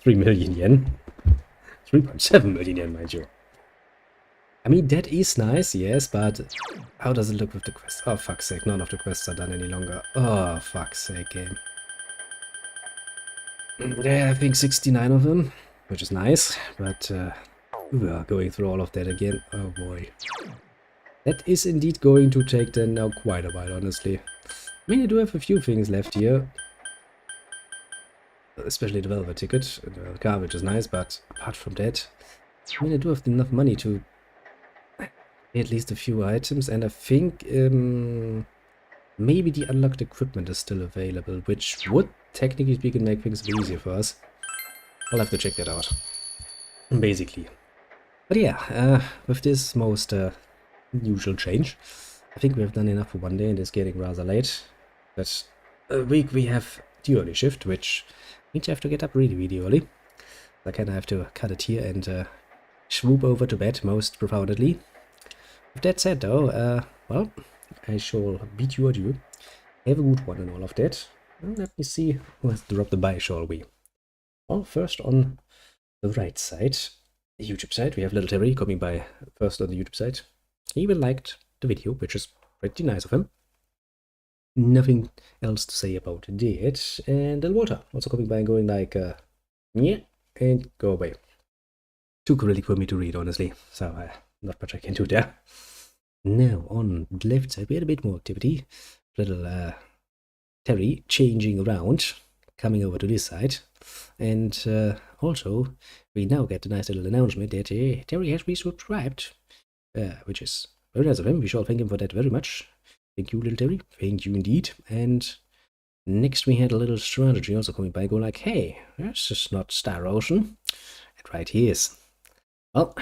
3 million yen. 3.7 million yen, mind you. I mean, that is nice, yes, but how does it look with the quest? Oh, fuck's sake, none of the quests are done any longer. Oh, fuck's sake, game. Yeah, I think 69 of them, which is nice, but we are going through all of that again. Oh boy. That is indeed going to take then now quite a while, honestly. I mean, I do have a few things left here. Especially the Velvet ticket, the car, which is nice, but apart from that, I mean, I do have enough money to at least a few items, and I think maybe the unlocked equipment is still available, which would, technically speaking, make things a bit easier for us. I'll have to check that out, basically. But yeah, with this most usual change, I think we have done enough for one day, and it's getting rather late. But a week we have the early shift, which means I have to get up really, really early. I kind of have to cut it here and swoop over to bed, most profoundly. With that said, though, well, I shall bid you adieu. Have a good one and all of that. Well, let me see who has to drop the by, shall we? Well, first on the right side, the YouTube side, we have Little Terry coming by first on the YouTube side. He even liked the video, which is pretty nice of him. nothing else to say about it. And then Walter also coming by and going like, yeah, and go away. Too cryptic for me to read, honestly, so not much I can do there. Now, on the left side, we had a bit more activity. Little Terry changing around, coming over to this side. And also, we now get a nice little announcement that Terry has resubscribed, which is very nice of him. We shall thank him for that very much. Thank you, little Terry. Thank you indeed. And next we had a little strategy also coming by, going like, hey, this is not Star Ocean. And right here is. Well,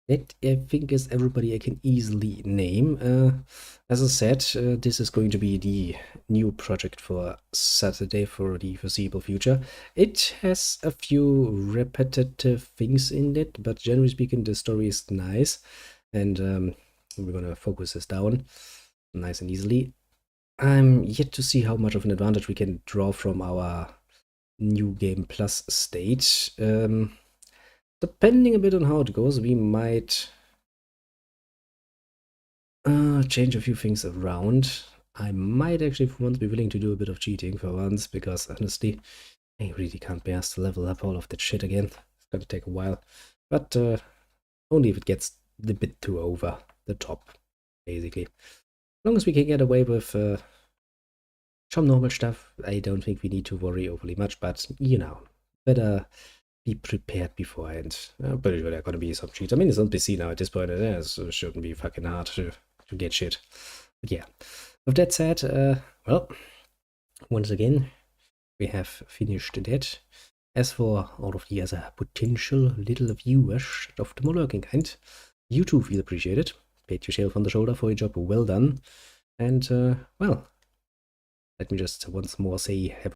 that I think is everybody I can easily name. As I said, this is going to be the new project for Saturday for the foreseeable future. It has a few repetitive things in it, but generally speaking, the story is nice. And we're gonna focus this down nice and easily. I'm yet to see how much of an advantage we can draw from our new game plus state. Depending a bit on how it goes, we might change a few things around. I might actually for once be willing to do a bit of cheating for once, because honestly, I really can't bear to level up all of that shit again. It's gonna take a while, but only if it gets a bit too over the top, basically. As long as we can get away with some normal stuff, I don't think we need to worry overly much, but you know, better be prepared beforehand. I'm pretty sure there are going to be some cheats. I mean, it's on PC now at this point, it shouldn't be fucking hard to get shit. But yeah, with that said, well, once again, we have finished that. As for all of the other potential little viewers of the more lurking kind, you too feel appreciated. Pat yourself on the shoulder for your job well done. And, well, let me just once more say, have